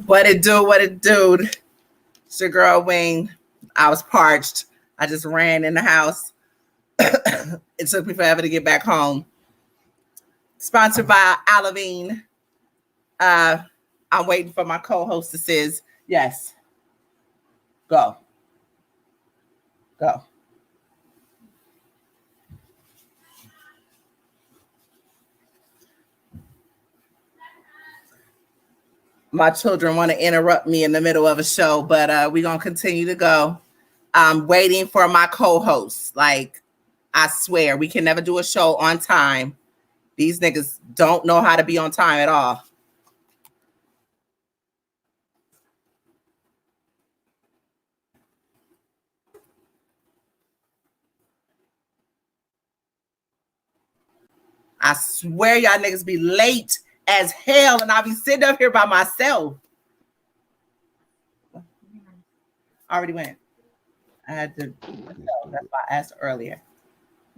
What it do? What it do? It's your girl Wing. I was parched. I just ran in the house. It took me forever to get back home. Sponsored by Alavine. I'm waiting for my co-hostesses. Yes. Go. Go. My children want to interrupt me in the middle of a show, but we're going to continue to go. I'm waiting for my co-hosts. Like, I swear, we can never do a show on time. These niggas don't know how to be on time at all. I swear y'all niggas be late as hell, and I'll be sitting up here by myself. I already went. I had to. That's why I asked earlier.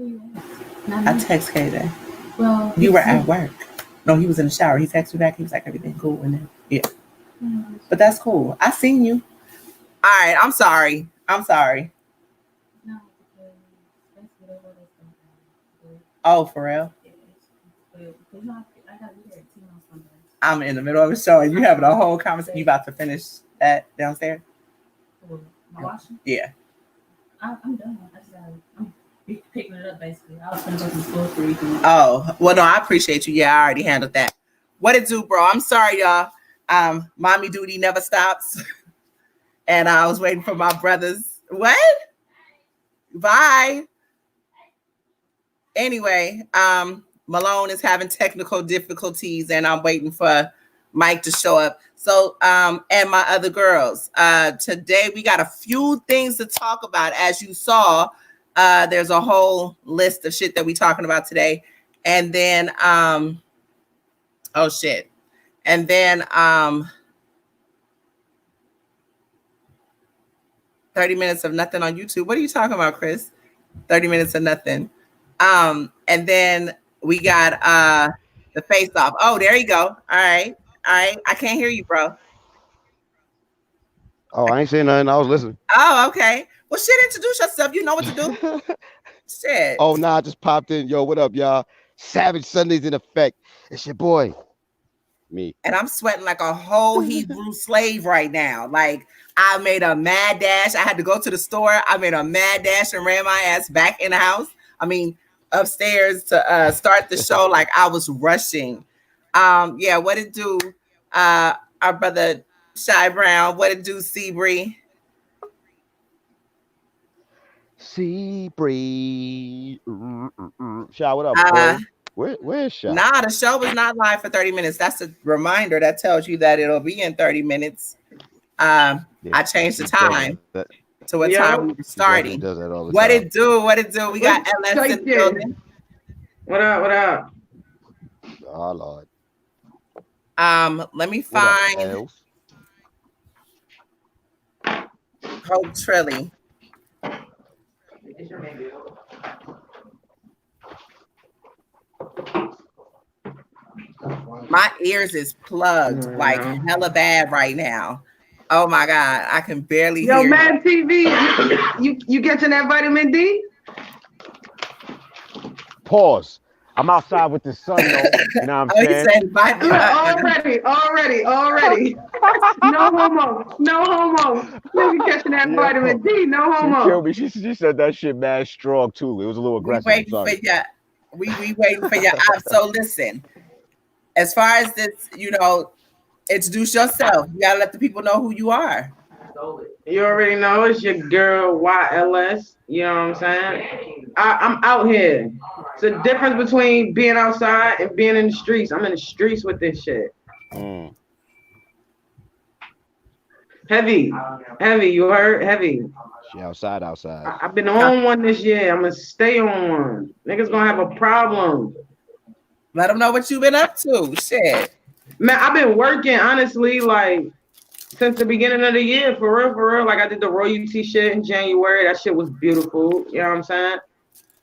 I text KJ. Well, you were at work. No, he was in the shower. He texted me back. He was like, everything cool. And then, yeah. But that's cool. I seen you. All right. I'm sorry. Oh, for real? I'm in the middle of a show and you having a whole conversation. You about to finish that downstairs? Yeah. I'm done. I'm picking it up basically. I was going to go to school for weekend. Oh, well, no, I appreciate you. Yeah, I already handled that. What it do, bro? I'm sorry, y'all. Mommy duty never stops. And I was waiting for my brothers. What? Bye. Anyway, Malone is having technical difficulties and I'm waiting for Mike to show up. So, and my other girls, today we got a few things to talk about. As you saw, there's a whole list of shit that we talking about today. And then, oh shit. And then, 30 minutes of nothing on YouTube. What are you talking about, Chris? 30 minutes of nothing. And then we got the face off. Oh, there you go. All right. I can't hear you, bro. Oh, I ain't saying nothing. I was listening. Oh, okay. Well, shit, introduce yourself. You know what to do. Shit. Oh, nah, I just popped in. Yo, what up, y'all? Savage Sundays in effect. It's your boy, me. And I'm sweating like a whole Hebrew slave right now. Like, I made a mad dash. I had to go to the store. I made a mad dash and ran my ass back in the house. I mean, upstairs to start the show. Like, I was rushing. Yeah, what it do? Our brother Shy Brown. What it do, Seabree? Seabree. Shy, what up, boy? Where's Shy? Nah, the show was not live for 30 minutes. That's a reminder that tells you that it'll be in 30 minutes. Yeah, I changed the time to what time we were starting. What it do? We got LS in the building. What up? Oh, Lord. Let me find Hope Trilly. My ears is plugged like hella bad right now. Oh my God, I can barely hear. Yo, Mad TV, you getting that vitamin D? Pause. I'm outside with the sun, though. You know what I'm saying? Already. No homo. You catching that vitamin D? No homo. She killed me. She said that shit mad strong too. It was a little aggressive. We waiting for your So listen, as far as this, introduce yourself. You gotta let the people know who you are. You already know it's your girl YLS. You know what I'm saying? I'm out here. It's a difference between being outside and being in the streets. I'm in the streets with this shit. Heavy. You heard? Heavy. She outside. I've been on one this year. I'm gonna stay on one. Niggas gonna have a problem. Let them know what you've been up to. Shit. Man, I've been working, honestly, like, since the beginning of the year, for real. Like, I did the royalty shit in January. That shit was beautiful. You know what I'm saying?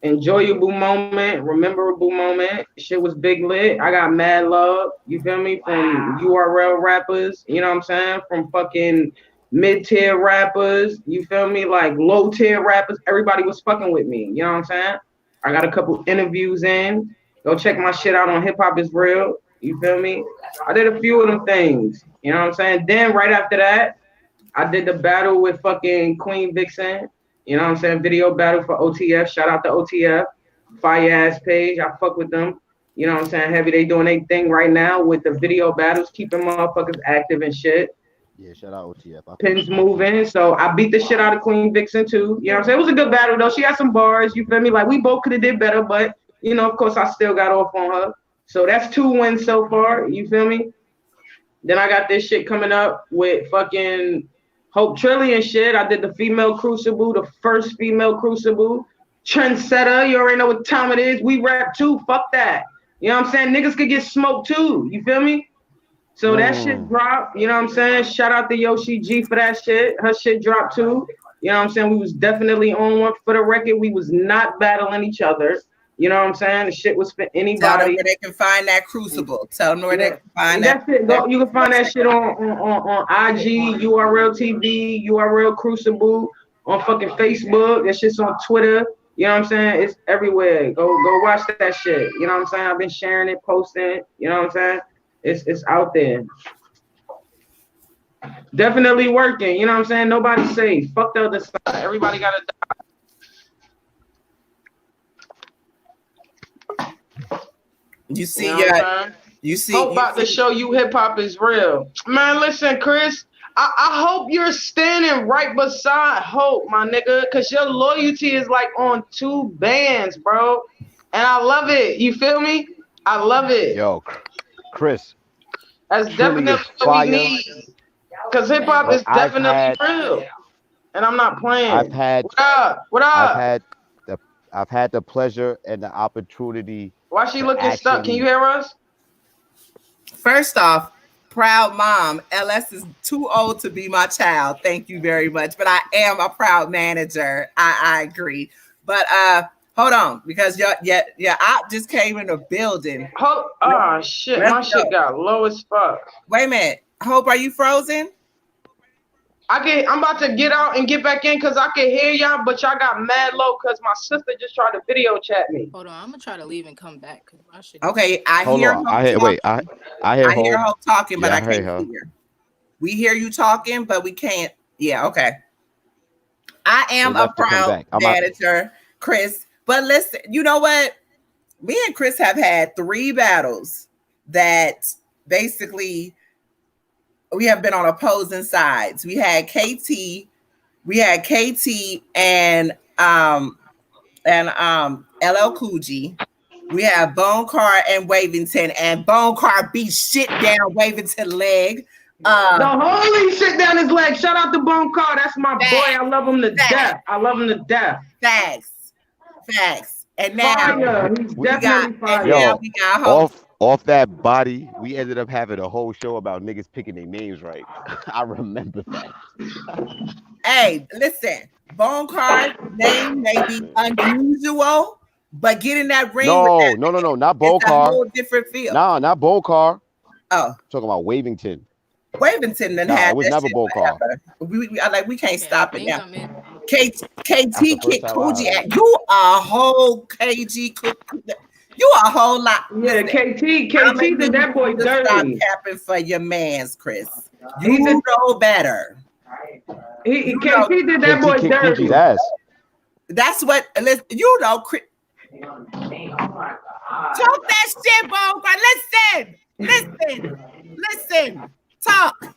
enjoyable moment, rememberable moment. Shit was big lit. I got mad love, you feel me, from URL rappers, you know what I'm saying? From fucking mid-tier rappers, you feel me? Like low-tier rappers. Everybody was fucking with me, you know what I'm saying? I got a couple interviews in. Go check my shit out on Hip Hop Is Real, you feel me? I did a few of them things, you know what I'm saying? Then right after that, I did the battle with fucking Queen Vixen. You know what I'm saying? Video battle for OTF. Shout out to OTF. Fire ass page. I fuck with them. You know what I'm saying? Heavy. They doing their thing right now with the video battles, keeping motherfuckers active and shit. Yeah, shout out OTF. Pins moving. So I beat the shit out of Queen Vixen too. You know what I'm saying? It was a good battle though. She had some bars. You feel me? Like we both could have did better, but you know, of course, I still got off on her. So that's 2 wins so far. You feel me? Then I got this shit coming up with fucking Hope Trilly and shit. I did the female crucible, the first female crucible. Trendsetter, you already know what time it is. We rap too. Fuck that. You know what I'm saying? Niggas could get smoked too. You feel me? So that shit dropped. You know what I'm saying? Shout out to Yoshi G for that shit. Her shit dropped too. You know what I'm saying? We was definitely on one. For the record, we was not battling each other. You know what I'm saying? The shit was for anybody. Tell them where they can find that crucible. Tell them where they can find that. Shit. Go, you can find that shit on IG, URL TV, URL Crucible, on fucking Facebook. That shit's on Twitter. You know what I'm saying? It's everywhere. Go watch that shit. You know what I'm saying? I've been sharing it, posting. You know what I'm saying? It's out there. Definitely working. You know what I'm saying? Nobody's safe. Fuck the other side. Everybody gotta die. You see, you see. Hope about to show you hip hop is real, man. Listen, Chris. I hope you're standing right beside Hope, my nigga, because your loyalty is like on 2 bands, bro. And I love it. You feel me? I love it. Yo, Chris. That's definitely what we need. Because hip hop is definitely real. And I'm not playing. What up? I've had the pleasure and the opportunity. Why she looking stuck? Can you hear us? First off, proud mom. LS is too old to be my child. Thank you very much. But I am a proud manager. I agree. But hold on, because I just came in the building. Oh shit, my shit got low as fuck. Wait a minute. Hope, are you frozen? I'm about to get out and get back in because I can hear y'all, but y'all got mad low because my sister just tried to video chat me. Hold on, I'm gonna try to leave and come back because my shit. Okay, I hear Hope talking, but I can't hear. We hear you talking, but we can't. Yeah, okay. I am a proud manager, Chris. But listen, you know what? Me and Chris have had 3 battles that basically we have been on opposing sides. We had KT and LL Cool G. We have Bone Car and Wavington, and Bone Car beat shit down Wavington leg. The holy shit down his leg. Shout out to Bone Car. That's my boy. I love him to death. I love him to death. Facts. And now we got off that body, we ended up having a whole show about niggas picking their names right. I remember that. Hey, listen, Bone Card's name may be unusual, but getting that ring. No, not Bone Car. A whole different feel. Nah, not Bone Car. Oh, talking about Wavington. Wavington then had. It was never Bone Car. We can't stop it now. KT Kid Coogee, you a whole KG cook. You a whole lot. Yeah, KT did that boy dirty. Stop capping for your mans, Chris. You know better. KT did that boy dirty. That's what. You know, Chris. Talk that shit, Bo. Listen. Talk.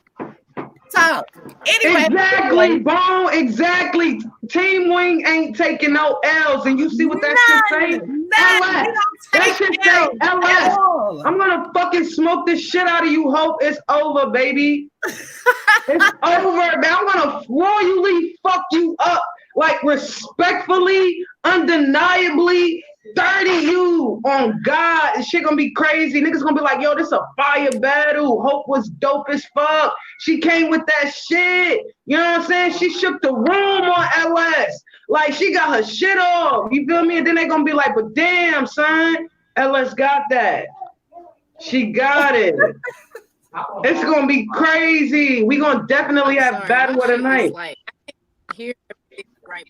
Anyway, exactly, Bone. Exactly. Team Wing ain't taking no L's, and you see what that shit say? LS. That shit say LS. I'm gonna fucking smoke this shit out of you. Hope it's over, baby. It's over, man. I'm gonna royally fuck you up, like respectfully, undeniably. 30 you on God. This shit gonna be crazy. Niggas gonna be like, yo, this a fire battle. Hope was dope as fuck. She came with that shit. You know what I'm saying? She shook the room on LS. Like she got her shit off. You feel me? And then they gonna be like, but damn, son, LS got that. She got it. It's gonna be crazy. We gonna definitely have battle of the night. Like, I can't hear everything right.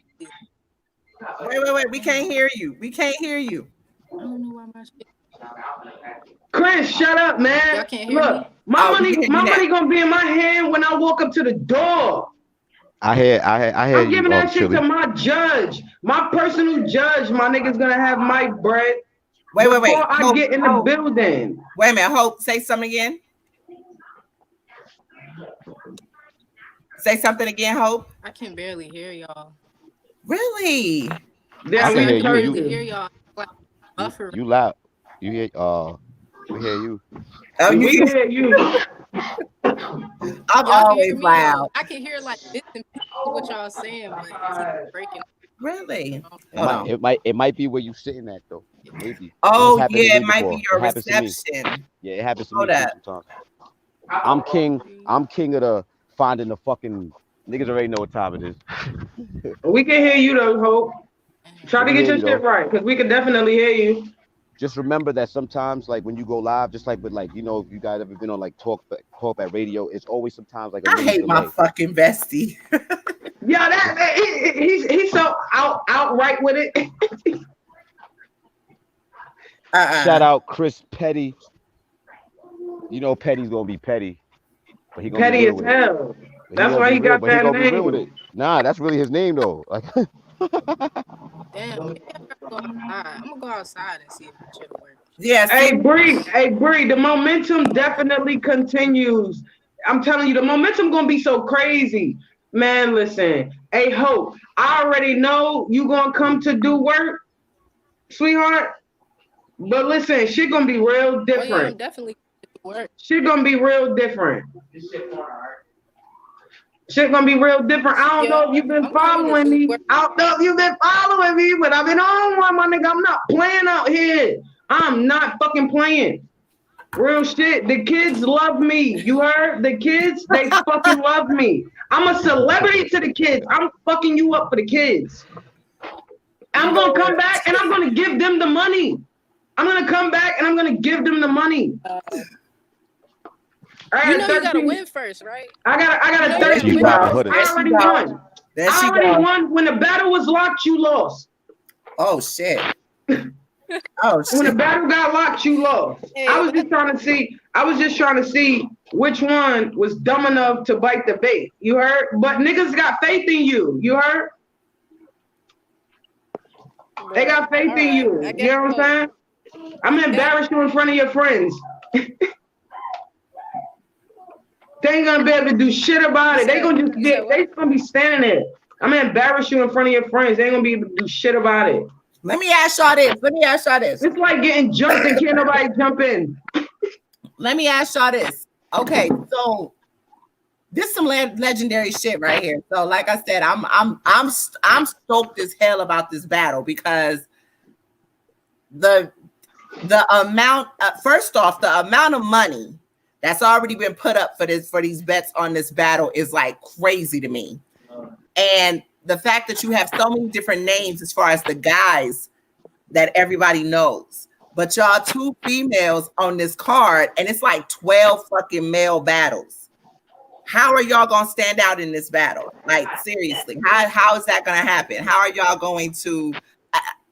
Wait. We can't hear you. We can't hear you. I don't know why my shit. Chris, shut up, man. Y'all can't hear Look, me? my money gonna be in my hand when I walk up to the door. I hear I'm giving that shit Trilly. to my judge, my personal judge. My nigga's gonna have my bread. Wait. Before I Hope, get in the building. wait a minute. Hope, say something again. Say something again, Hope. I can barely hear y'all. Really? Yeah, I can hear you. Barely hear y'all. Like, buffer. You loud. You hear we hear you. Oh, we you hear you. I'm Y'all always hear me? loud. I can hear like this and what y'all saying, but it's breaking. Really? It might be where you sitting at though. Maybe. Oh, It's happened to yeah, me it might before. be your It happens to me. reception. Yeah, it happens to Hold me up. sometimes. I'm king of the finding the fucking niggas already know what time it is. We can hear you though, Hope. Try to We get hear your you, shit right, because we can definitely hear you. Just remember that sometimes, like when you go live, just like with like, you know, if you guys ever been on like talk at radio, it's always sometimes like a I little hate my delay. fucking bestie. Yeah, he's so outright with it. Shout out Chris Petty. You know Petty's gonna be petty, but he gonna Petty be real as with hell. it. That's why he got that Gonna be real with name. it. Nah, that's really his name though. Like Damn, maybe I gotta go outside. I'm gonna go outside and see if the shit works. Yeah. Hey Bree, the momentum definitely continues. I'm telling you, the momentum gonna be so crazy. Man, listen. Hey Hope, I already know you gonna come to do work, sweetheart. But listen, shit gonna be real Oh, different. yeah, I'm definitely gonna work. Shit gonna be real different. Shit gonna be real different. I don't know if you've been following me. I don't know if you've been following me, but I've been on one, my nigga. I'm not playing out here. I'm not fucking playing. Real shit. The kids love me. You heard? The kids, they fucking love me. I'm a celebrity to the kids. I'm fucking you up for the kids. I'm gonna come back and I'm gonna give them the money. I'm gonna come back and I'm gonna give them the money. You know you gotta win first, right? I got a 13 You rounds. put it. I already won. I already won. When the battle was locked, you lost. Oh shit. Oh shit. When the battle got locked, you lost. Hey, I was just trying to see which one was dumb enough to bite the bait. You heard? But niggas got faith in you. You heard? They got faith in you. You know what I'm saying? I'm gonna embarrass you in front of your friends. They ain't gonna be able to do shit about it. They gonna be standing there. I'm gonna embarrass you in front of your friends. They ain't gonna be able to do shit about it. Let me ask y'all this. It's like getting jumped and can't nobody jump in. Let me ask y'all this. Okay, so this is some legendary shit right here. So, like I said, I'm stoked as hell about this battle because the amount. First off, the amount of money that's already been put up for these bets on this battle is like crazy to me. And the fact that you have so many different names as far as the guys that everybody knows, but y'all 2 females on this card, and it's like 12 fucking male battles. How are y'all gonna stand out in this battle? Like seriously, how is that gonna happen? How are y'all going to?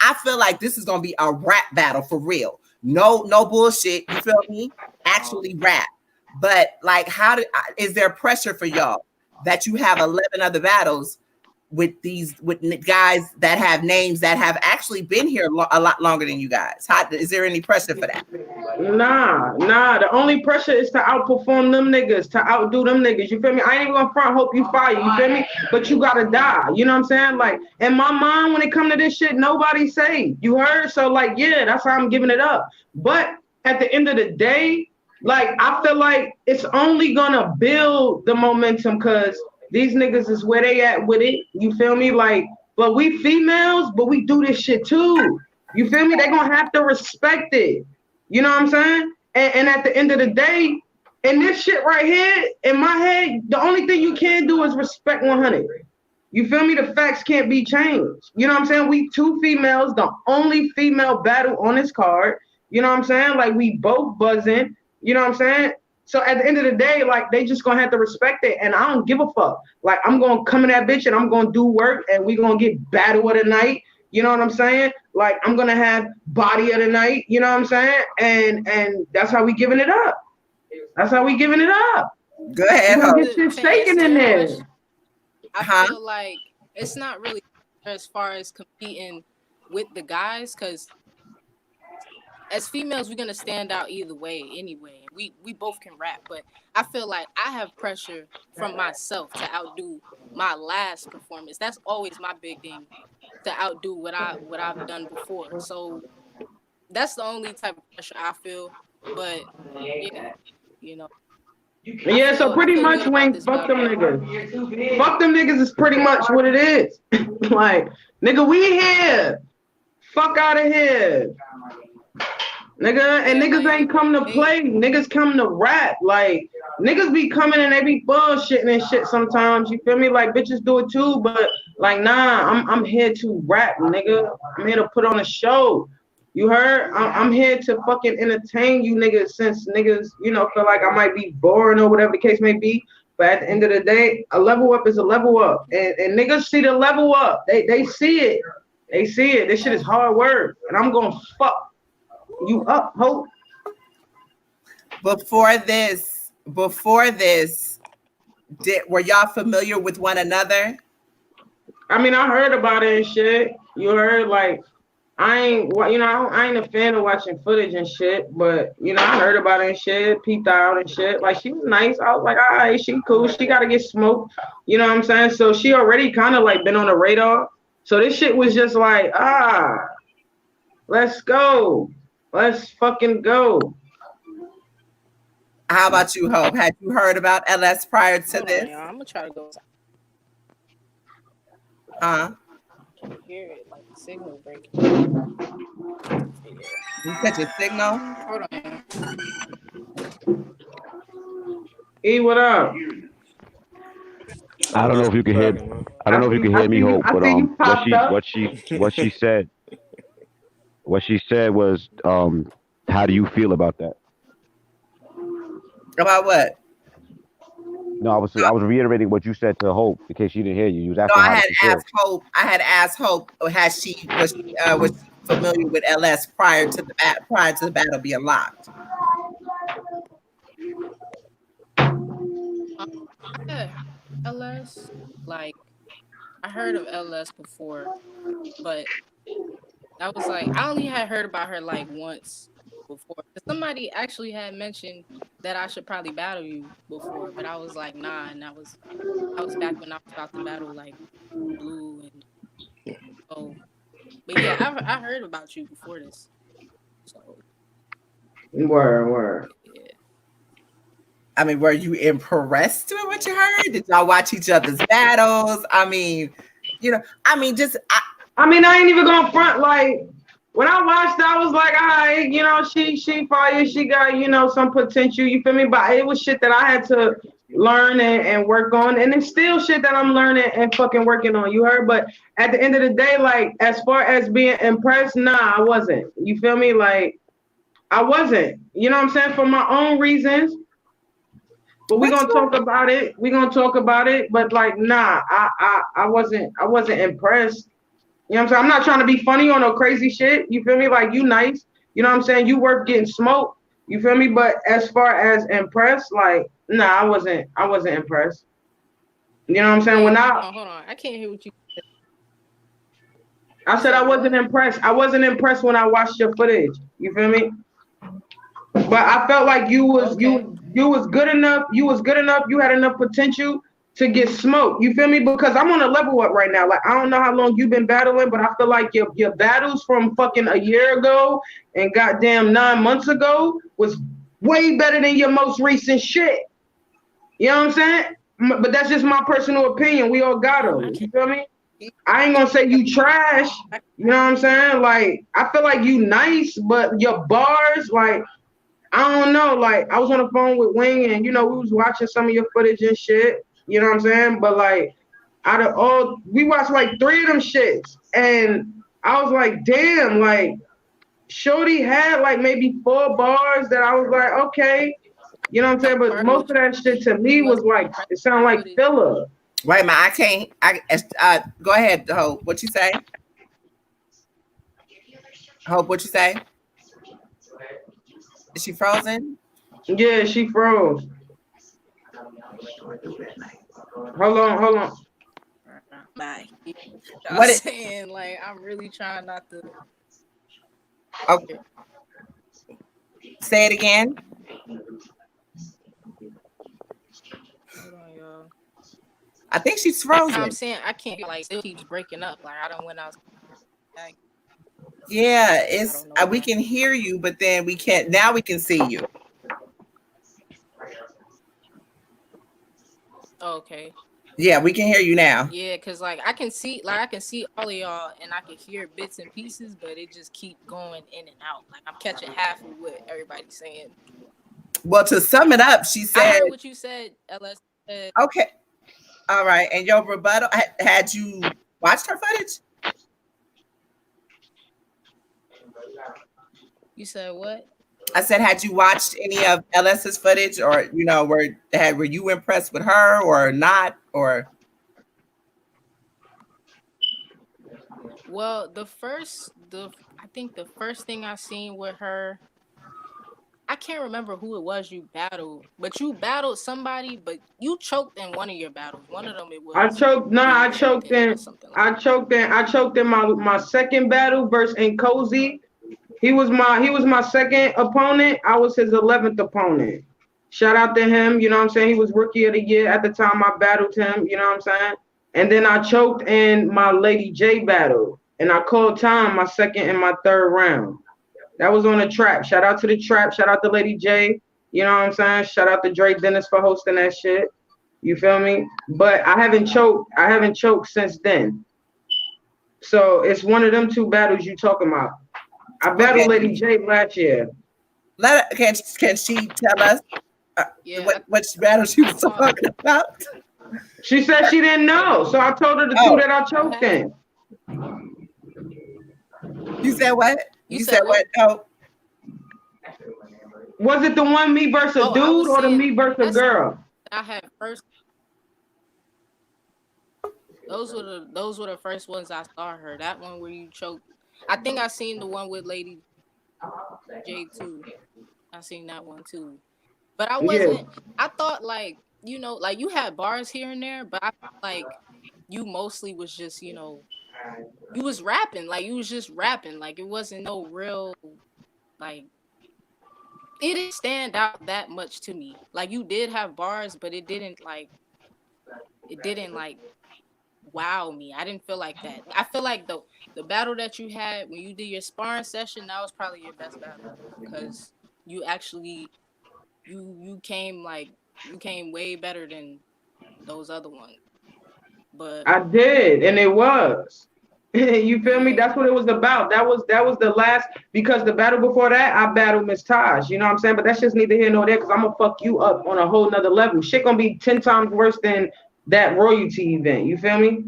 I feel like this is gonna be a rap battle for real. No bullshit. You feel me? Actually rap. But like, is there pressure for y'all that you have 11 other battles with guys that have names that have actually been here a lot longer than you guys? Is there any pressure for that? Nah. The only pressure is to outperform them niggas, to outdo them niggas. You feel me? I ain't even gonna front hope you fire. You feel me? But you gotta die. You know what I'm saying? Like in my mind, when it come to this shit, nobody say. You heard? So like, yeah, that's how I'm giving it up. But at the end of the day, like I feel like it's only gonna build the momentum because these niggas is where they at with it. You feel me? Like, but we females, but we do this shit too. You feel me? They gonna have to respect it. You know what I'm saying? And at the end of the day, in this shit right here, in my head, the only thing you can do is respect 100. You feel me? The facts can't be changed. You know what I'm saying? We two females, the only female battle on this card. You know what I'm saying? Like, we both buzzing. You know what I'm saying? So at the end of the day, like, they just gonna have to respect it, and I don't give a fuck. Like, I'm gonna come in that bitch and I'm gonna do work, and we gonna get battle of the night. You know what I'm saying? Like, I'm gonna have body of the night. You know what I'm saying? And that's how we giving it up. That's how we giving it up. Go ahead, Ho. Ho. Get shit shaking in there. I feel like it's not really as far as competing with the guys, because as females, we're gonna stand out either way anyway. We both can rap, but I feel like I have pressure from myself to outdo my last performance. That's always my big thing, to outdo what I've done before. So that's the only type of pressure I feel. But yeah, you know. Yeah, so pretty much, Wayne, fuck them niggas. Fuck them niggas is pretty much what it is. Like, nigga, we here. Fuck out of here. Nigga, and niggas ain't come to play. Niggas come to rap. Like, niggas be coming and they be bullshitting and shit sometimes. You feel me? Like, bitches do it too, but like, nah, I'm here to rap, nigga. I'm here to put on a show. You heard? I'm here to fucking entertain you niggas, since niggas, you know, feel like I might be boring or whatever the case may be. But at the end of the day, a level up is a level up. And niggas see the level up. They see it. They see it. This shit is hard work. And I'm gonna fuck you up, Hope. Before this, were y'all familiar with one another? I mean, I heard about it and shit. You heard, like, I ain't a fan of watching footage and shit, but, you know, I heard about it and shit, peeped out and shit. Like, she was nice. I was like, all right, she cool. She got to get smoked. You know what I'm saying? So she already kind of, like, been on the radar. So this shit was just like, let's go. Let's fucking go. How about you, Hope? Had you heard about LS prior to this? On, I'm going to try to go. Huh? Hear it, like the signal breaking. You catch a signal? Hold on. E, what up? I don't know if you can hear. I don't know if you can hear me, Hope. But what she said was, how do you feel about that? About what? No, I was reiterating what you said to Hope in case she didn't hear you. You was asking I had asked Hope, was she familiar with LS prior to the battle being locked? LS, like, I heard of LS before, but I was like, I only had heard about her like once before. Somebody actually had mentioned that I should probably battle you before, but I was like, nah. And I was back when I was about to battle like Blue and but yeah, I heard about you before this. So word. Yeah. I mean, were you impressed with what you heard? Did y'all watch each other's battles? I mean, you know, I ain't even gonna front. Like, when I watched, I was like, all right, you know, she fire, she got, you know, some potential, you feel me? But it was shit that I had to learn and work on, and it's still shit that I'm learning and fucking working on, you heard? But at the end of the day, like, as far as being impressed, nah, I wasn't. You feel me? Like, I wasn't. You know what I'm saying? For my own reasons. But we're gonna talk about it. But like, nah, I wasn't impressed. You know what I'm saying? I'm not trying to be funny on no crazy shit. You feel me? Like, you nice. You know what I'm saying? You worth getting smoked. You feel me? But as far as impressed, like, nah, I wasn't impressed. You know what I'm saying? Hold on. I can't hear what you said. I said I wasn't impressed. I wasn't impressed when I watched your footage. You feel me? But I felt like you was good enough. You had enough potential to get smoked. You feel me? Because I'm on a level up right now. Like, I don't know how long you've been battling, but I feel like your battles from fucking a year ago and goddamn 9 months ago was way better than your most recent shit. You know what I'm saying? But that's just my personal opinion. We all got them. You feel me? I ain't gonna say you trash. You know what I'm saying? Like, I feel like you nice, but your bars, like, I don't know. Like, I was on the phone with Wing, and, you know, we was watching some of your footage and shit. You know what I'm saying? But like, out of all, we watched like 3 of them shits, and I was like, damn, like Shorty had like maybe 4 bars that I was like, okay, you know what I'm saying? But most of that shit to me was like, it sounded like filler. Wait a minute, I can't. Go ahead, Hope. What you say? Hope, what you say? Is she frozen? Yeah, she froze. Hold on. Bye. What is saying? Like, I'm really trying not to. Okay. Say it again. Hold on, y'all. I think she's frozen. I'm saying I can't, like, still keeps breaking up. Like, I don't went out. Like, yeah, it's we can hear you, but then we can't. Now we can see you. Okay. Yeah, we can hear you now. Yeah, cause like I can see all of y'all, and I can hear bits and pieces, but it just keep going in and out. Like I'm catching half of what everybody's saying. Well, to sum it up, she said. I heard what you said, LS. Okay. All right, and your rebuttal, had you watched her footage? You said what? I said, had you watched any of LS's footage, or were you impressed with her or not, or? Well, I think the first thing I seen with her, I can't remember who it was you battled, but you battled somebody, but you choked in one of your battles. One of them it was. I choked in my second battle versus Nkosi. He was my second opponent. I was his 11th opponent. Shout out to him. You know what I'm saying? He was rookie of the year at the time I battled him. You know what I'm saying? And then I choked in my Lady J battle. And I called time my second and my third round. That was on the trap. Shout out to the trap. Shout out to Lady J. You know what I'm saying? Shout out to Dre Dennis for hosting that shit. You feel me? But I haven't choked since then. So it's one of them 2 battles you talking about. I battled Lady J last year. Can she tell us which battle she was talking about? She said she didn't know, so I told her the 2 that I choked in. You said what? You said what? Oh. Was it the one me versus a dude or the me versus a girl? I had first. Those were the first ones I saw her. That one where you choked. I think I seen the one with Lady J too. I seen that one too. But I wasn't. Yeah. I thought like you had bars here and there, but I felt like you mostly was just you was rapping. Like you was just rapping. Like it wasn't no real like. It didn't stand out that much to me. Like you did have bars, but it didn't like wow me. I didn't feel like that. I feel like the battle that you had when you did your sparring session, that was probably your best battle because you actually you came way better than those other ones. But I did, and it was. You feel me? That's what it was about. That was the last, because the battle before that, I battled Miss Taj. You know what I'm saying? But that's just neither here nor there, because I'm gonna fuck you up on a whole nother level. Shit gonna be 10 times worse than that royalty event. You feel me?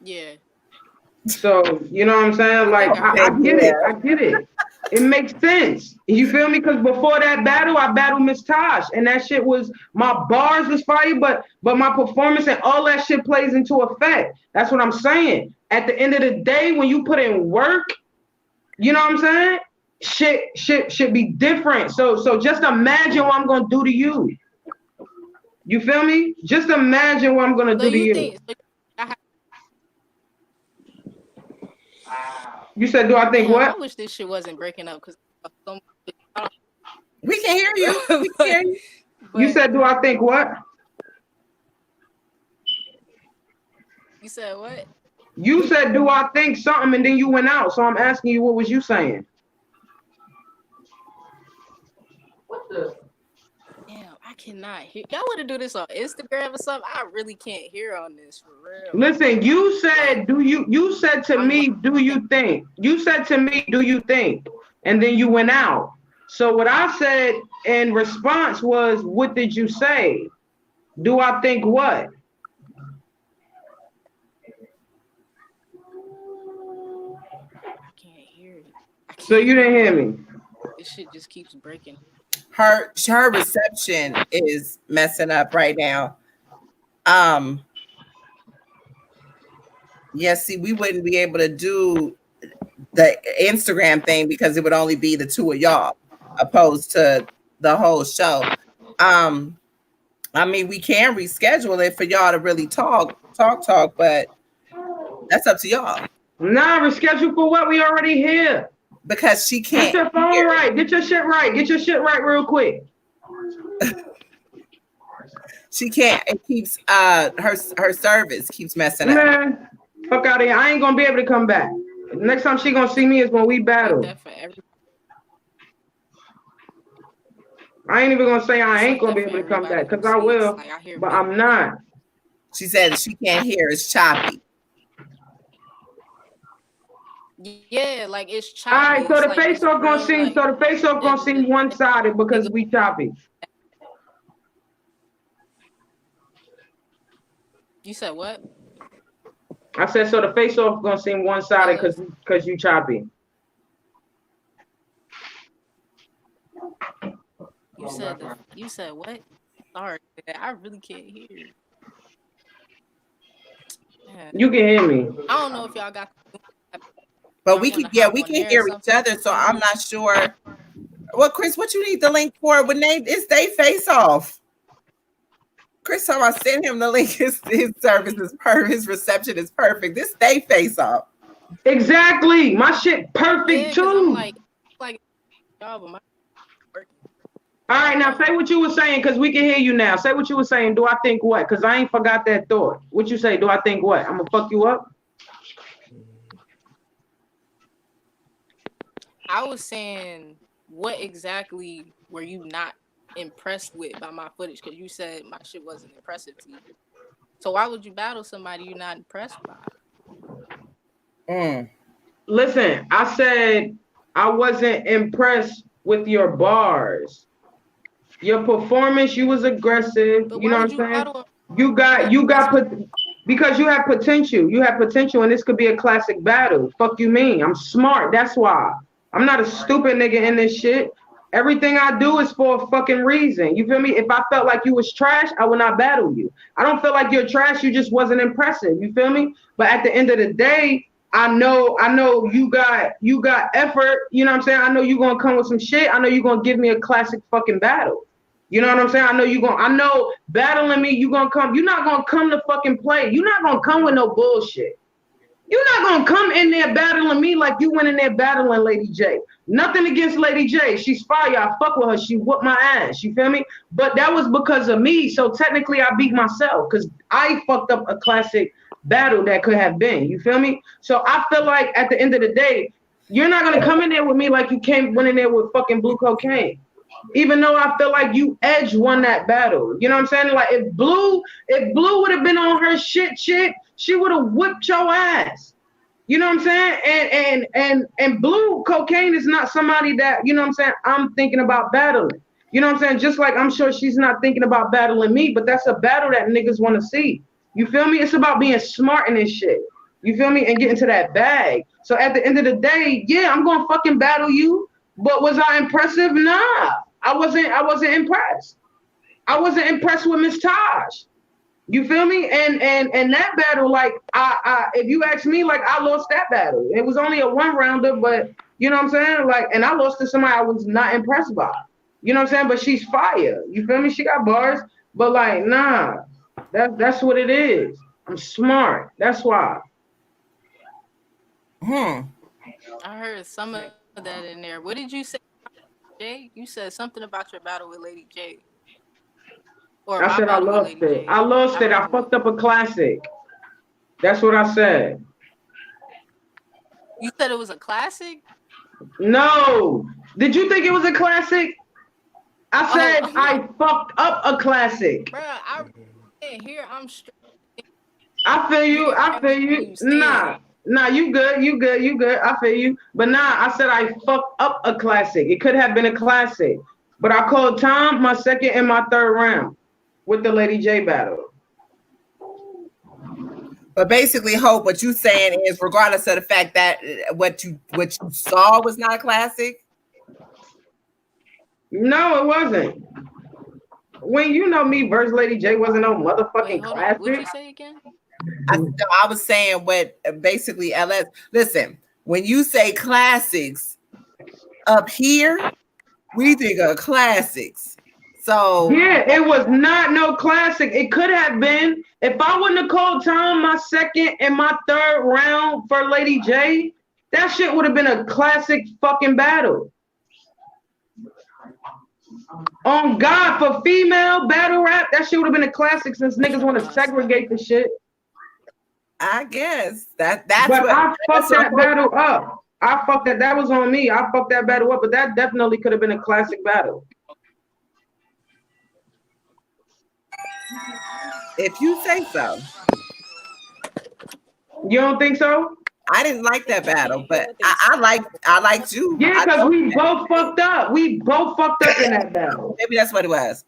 Yeah. So you know what I'm saying? Like I get it. I get it. It makes sense. You feel me? Because before that battle, I battled Miss Tosh, and that shit was, my bars was fire, but my performance and all that shit plays into effect. That's what I'm saying. At the end of the day, when you put in work, you know what I'm saying? Shit should be different. So just imagine what I'm gonna do to you. You feel me? Just imagine what I'm gonna do to you. You said, do I think what? I wish this shit wasn't breaking up because we can hear you. We can hear you. You said, do I think what? You said what? You said, do I think something, and then you went out. So I'm asking you, what was you saying? What the? Damn, I cannot hear. Y'all want to do this on Instagram or something? I really can't hear on this for real. Listen, you said, you said to me, do you think? You said to me, do you think? And then you went out. So what I said in response was, what did you say? Do I think what? I can't hear it. So you didn't hear me. This shit just keeps breaking. Her reception is messing up right now. Yeah, see, we wouldn't be able to do the Instagram thing because it would only be the two of y'all opposed to the whole show. I mean, we can reschedule it for y'all to really talk, but that's up to y'all. Nah, reschedule for what? We already here. Because she can't. Get your phone right. Get your shit right. Get your shit right real quick. She can't. It keeps her service keeps messing up. Man, fuck out of here. I ain't gonna be able to come back. Next time she gonna see me is when we battle. I ain't even gonna say I ain't gonna be able to come back because I will, but I'm not. She said she can't hear. It's choppy. Yeah, like it's choppy. All right, so the face-off gonna seem, so the face-off gonna seem one-sided because we choppy. You said what? I said so the face-off gonna seem one-sided because you choppy. You said what? Sorry, I really can't hear. Yeah. You can hear me. I don't know if y'all got. But we can hear each other, so I'm not sure. Well, Chris, what you need the link for? When it's they face off. Chris told I sent him the link. His service is perfect. His reception is perfect. This they face off. Exactly. My shit perfect too. I'm like, y'all, all right, now say what you were saying because we can hear you now. Say what you were saying. Do I think what? Because I ain't forgot that thought. What you say? Do I think what? I'm gonna fuck you up? I was saying, what exactly were you not impressed with by my footage? Because you said my shit wasn't impressive to you. So why would you battle somebody you're not impressed by? Listen, I said I wasn't impressed with your bars. Your performance, you was aggressive. You know what I'm saying? You got because you have potential. You have potential, and this could be a classic battle. Fuck you mean? I'm smart. That's why. I'm not a stupid nigga in this shit. Everything I do is for a fucking reason. You feel me? If I felt like you was trash, I would not battle you. I don't feel like you're trash. You just wasn't impressive. You feel me? But at the end of the day, I know you got effort. You know what I'm saying? I know you're gonna come with some shit. I know you're gonna give me a classic fucking battle. You know what I'm saying? I know battling me, you're not gonna come to fucking play. You're not gonna come with no bullshit. You're not gonna come in there battling me like you went in there battling Lady J. Nothing against Lady J. She's fire. I fuck with her. She whooped my ass. You feel me? But that was because of me. So technically I beat myself because I fucked up a classic battle that could have been. You feel me? So I feel like at the end of the day, you're not gonna come in there with me like you went in there with fucking blue cocaine. Even though I feel like you Edge won that battle. You know what I'm saying? Like if Blue would have been on her shit, she would have whipped your ass. You know what I'm saying? And Blue cocaine is not somebody that, you know what I'm saying, I'm thinking about battling. You know what I'm saying? Just like I'm sure she's not thinking about battling me, but that's a battle that niggas want to see. You feel me? It's about being smart in this shit. You feel me? And getting to that bag. So at the end of the day, yeah, I'm gonna fucking battle you. But was I impressive? Nah. I wasn't impressed. I wasn't impressed with Miss Taj. You feel me? And that battle, like I if you ask me, like I lost that battle. It was only a one rounder, but you know what I'm saying? Like, and I lost to somebody I was not impressed by. You know what I'm saying? But she's fire. You feel me? She got bars, but like, nah, that's what it is. I'm smart. That's why. I heard some of that in there. What did you say, Jay? You said something about your battle with Lady J. I said I lost it. I lost it. I fucked up a classic. That's what I said. You said it was a classic? No. Did you think it was a classic? I said I fucked up a classic. Bro, I can't hear. I'm straight. I feel you. Nah, you good. I feel you. But nah, I said I fucked up a classic. It could have been a classic. But I called Tom my second and my third round. with the Lady J battle. But basically, Hope, what you saying is, regardless of the fact that what you saw was not a classic. No, it wasn't. When you know me versus Lady J wasn't no motherfucking classic. What'd you say again? I was saying what basically LS. Listen, when you say classics up here, we think of classics. So yeah, it was not no classic. It could have been. If I wouldn't have called time my second and my third round for Lady J, that shit would have been a classic fucking battle. On God, for female battle rap, that shit would have been a classic since niggas want to segregate the shit. I guess that's but what I fucked that battle up. I fucked that. That was on me. I fucked that battle up, but that definitely could have been a classic battle. If you say so. You don't think so? I didn't like that battle, but I liked you. Yeah, because we both fucked up. We both fucked up in that battle. Maybe that's what it was.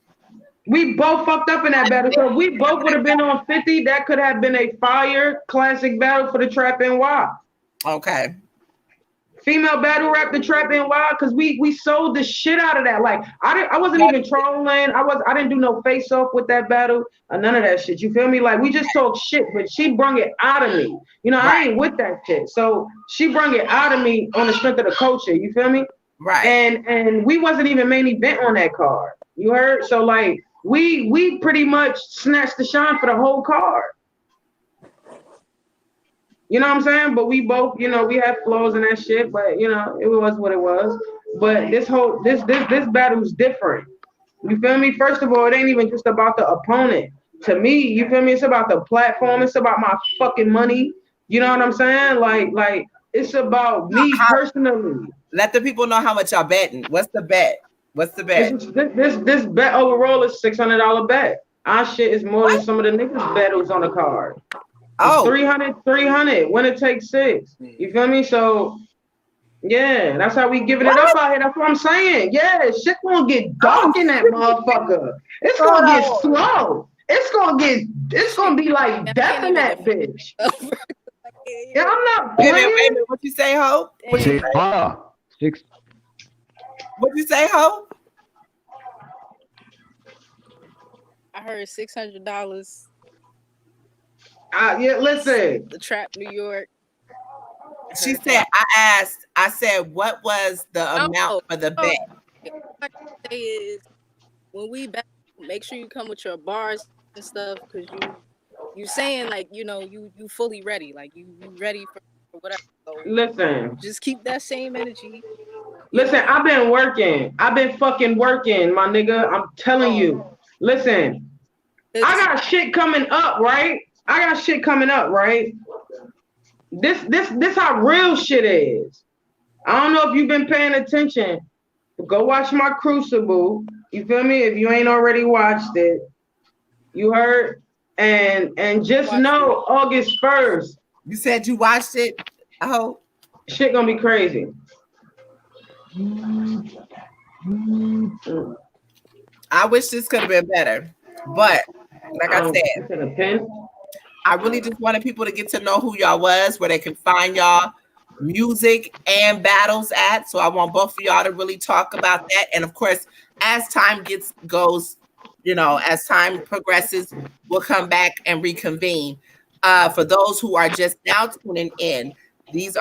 We both fucked up in that battle. So if we both would have been on 50, that could have been a fire classic battle for the Trap NY. Okay. Female battle rap, the Trap NY, because we sold the shit out of that. Like I wasn't even trolling. I didn't do no face off with that battle or none of that shit. You feel me? Like we just talked shit, but she brung it out of me. You know, I ain't with that shit. So she brung it out of me on the strength of the culture. You feel me? Right. And we wasn't even main event on that card. You heard? So like we pretty much snatched the shine for the whole card. You know what I'm saying? But we both, you know, we had flaws in that shit, but you know, it was what it was. But this battle's different. You feel me? First of all, it ain't even just about the opponent. To me, you feel me? It's about the platform. It's about my fucking money. You know what I'm saying? Like it's about me personally. Let the people know how much y'all betting. What's the bet? What's the bet? This bet overall is $600 bet. Our shit is more than some of the niggas battles on the card. Oh, 300. Winner takes 6. You feel me? So, yeah, that's how we giving it up out here. That's what I'm saying. Yeah, shit gonna get dark in that motherfucker. It's gonna get slow. It's gonna be like death in that bitch. Yeah, I'm not playing. Wait a minute. What you say, Hope? What you say, Hope? I heard $600. Yeah, listen. The Trap New York. She said, I said, what was the amount for the bet? What I can say is, when we bet, make sure you come with your bars and stuff, because you saying like, you know, you fully ready, like you ready for whatever. So listen, just keep that same energy. Listen, I've been working. I've been fucking working, my nigga. I'm telling you. Listen, I got shit coming up, right? This how real shit is. I don't know if you've been paying attention, but go watch my Crucible. You feel me? If you ain't already watched it, you heard? And just know August 1st. You said you watched it? I hope. Shit gonna be crazy. I wish this could have been better, but like I said, I really just wanted people to get to know who y'all was, where they can find y'all music and battles at. So I want both of y'all to really talk about that. And of course, as time goes, you know, as time progresses, we'll come back and reconvene. For those who are just now tuning in, this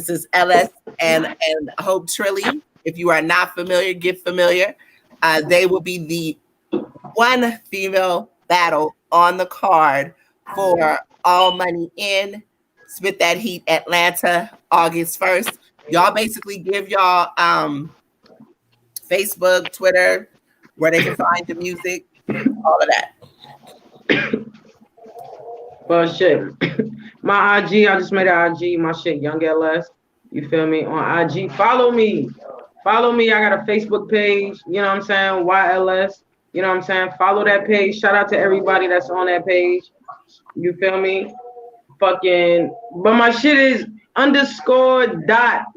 is LS and Hope Trilly. If you are not familiar, get familiar. They will be the one female battle on the card for All Money In, Spit That Heat Atlanta, August 1st. Y'all basically give y'all Facebook, Twitter, where they can find the music, all of that. Well, shit. My IG, I just made an IG. My shit, Young LS. You feel me? On IG. Follow me. I got a Facebook page. You know what I'm saying? YLS. You know what I'm saying? Follow that page. Shout out to everybody that's on that page. You feel me? Fucking. But my shit is _.young_ls.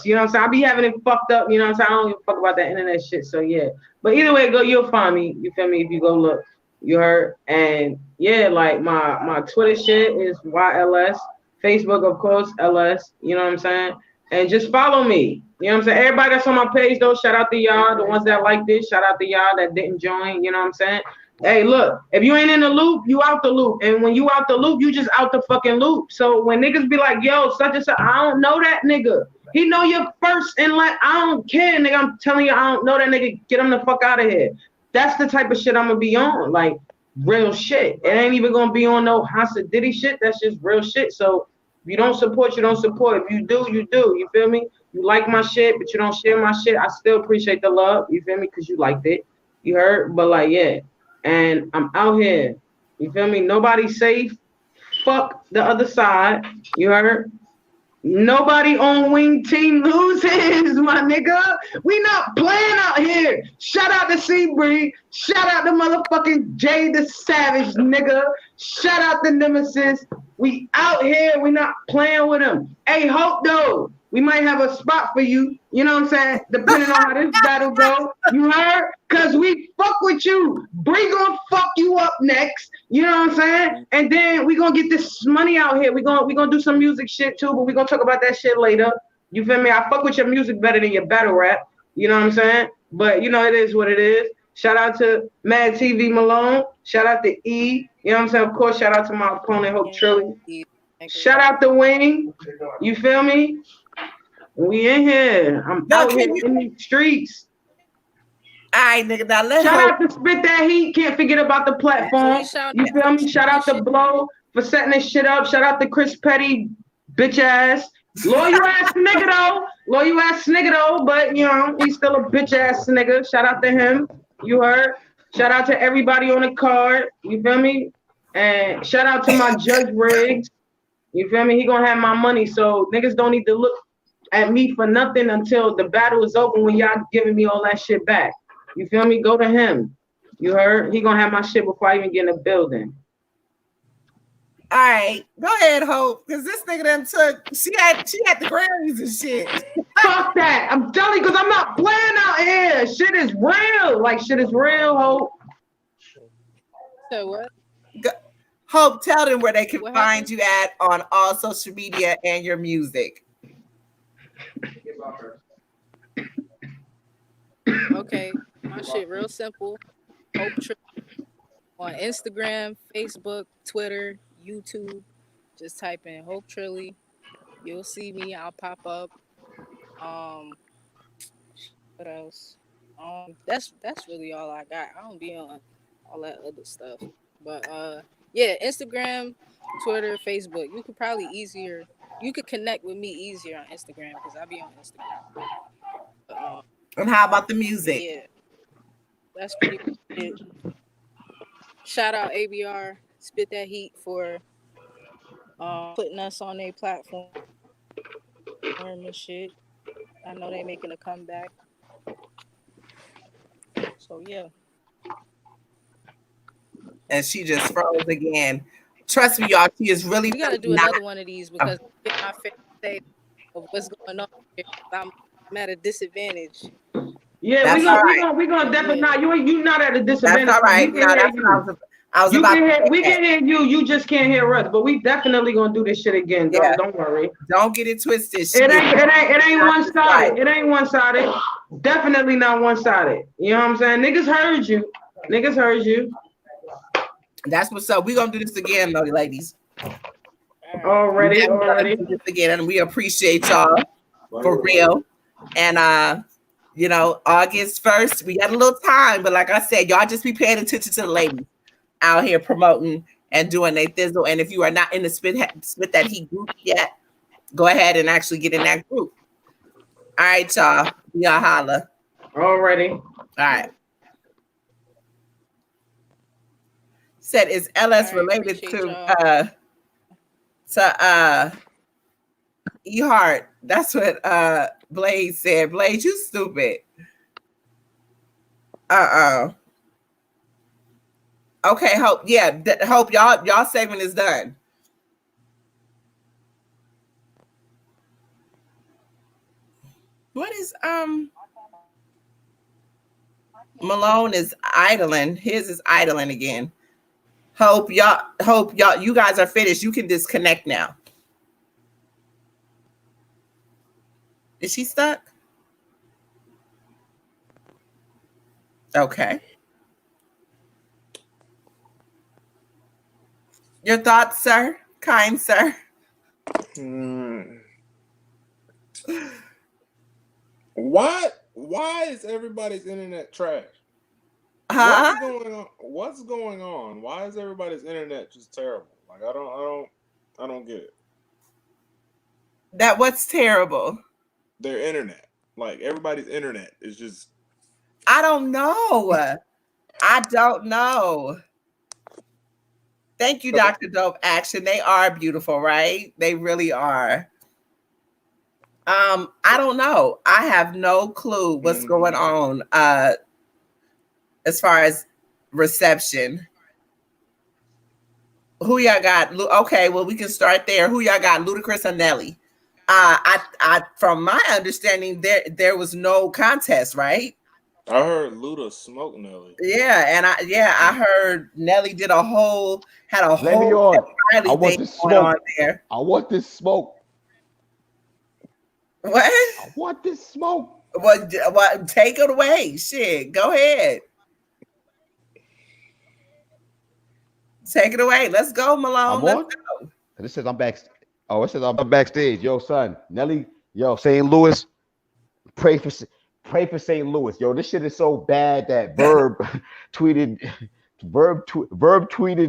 You know what I'm saying? I be having it fucked up. You know what I'm saying? I don't give a fuck about that internet shit. So yeah. But either way, you'll find me. You feel me? If you go look, you heard. And yeah, like my Twitter shit is YLS. Facebook, of course, LS. You know what I'm saying? And just follow me. You know what I'm saying? Everybody that's on my page, though, shout out to y'all. The ones that like this, shout out to y'all that didn't join. You know what I'm saying? Hey, look, if you ain't in the loop, you out the loop. And when you out the loop, you just out the fucking loop. So when niggas be like, yo, such and such, I don't know that nigga. He know you first and like, I don't care, nigga. I'm telling you, I don't know that nigga. Get him the fuck out of here. That's the type of shit I'm going to be on. Like, real shit. It ain't even going to be on no Hasa Diddy shit. That's just real shit. So if you don't support, you don't support. If you do, you do. You feel me? You like my shit, but you don't share my shit. I still appreciate the love. You feel me? Because you liked it. You heard? But like, yeah. And I'm out here. You feel me? Nobody's safe. Fuck the other side. You heard? Nobody on wing team loses, my nigga. We not playing out here. Shout out to Seabree. Shout out to motherfucking Jay the Savage, nigga. Shout out to Nemesis. We out here. We not playing with them. Hey, Hope, though. We might have a spot for you. You know what I'm saying? Depending on how this battle go. You heard? Because we fuck with you. Bree gonna fuck you up next. You know what I'm saying? And then we gonna get this money out here. We gonna do some music shit too, but we gonna talk about that shit later. You feel me? I fuck with your music better than your battle rap. You know what I'm saying? But you know, it is what it is. Shout out to Mad TV Malone. Shout out to E. You know what I'm saying? Of course, shout out to my opponent, Hope Trilly. Shout out to Wayne. You feel me? We in here. I'm out here in the streets. All right, nigga. Now let's shout out to Spit That Heat. Can't forget about the platform. You feel me? Shout out to Blow for setting this shit up. Shout out to Chris Petty, bitch ass. Loyal ass nigga though. Loyal ass nigga though. But you know, he's still a bitch ass nigga. Shout out to him. You heard? Shout out to everybody on the card. You feel me? And shout out to my Judge Riggs. You feel me? He gonna have my money. So niggas don't need to look at me for nothing until the battle is over when y'all giving me all that shit back. You feel me? Go to him. You heard? He gonna have my shit before I even get in the building. All right, go ahead, Hope, because this nigga done took. She had the Grammys and shit. Fuck that! I'm telling you, because I'm not playing out here. Shit is real. Like shit is real, Hope. So what? Hope, tell them where they can find you at on all social media and your music. Okay, my shit real simple. Hope Trilly on Instagram, Facebook, Twitter, YouTube. Just type in Hope Trilly. You'll see me. I'll pop up. What else? That's really all I got. I don't be on all that other stuff. But yeah, Instagram, Twitter, Facebook. You could connect with me easier on Instagram because I be on Instagram. And how about the music? Yeah, that's pretty much it. Shout out ABR, Spit That Heat for putting us on their platform and shit. I know they making a comeback. So yeah. And she just froze again. Trust me, y'all. She is really. We gotta do another one of these because my favorite say of what's going on here. I'm at a disadvantage. Yeah, that's we gonna definitely not. You not at a disadvantage. That's all right. We can hear you. You just can't hear us. But we definitely gonna do this shit again. Don't worry. Don't get it twisted. It ain't one sided. It ain't one sided. Definitely not one sided. You know what I'm saying? Niggas heard you. Niggas heard you. That's what's up. We're gonna do this again, though, ladies. Already. Do this again, and we appreciate y'all for real. And you know, August 1st, we got a little time, but like I said, y'all just be paying attention to the ladies out here promoting and doing their thizzle. And if you are not in the Spit That Heat group yet, go ahead and actually get in that group. All right, y'all. Y'all holla. Already. All right. Said is LS related to E-Heart. That's what Blaze said. Blaze, you stupid. Okay, Hope. Yeah, Hope, y'all segment is done. What is Malone is idling. His is idling again. Hope y'all you guys are finished. You can disconnect now. Is she stuck? Okay. Your thoughts, sir? Kind sir. Why is everybody's internet trash? Huh? What's going on? Why is everybody's internet just terrible? Like I don't get it. That what's terrible? Their internet. Like everybody's internet is just I don't know. I don't know. Thank you, Dr. Dope Action. They are beautiful, right? They really are. I don't know. I have no clue what's going on as far as reception. Who y'all got? Okay, well, we can start there. Who y'all got? Ludacris or Nelly? I from my understanding, there was no contest, right? I heard Luda smoke Nelly. Yeah, and I heard Nelly had a whole Let me on. I want this smoke. There. I want this smoke. What? I want this smoke. What? Take it away. Shit. Go ahead. Take it away. Let's go, Malone. Let's go. This says I'm back. Oh, it says I'm backstage. Yo, son, Nelly. Yo, St. Louis. Pray for St. Louis. Yo, this shit is so bad that Verb tweeted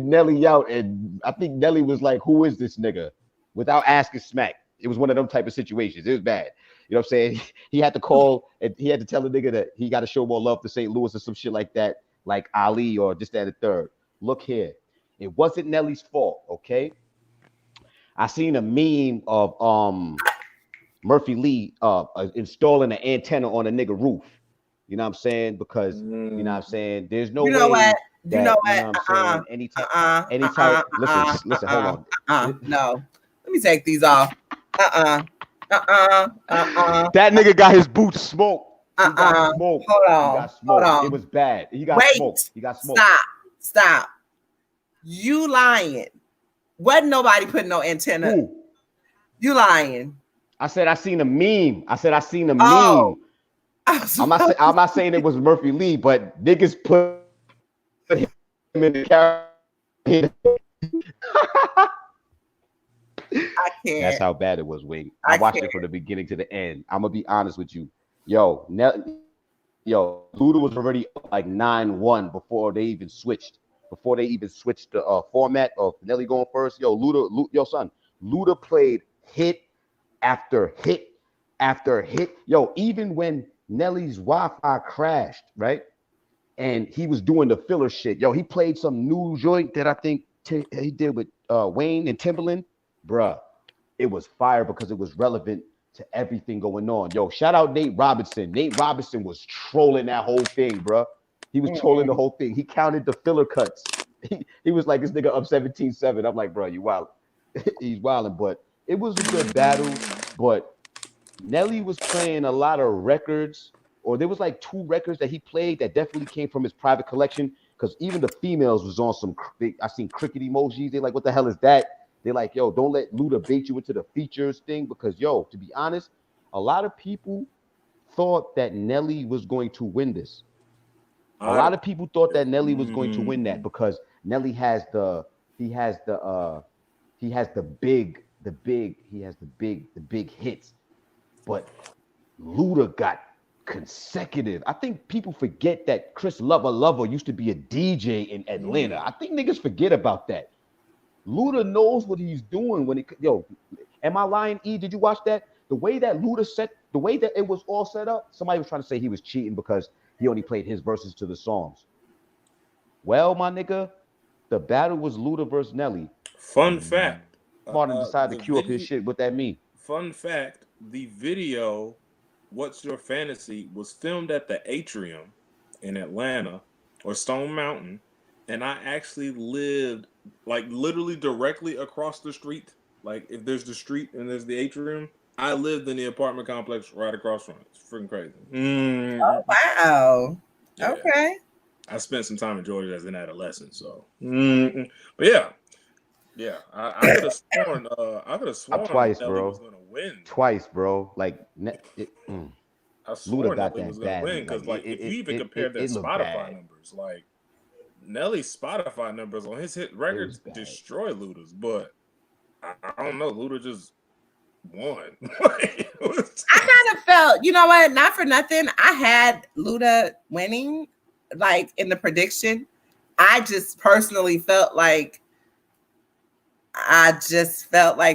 Nelly out, and I think Nelly was like, "Who is this nigga?" without asking Smack. It was one of them type of situations. It was bad. You know what I'm saying? He had to call and he had to tell the nigga that he got to show more love to St. Louis or some shit like that, like Ali or just that a third. Look here. It wasn't Nelly's fault, okay? I seen a meme of Murphy Lee installing an antenna on a nigga roof. You know what I'm saying? Because you know what I'm saying, there's no way what? That, you know what? Anytime. Listen, hold on. No. Let me take these off. That nigga got his boots smoked. He got smoked. Hold on. Hold on. It was bad. He got smoked. He got smoked. Stop. You lying. Wasn't nobody putting no antenna. Ooh. You lying. I said I seen a meme. meme. I'm not saying it was Murphy Lee, but niggas put him in the character. I can't. That's how bad it was, Wing. I watched it from the beginning to the end. I'm gonna be honest with you. Yo, Luda was already up like 9-1 before they even switched. Before they even switched the format of Nelly going first. Yo, Luda played hit after hit after hit. Yo, even when Nelly's Wi-Fi crashed, right? And he was doing the filler shit. Yo, he played some new joint that I think he did with Wayne and Timbaland. Bruh, it was fire because it was relevant to everything going on. Yo, shout out Nate Robinson. Nate Robinson was trolling that whole thing, bruh. He was trolling the whole thing. He counted the filler cuts. He was like, this nigga up 17-7. I'm like, bro, you wild. He's wilding, but it was a good battle. But Nelly was playing a lot of records, or there was like 2 records that he played that definitely came from his private collection, because even the females was on some, I seen cricket emojis. They like, what the hell is that? They're like, yo, don't let Luda bait you into the features thing, because, yo, to be honest, a lot of people thought that Nelly was going to win this. A lot of people thought that Nelly was going to win that because Nelly has the big hits, but Luda got consecutive. I think people forget that Chris Lover used to be a DJ in Atlanta. I think niggas forget about that. Luda knows what he's doing when am I lying? E, did you watch that? The way that the way that it was all set up, somebody was trying to say he was cheating because he only played his verses to the songs. Well, my nigga, the battle was Luda versus Nelly. Fun fact. Martin decided to cue up his shit. What that mean? Fun fact, the video, What's Your Fantasy, was filmed at the Atrium in Atlanta, or Stone Mountain, and I actually lived like literally directly across the street. Like if there's the street and there's the Atrium, I lived in the apartment complex right across from it. It's freaking crazy. Oh wow. Yeah. Okay. I spent some time in Georgia as an adolescent, so. But yeah. Yeah, I could have sworn. I could have sworn Twice, Nelly bro. was gonna win. Twice, bro. Like, I swore Luda got Nelly was that gonna badly. win because, Like, like, if you even compare their looked Spotify bad. numbers, like Nelly's Spotify numbers on his hit records destroy Luda's, but I don't know. Luda just won. I kind of felt, you know what? Not for nothing. I had Luda winning, like in the prediction. I just personally felt like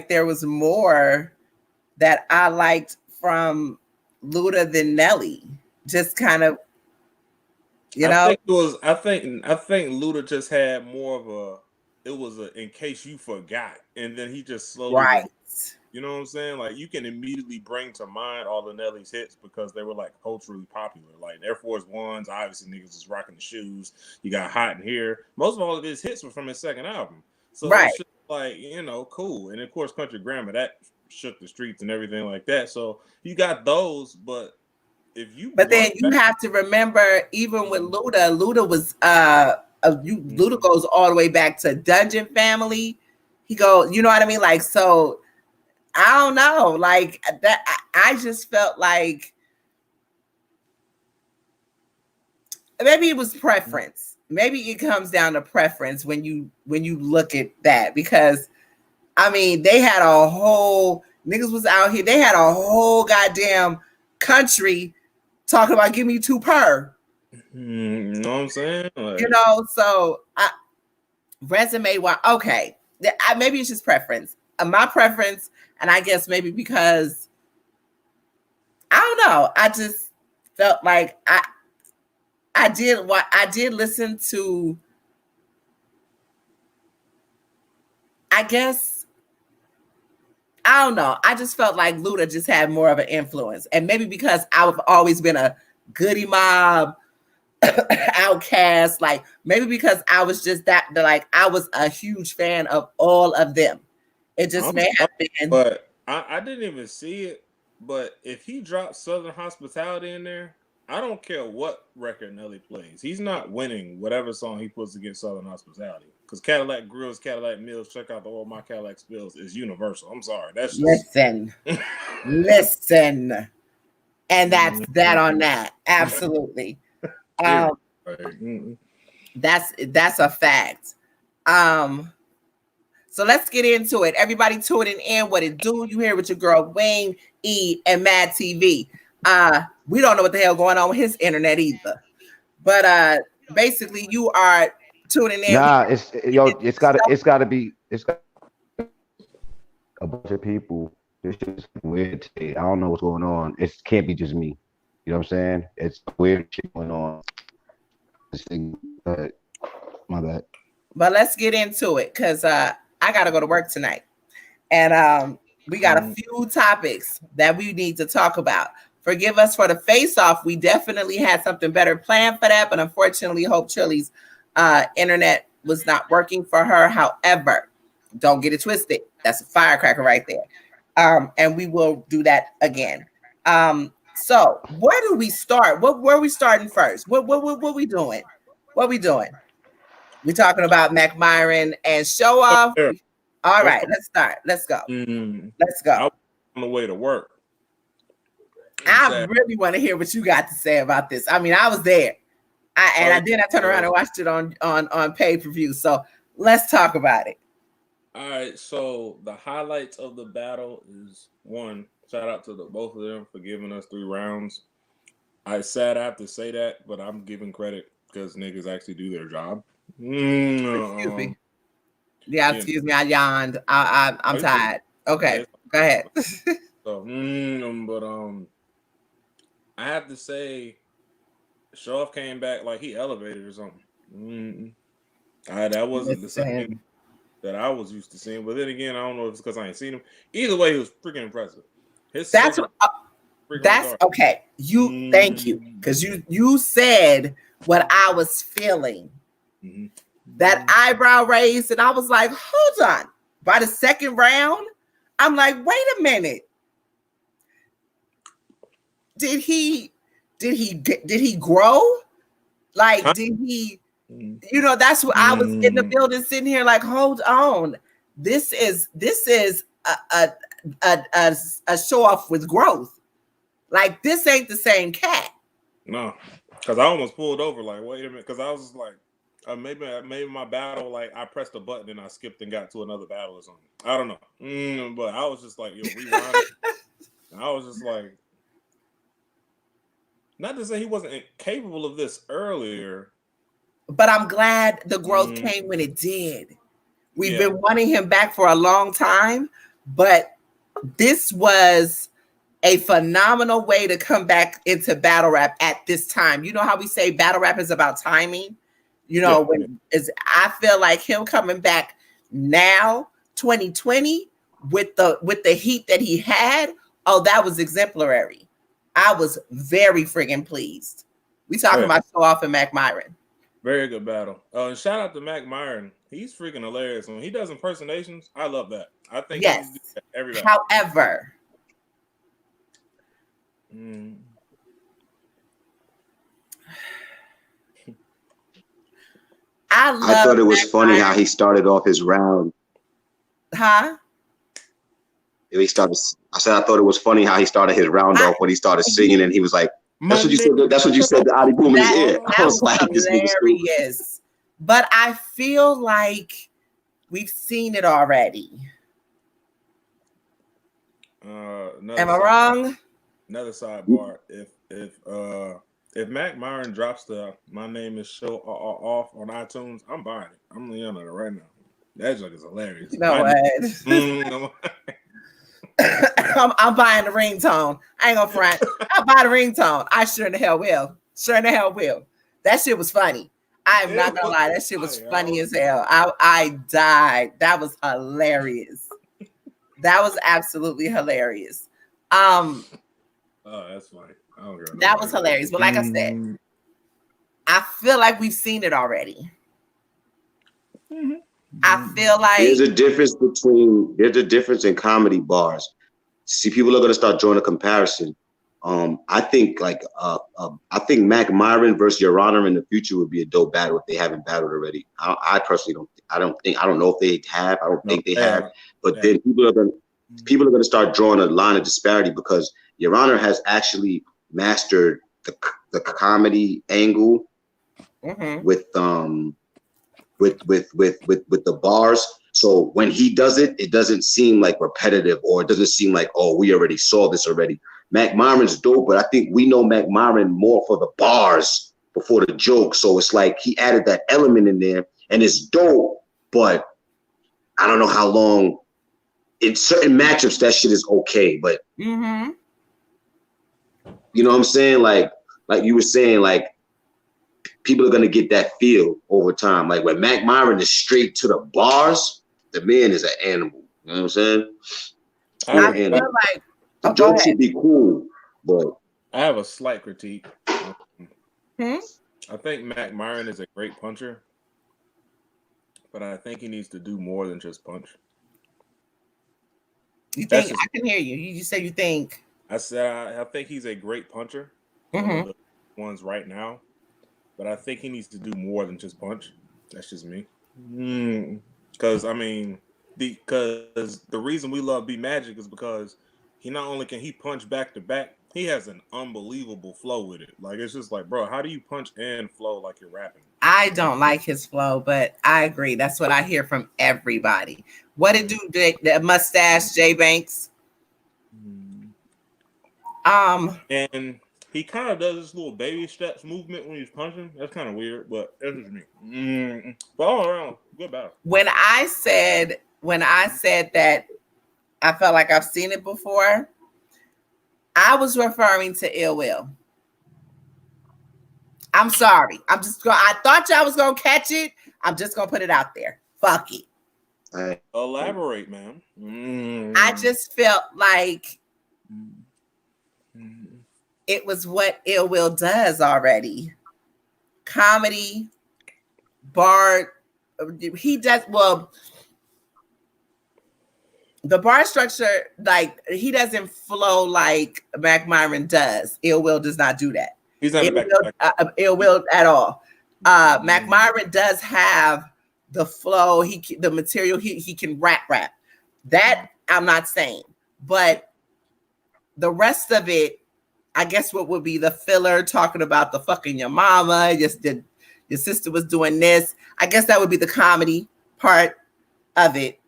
there was more that I liked from Luda than Nelly. Just kind of, you know. I think Luda just had more of a. It was a in case you forgot, and then he just slowly. Right. You know what I'm saying? Like you can immediately bring to mind all of Nelly's hits because they were like culturally popular. Like Air Force Ones, obviously niggas was rocking the shoes. You got Hot in Here. Most of all of his hits were from his second album. So right. It's just like, you know, cool. And of course, Country Grammar, that shook the streets and everything like that. So you got those, but if you then you have to remember, even with Luda was Luda goes all the way back to Dungeon Family. He goes, you know what I mean? Like, so I don't know, like that. I just felt like maybe it was preference. Maybe it comes down to preference when you look at that, because I mean they had a whole niggas was out here. They had a whole goddamn country talking about give me 2 per. You know what I'm saying? Like, you know, so resume wise, okay. Maybe it's just preference. My preference. And I guess maybe because I don't know, I just felt like I did listen to. I guess I don't know. I just felt like Luda just had more of an influence, and maybe because I've always been a Goody Mob outcast, like maybe because I was just like I was a huge fan of all of them. It just may have been. But I didn't even see it. But if he drops Southern Hospitality in there, I don't care what record Nelly plays. He's not winning whatever song he puts against Southern Hospitality. Because Cadillac Grills, Cadillac Mills, check out the All My Cadillac Spills is universal. I'm sorry. That's just... Listen. And that's that on that. Absolutely. That's a fact. So let's get into it. Everybody tuning in. What it do? You here with your girl Wayne E and Mad TV. We don't know what the hell going on with his internet either. But basically you are tuning in. Nah, it's gotta be a bunch of people. This is weird today. I don't know what's going on. It can't be just me. You know what I'm saying? It's weird shit going on. This thing, my bad. But let's get into it, because I gotta go to work tonight, and we got a few topics that we need to talk about. Forgive us for the face-off. We definitely had something better planned for that, but unfortunately, Hope Trilly's internet was not working for her. However, don't get it twisted. That's a firecracker right there. And we will do that again. So where do we start? Where are we starting first? What we doing? What we doing? We're talking about MYRON and SHOWOFF. All right, let's start. Let's go. Let's go. I'm on the way to work. I really want to hear what you got to say about this. I mean, I was there. I turned around and watched it on pay-per-view. So let's talk about it. All right. So the highlights of the battle is, one, shout out to both of them for giving us 3 rounds. I have to say that, but I'm giving credit because niggas actually do their job. Excuse me. Yeah, excuse me. I yawned. I'm tired. Okay, go ahead. So, but I have to say, SHOWOFF came back like he elevated or something. That wasn't the same that I was used to seeing. But then again, I don't know if it's because I ain't seen him. Either way, he was freaking impressive. That's okay. Thank you, because you said what I was feeling. That eyebrow raised, and I was like, hold on. By the second round, I'm like, wait a minute. did he grow? Like, Huh? did he? You know, that's what I was in the building, sitting here like, hold on, this is a show off with growth. Like, this ain't the same cat. No, because I almost pulled over. Like, wait a minute, because I was just like, maybe my battle, like I pressed a button and I skipped and got to another battle or something. I don't know, but I was just like, yo, rewind. I was just like, not to say he wasn't capable of this earlier. But I'm glad the growth came when it did. We've been wanting him back for a long time, but this was a phenomenal way to come back into battle rap at this time. You know how we say battle rap is about timing? You know, I feel like him coming back now, 2020, with the heat that he had, oh, that was exemplary. I was very friggin' pleased. We talking about SHOWOFF and MYRON. Very good battle. Shout out to MYRON. He's freaking hilarious. When he does impersonations, I love that. I think he needs to do that every battle. However, I thought it was funny how he started off his round. Huh? I thought it was funny how he started his round off when he started singing, and he was like, "That's what you said. That's what you said to Ali Boom in his ear." I was like, "This nigga hilarious." But I feel like we've seen it already. Am I wrong? Another sidebar. If MYRON drops the "My Name Is SHOWOFF" on iTunes, I'm buying it. I'm yelling at it right now. That joke is hilarious. You know what? I'm buying the ringtone. I ain't gonna front. I'll buy the ringtone. I sure in the hell will. Sure in the hell will. That shit was funny. I'm not gonna lie. That shit was funny as hell. I died. That was hilarious. That was absolutely hilarious. Oh, that's funny. That was hilarious. But like I said, I feel like we've seen it already. I feel like there's a difference in comedy bars. See, people are gonna start drawing a comparison. I think MYRON versus Your Honor in the future would be a dope battle if they haven't battled already. I personally don't. I don't know if they have. I don't think they have. But then people are gonna start drawing a line of disparity because Your Honor has actually mastered the comedy angle with the bars. So when he does it, it doesn't seem like repetitive, or it doesn't seem like, oh, we already saw this already. MYRON's dope, but I think we know MYRON more for the bars before the joke. So it's like he added that element in there, and it's dope, but I don't know how long. In certain matchups, that shit is okay, but you know what I'm saying? Like you were saying, like people are gonna get that feel over time. Like when MYRON is straight to the bars, the man is an animal. You know what I'm saying? I feel like the joke should be cool, but I have a slight critique. I think MYRON is a great puncher, but I think he needs to do more than just punch. You think? I can hear you. You said you think. I said I think he's a great puncher. One of the ones right now, but I think he needs to do more than just punch. That's just me. Because the reason we love B-Magic is because he not only can he punch back to back, he has an unbelievable flow with it. Like it's just like, bro, how do you punch and flow like you're rapping? I don't like his flow, but I agree. That's what I hear from everybody. What it do, the mustache, J Banks? And he kind of does this little baby steps movement when he's punching. That's kind of weird, but that's just me. But all around, good battle. When I said that I felt like I've seen it before, I was referring to Ill Will. I'm sorry. I thought y'all was gonna catch it. I'm just gonna put it out there. Fuck it. Elaborate, man. I just felt like it was what Ill Will does already. Comedy, bar. He does well. the bar structure, like he doesn't flow like MYRON does. Ill Will does not do that. He's not Ill Will at all. MYRON does have the flow. The material he can rap. That I'm not saying, but the rest of it, I guess what would be the filler, talking about the fucking your mama, just did your sister was doing this. I guess that would be the comedy part of it.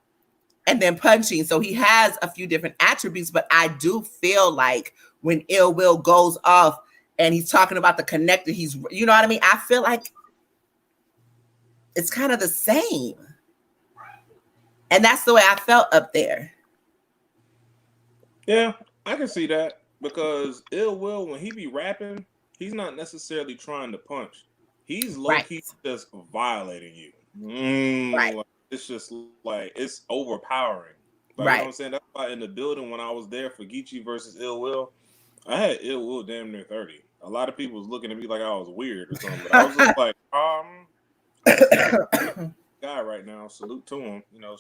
And then punching. So he has a few different attributes, but I do feel like when Ill Will goes off and he's talking about the connector, you know what I mean? I feel like it's kind of the same. And that's the way I felt up there. Yeah, I can see that, because Ill Will, when he be rapping, he's not necessarily trying to punch. He's low-key just violating you. Right. Like, it's just like, it's overpowering. Like, you know what I'm saying? That's why in the building when I was there for Geechee versus Ill Will, I had Ill Will damn near 30. A lot of people was looking at me like I was weird or something. But I was just like, guy right now, salute to him, you know,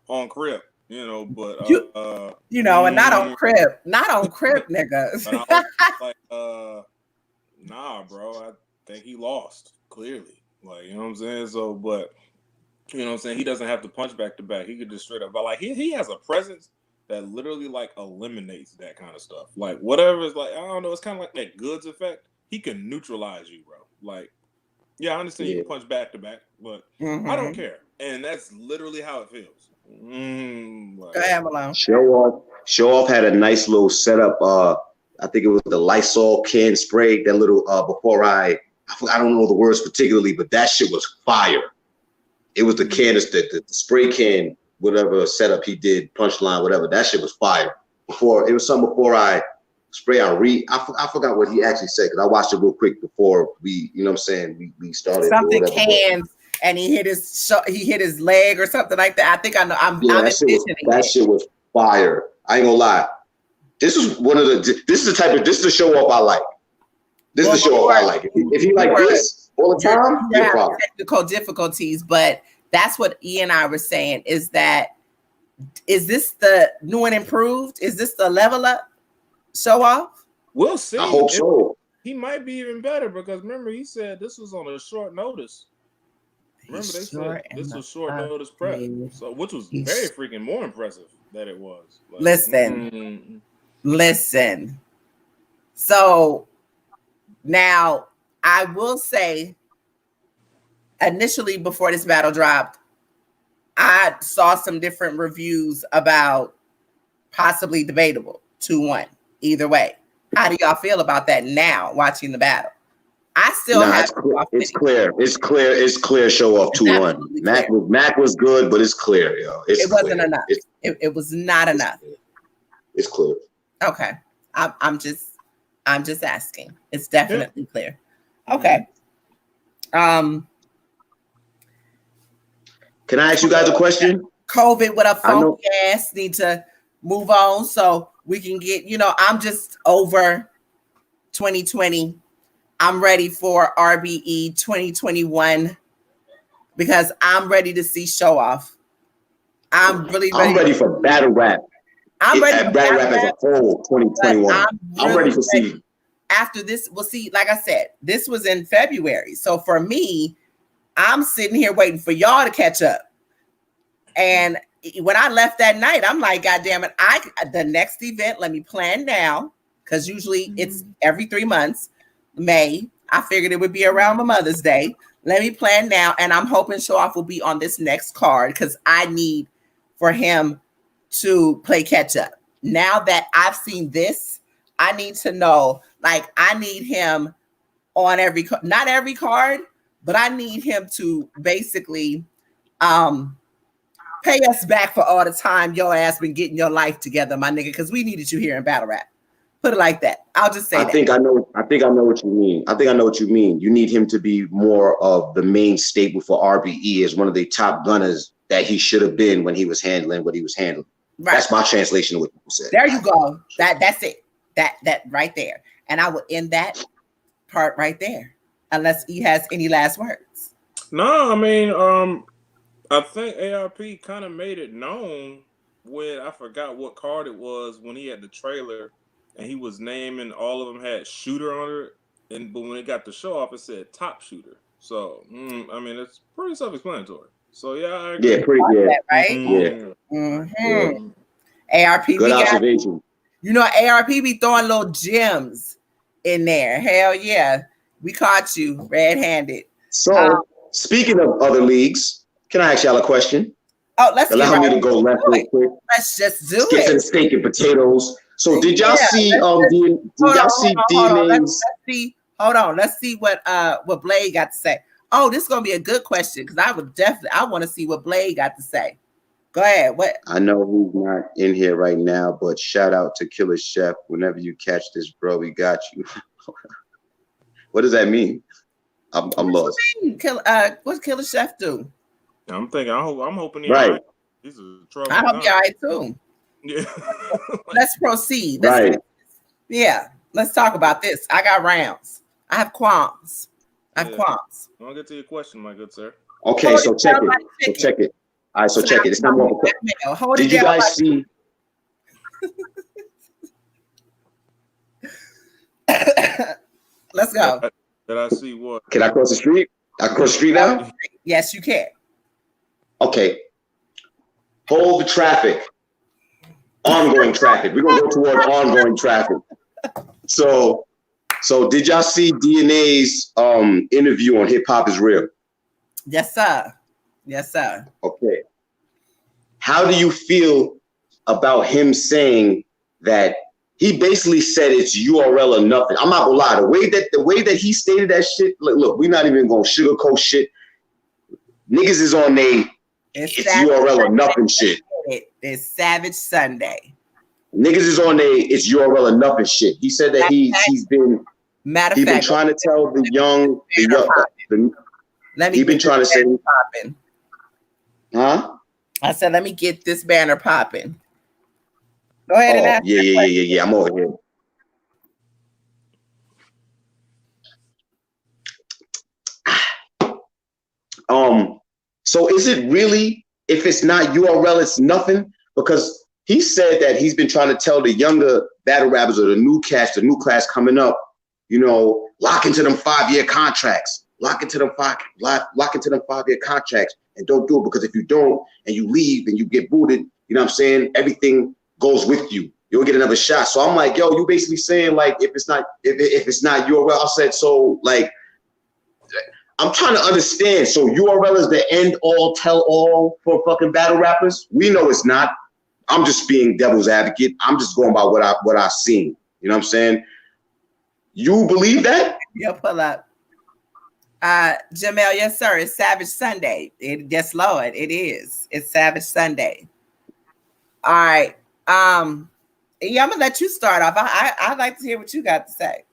on Crip, you know, but you know, and not on Crip, nigga. But I was like, nah, bro, I think he lost clearly. Like, you know what I'm saying? So, but you know what I'm saying? He doesn't have to punch back to back. He could just straight up, but like he has a presence that literally like eliminates that kind of stuff. Like whatever is like, I don't know, it's kind of like that goods effect. He can neutralize you, bro. Like, yeah, I understand you can punch back to back, but I don't care. And that's literally how it feels. Go ahead, Malone. SHOWOFF had a nice little setup. I think it was the Lysol can spray, that little I don't know the words particularly, but that shit was fire. It was the canister, the spray can, whatever setup he did, punchline, whatever. That shit was fire. Before I spray out I forgot what he actually said, because I watched it real quick before we, you know what I'm saying, we started. Something cans, and he hit his leg or something like that. I think I know. That shit was fire. I ain't gonna lie. This is the SHOWOFF I like. This is the SHOWOFF I like. If you like this all the time, you have technical difficulties, but that's what E and I were saying, is this the new and improved? Is this the level up SHOWOFF? We'll see. I hope so. He might be even better, because remember he said this was on a short notice. Remember they said this was short notice prep, so which was very freaking more impressive that it was. Like, listen. So now I will say, initially before this battle dropped, I saw some different reviews about possibly debatable 2-1 either way. How do y'all feel about that now, watching the battle? I still have it's clear SHOWOFF 2-1. MACK was good, but it's clear, yo. It wasn't enough. It was not enough. It's clear. Okay. I'm just asking. It's definitely clear. Okay. Can I ask you guys a question? COVID with a funky ass need to move on so we can get, I'm just over 2020. I'm ready for RBE 2021 because I'm ready to see SHOWOFF. I'm ready for battle rap. I'm ready for battle rap as a whole 2021. I'm ready to see. After this, we'll see. Like I said, this was in February. So for me, I'm sitting here waiting for y'all to catch up. And when I left that night, I'm like, God damn it, the next event, let me plan now. Because usually it's every 3 months. May. I figured it would be around my Mother's Day. Let me plan now. And I'm hoping SHOWOFF will be on this next card because I need for him to play catch up. Now that I've seen this, I need to know, like, I need him on not every card, but I need him to basically pay us back for all the time your ass been getting your life together, my nigga, because we needed you here in battle rap. Put it like that. I'll just say I think I know what you mean. You need him to be more of the main staple for RBE as one of the top gunners that he should have been when he was handling what he was handling. Right. That's my translation of what you said. There you go. That's it. That right there. And I will end that part right there, unless he has any last words. No, I mean, I think ARP kind of made it known when I forgot what card it was when he had the trailer and he was naming all of them had shooter on it, but when it got the show off, it said top shooter. So I mean, it's pretty self-explanatory. So yeah, I agree. Yeah, pretty good. That, right? ARP, Good observation. You know, ARP be throwing little gems in there. Hell yeah. We caught you red-handed. So, speaking of other leagues, can I ask y'all a question? Oh, let's allow me to go left real quick. Let's just do Let's get to the steak and potatoes. So, did y'all see DNA's? Let's see what Blade got to say. Oh, this is gonna be a good question because I want to see what Blade got to say. Go ahead. What? I know he's not in here right now, but shout out to Killer Chef. Whenever you catch this, bro, we got you. What does that mean? I'm lost. What's Killer Chef do? I'm thinking. I'm hoping he's right. Right. He's a trouble. I hope you're all right too. Yeah. Let's proceed. Right. Let's talk about this. I got rounds. I have qualms. I'll get to your question, my good sir. Okay, so check it. All right, so check it. It's not more of a question. Did you guys see? Let's go. Did I see what? Can I cross the street? I cross the street now? Yes, you can. Okay. Hold the traffic. Ongoing traffic. We're gonna go toward ongoing traffic. So did y'all see DNA's interview on Hip Hop Is Real? Yes, sir. Yes, sir. Okay. How do you feel about him saying that he basically said it's URL or nothing? I'm not gonna lie. The way that he stated that shit, look, we're not even gonna sugarcoat shit. Niggas is on it's URL or nothing shit. It's Savage Sunday. Niggas is on it's URL or nothing shit. He said that he's been trying to tell the young he's been trying to say popping. Huh? I said, let me get this banner popping. Go ahead and ask. Yeah. I'm over here. So is it really, if it's not URL, it's nothing? Because he said that he's been trying to tell the younger battle rappers or the new class coming up, lock into them 5-year contracts, lock into them 5-year contracts, and don't do it, because if you don't and you leave and you get booted, you know what I'm saying, everything goes with you. You'll get another shot. So I'm like, yo, you basically saying like if it's not URL, I said, so like I'm trying to understand. So URL is the end all tell all for fucking battle rappers? We know it's not. I'm just being devil's advocate. I'm just going by what I've seen. You know what I'm saying? You believe that? Yeah, pull up. Jamel, yes, sir. It's Savage Sunday. Yes, Lord, it is. It's Savage Sunday. All right. Yeah, I'm gonna let you start off. I'd like to hear what you got to say.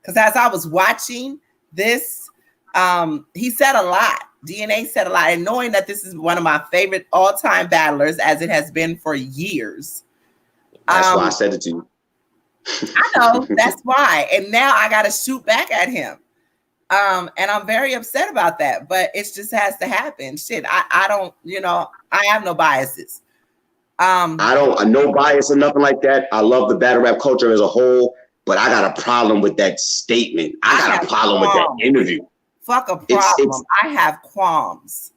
Because as I was watching this, he said a lot. DNA said a lot. And knowing that this is one of my favorite all-time battlers, as it has been for years. That's why I said it to you. I know, that's why. And now I gotta shoot back at him. And I'm very upset about that, but it just has to happen. Shit, I don't, I have no biases. I don't, no bias or nothing like that. I love the battle rap culture as a whole, but I got a problem with that statement. I got a problem with that interview. Fuck a problem. I have qualms.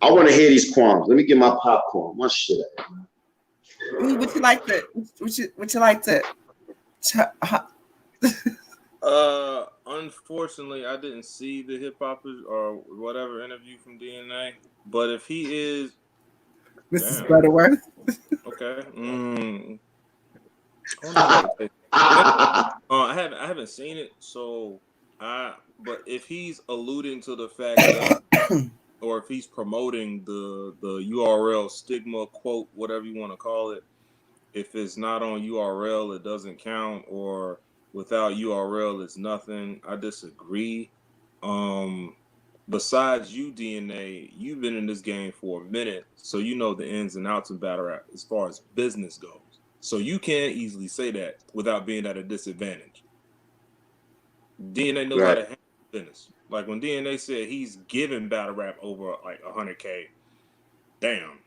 I want to hear these qualms. Let me get my popcorn. My shit. Would you like to? Would you like to? Unfortunately, I didn't see the hip hop or whatever interview from DNA. But if he is, Mrs. Butterworth. Okay. I haven't seen it, so but if he's alluding to the fact that, or if he's promoting the URL stigma quote, whatever you want to call it, if it's not on URL, it doesn't count, or without URL, it's nothing. I disagree. Besides you, DNA, you've been in this game for a minute, so you know the ins and outs of battle rap as far as business goes. So you can't easily say that without being at a disadvantage. DNA knows how to handle business. Like when DNA said he's giving battle rap over like $100K, damn.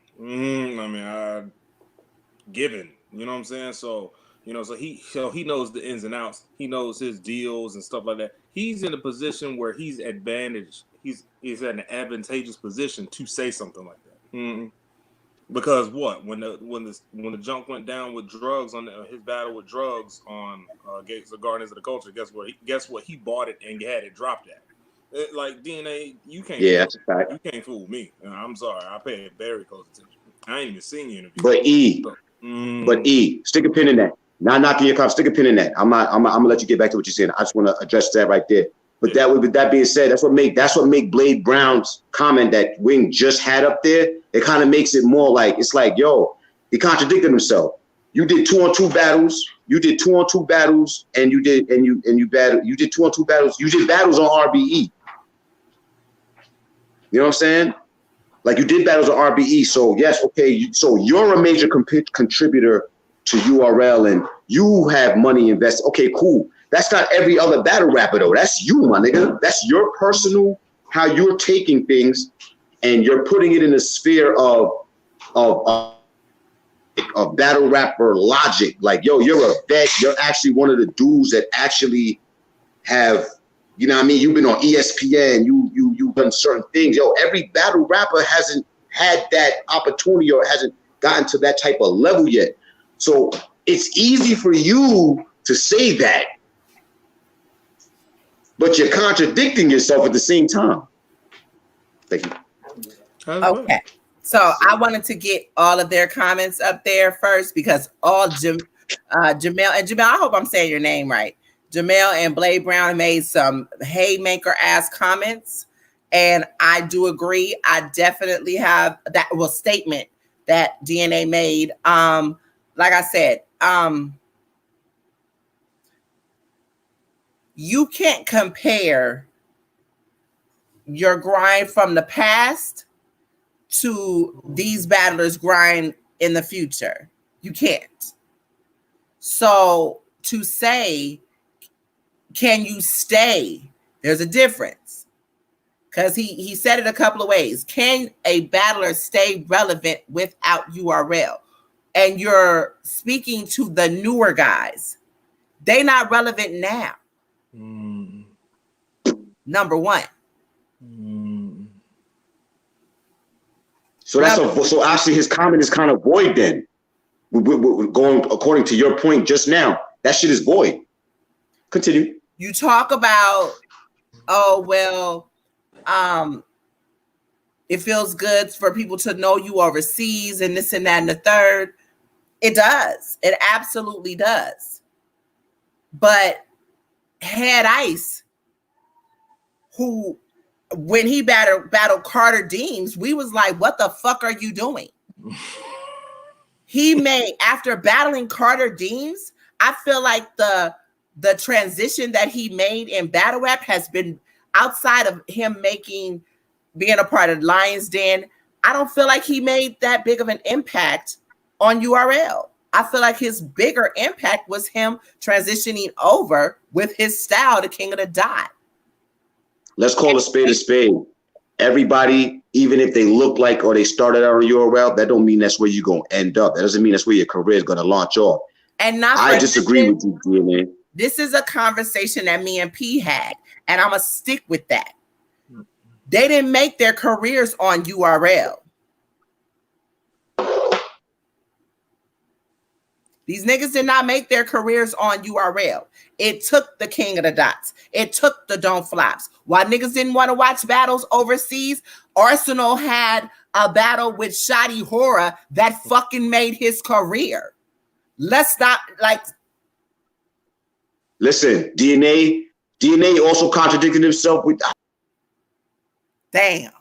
given. You know what I'm saying? So so he knows the ins and outs. He knows his deals and stuff like that. He's in a position where he's advantaged. He's at an advantageous position to say something like that. Mm-hmm. Because what when the junk went down with drugs on his battle with drugs on Gates of Guardians of the Culture, guess what he bought it and had it dropped at. Like DNA, you can't fool me. I'm sorry, I pay very close attention. I ain't even seen the interview. But stick a pin in that. Not knocking your comment, stick a pin in that. I'm gonna let you get back to what you're saying. I just want to address that right there. But with that being said, that's what make Blade Brown's comment that Wing just had up there. It kind of makes it more like it's like, yo, he contradicted himself. You did 2-on-2 battles. You did 2-on-2 battles, and you did 2-on-2 battles. You did battles on RBE. You know what I'm saying? Like you did battles on RBE. So yes, okay. So you're a major contributor to URL, and you have money invested. Okay, cool. That's not every other battle rapper though. That's you, my nigga. That's your personal, how you're taking things and you're putting it in the sphere of battle rapper logic. Like, yo, you're a vet. You're actually one of the dudes that actually have, you know what I mean? You've been on ESPN. You've done certain things. Yo, every battle rapper hasn't had that opportunity or hasn't gotten to that type of level yet. So it's easy for you to say that, but you're contradicting yourself at the same time. Thank you. Okay. So I wanted to get all of their comments up there first because all Jamel, I hope I'm saying your name right. Jamel and Blade Brown made some haymaker ass comments. And I do agree. I definitely have that statement that DNA made. Like I said, you can't compare your grind from the past to these battlers' grind in the future. You can't. So to say, can you stay? There's a difference. Because he said it a couple of ways. Can a battler stay relevant without URL? And you're speaking to the newer guys. They're not relevant now. Number one. So so actually his comment is kind of void then. We're going according to your point just now. That shit is void. Continue. You talk about, oh, well, it feels good for people to know you overseas and this and that and the third. It does. It absolutely does. But Head Ice, who, when he battled Carter Deems, we was like, what the fuck are you doing? He made, after battling Carter Deems, I feel like the transition that he made in battle rap has been outside of him being a part of Lion's Den. I don't feel like he made that big of an impact on URL. I feel like his bigger impact was him transitioning over with his style to King of the Dot. Let's call a spade a spade. Everybody, even if they look like or they started out on URL, that don't mean that's where you're going to end up. That doesn't mean that's where your career is going to launch off. And I disagree with you, DNA. This is a conversation that me and P had, and I'm going to stick with that. They didn't make their careers on URL. These niggas did not make their careers on URL. It took the King of the Dots. It took the Don't Flops. While niggas didn't want to watch battles overseas, Arsenal had a battle with Shoddy Horror that fucking made his career. Let's not Listen, DNA also contradicted himself with. Damn.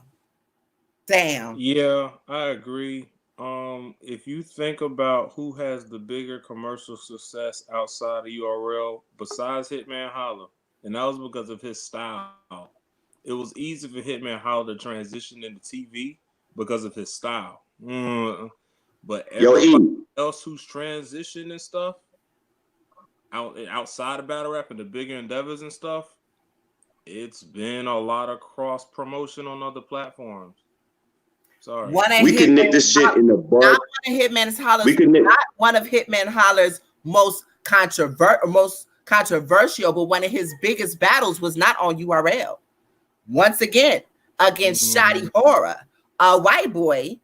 Yeah, I agree. If you think about who has the bigger commercial success outside of URL besides Hitman Holla, and that was because of his style. It was easy for Hitman Holla to transition into TV because of his style. But everybody else who's transitioning and stuff outside of battle rap and the bigger endeavors and stuff, it's been a lot of cross promotion on other platforms. Sorry. We can nick this shit in the bud. Not one of Hitman's Hollers. Not one of Hitman Holler's most controversial, but one of his biggest battles was not on URL. Once again, against Shoddy Horror, a white boy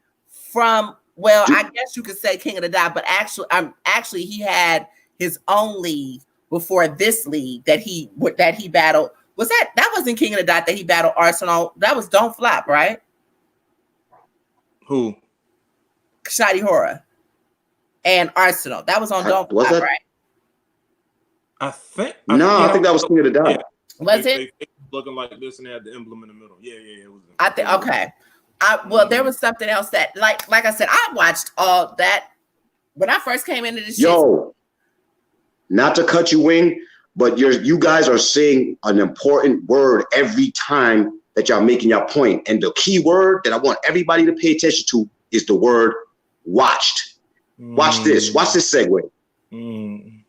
from, well, I guess you could say King of the Dot, but actually he had his own league before this league that he battled. Was that wasn't King of the Dot that he battled Arsenal? That was Don't Flop, right? Who? Shoddy Horror and Arsenal. That was on Don't Flop, right? I think that was King of the Dot. Yeah. Was it? They looking like this and they had the emblem in the middle. Yeah. It was. I think okay. Well, there was something else that, like I said, I watched all that when I first came into this. Yo, not to cut you, Wing, but you guys are saying an important word every time that y'all making your point, and the key word that I want everybody to pay attention to is the word "watched." Watch this. Watch this segue.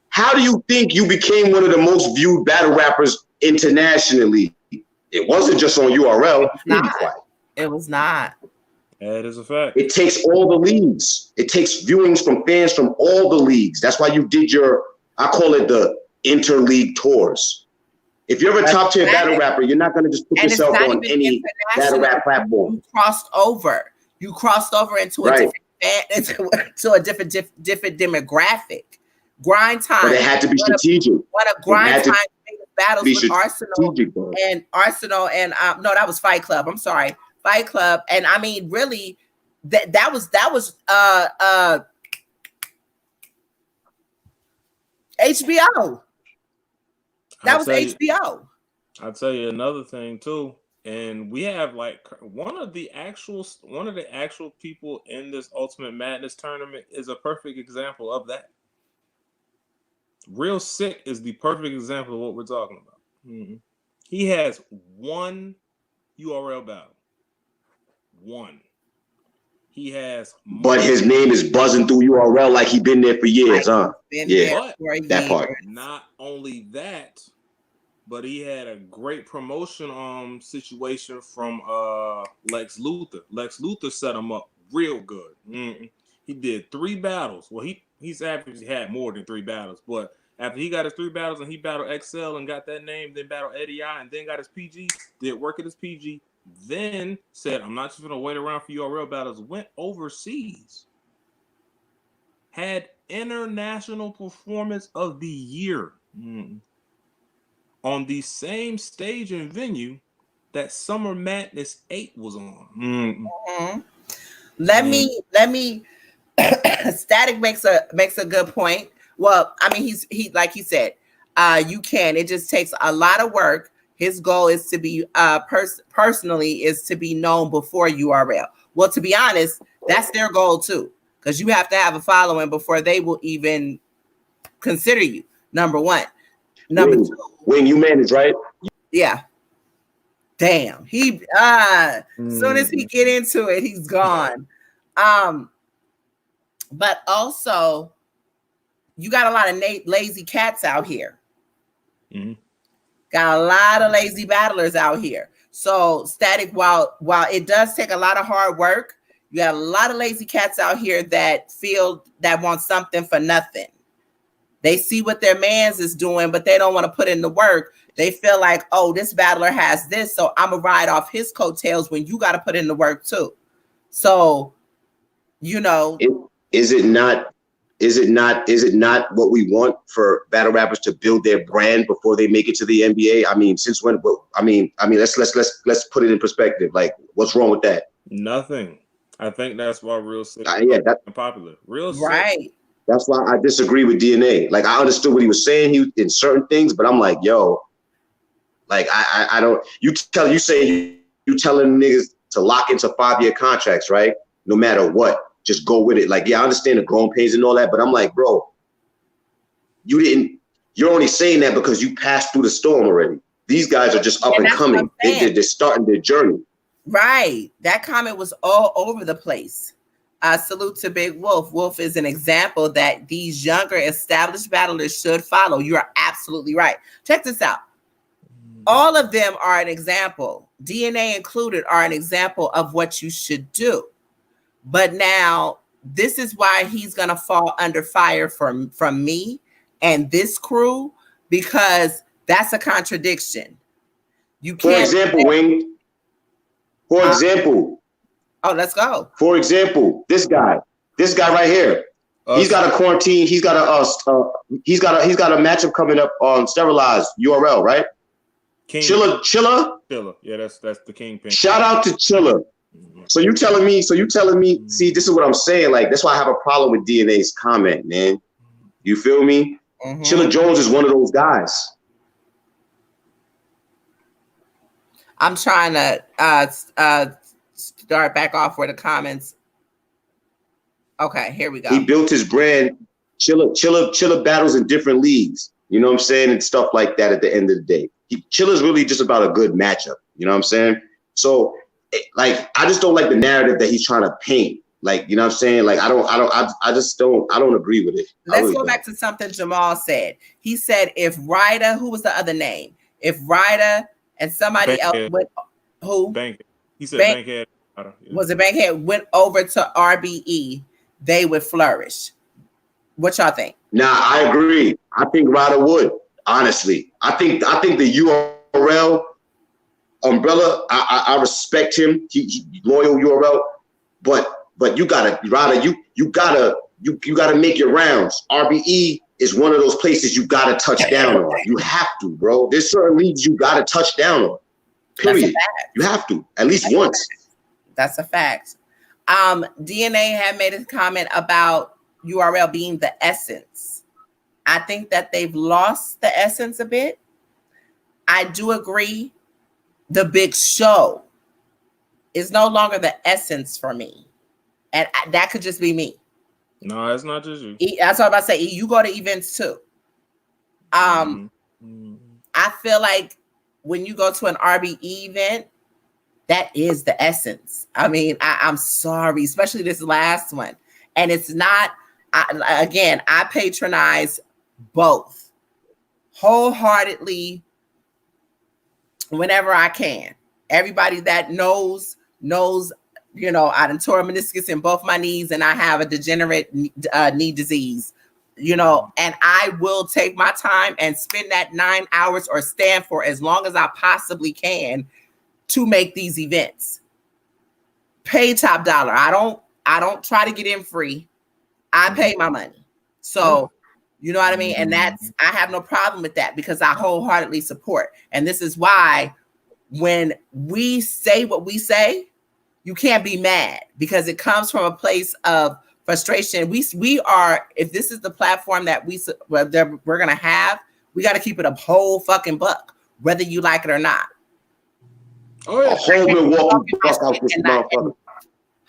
How do you think you became one of the most viewed battle rappers internationally? It wasn't just on URL. It was not. That is a fact. It takes all the leagues. It takes viewings from fans from all the leagues. That's why you did I call it the interleague tours. If you're a top tier battle rapper, you're not going to just put yourself on any battle rap platform. You crossed over into a different demographic. Grind Time. But it had to be strategic. One of Grind Time battles with Arsenal and no, that was Fight Club. I'm sorry, Fight Club. And I mean, really, that was HBO. That was HBO. I'll tell you another thing too, and we have like one of the actual people in this Ultimate Madness tournament is a perfect example of that. Real Sick is the perfect example of what we're talking about. He has one URL battle. One. He has, but his name is buzzing through URL like he been there for years, huh? Yeah, that part. Not only that, but he had a great promotion situation from Lex Luthor. Lex Luthor set him up real good. He did 3 battles. Well, he's averaged had more than 3 battles, but after he got his 3 battles and he battled XL and got that name, then battled Eddie I and then got his PG, did work at his PG, then said, I'm not just going to wait around for URL battles, went overseas, had International Performance of the Year on the same stage and venue that Summer Madness 8 was on. Let me Static makes a good point. Well, I mean, he like he said, you can. It just takes a lot of work. His goal is to be personally is to be known before URL. Well, to be honest, that's their goal too, because you have to have a following before they will even consider you. Number one. Number two. When you manage, right? Yeah. Damn. He soon as he get into it, he's gone. But also, you got a lot of lazy cats out here. Got a lot of lazy battlers out here. So Static, while it does take a lot of hard work, you got a lot of lazy cats out here that want something for nothing. They see what their mans is doing, but they don't want to put in the work. They feel like, oh, this battler has this, so I'm gonna ride off his coattails when you got to put in the work too. So, you know, is it not what we want for battle rappers to build their brand before they make it to the NBA? I mean, since when? I mean, let's put it in perspective. Like, what's wrong with that? Nothing. I think that's why Real Sick that's popular. Real Sick. Right. That's why I disagree with DNA. Like, I understood what he was saying in certain things, but I'm like, yo, like I don't. You telling niggas to lock into 5-year contracts, right? No matter what. Just go with it. Like, yeah, I understand the growing pains and all that, but I'm like, bro, you're only saying that because you passed through the storm already. These guys are just up and coming. They're starting their journey. Right. That comment was all over the place. Salute to Big Wolf. Wolf is an example that these younger established battlers should follow. You are absolutely right. Check this out. All of them are an example. DNA included are an example of what you should do. But now this is why he's gonna fall under fire from me and this crew, because that's a contradiction. You can't. For example, Wing. For example. Oh, let's go. For example, this guy right here. He's got a quarantine. He's got a matchup coming up on sterilized URL, right? Chilla. Yeah, that's the kingpin. Shout out to Chilla. So you telling me? See, this is what I'm saying. Like, that's why I have a problem with DNA's comment, man. You feel me? Chilla Jones is one of those guys. I'm trying to start back off where the comments. Okay, here we go. He built his brand. Chilla battles in different leagues. You know what I'm saying? And stuff like that at the end of the day. Chilla's really just about a good matchup. You know what I'm saying? So, like, I just don't like the narrative that he's trying to paint. Like, you know what I'm saying? Like, I don't agree with it. Let's go back to something Jamal said. He said if Ryder, who was the other name? If Ryder and somebody else went, who? Bankhead. He said Bankhead. Was it Bankhead went over to RBE, they would flourish. What y'all think? Nah, I agree. I think Ryder would, honestly. I think the URL umbrella, I respect him. He loyal URL, but you gotta, Ryder, you gotta make your rounds. RBE is one of those places you gotta touch down on. You have to, bro. There's certain leagues you gotta touch down on. Period. You have to, at least once. That's a fact. DNA had made a comment about URL being the essence. I think that they've lost the essence a bit. I do agree. The Big Show is no longer the essence for me. And that could just be me. No, it's not just you. That's what I'm about to say. You go to events too. I feel like when you go to an RBE event, that is the essence. I mean, I'm sorry, especially this last one. And it's not, I patronize both wholeheartedly whenever I can. Everybody that knows, you know, I done tore a meniscus in both my knees and I have a degenerate knee disease, you know, and I will take my time and spend that 9 hours or stand for as long as I possibly can to make these events. Pay top dollar. I don't try to get in free. I pay my money. So, you know what I mean? And I have no problem with that because I wholeheartedly support. And this is why when we say what we say, you can't be mad because it comes from a place of frustration. We are, if this is the platform that we're going to have, we got to keep it a whole fucking buck, whether you like it or not. Oh, yeah. A whole Milwaukee buck out this motherfucker.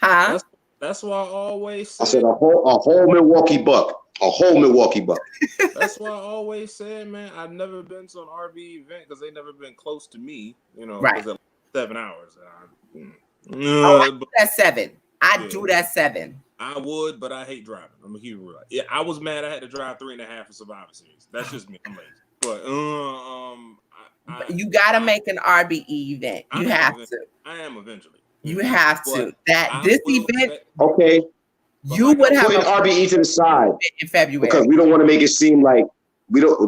Huh? That's why I always said. I said a whole Milwaukee buck. A whole Milwaukee buck. That's why I always said, man, I've never been to an RB event because they never been close to me, you know, right. 7 hours. I do that 7. I do that 7. I would, but I hate driving. I'm a hero. Yeah, I was mad I had to drive 3.5 for Survivor Series. That's just me. I'm lazy. But you gotta make an RBE event. You have to. I am eventually. You have to. This event, okay. You would have putting RBE to the side in February because we don't want to make it seem like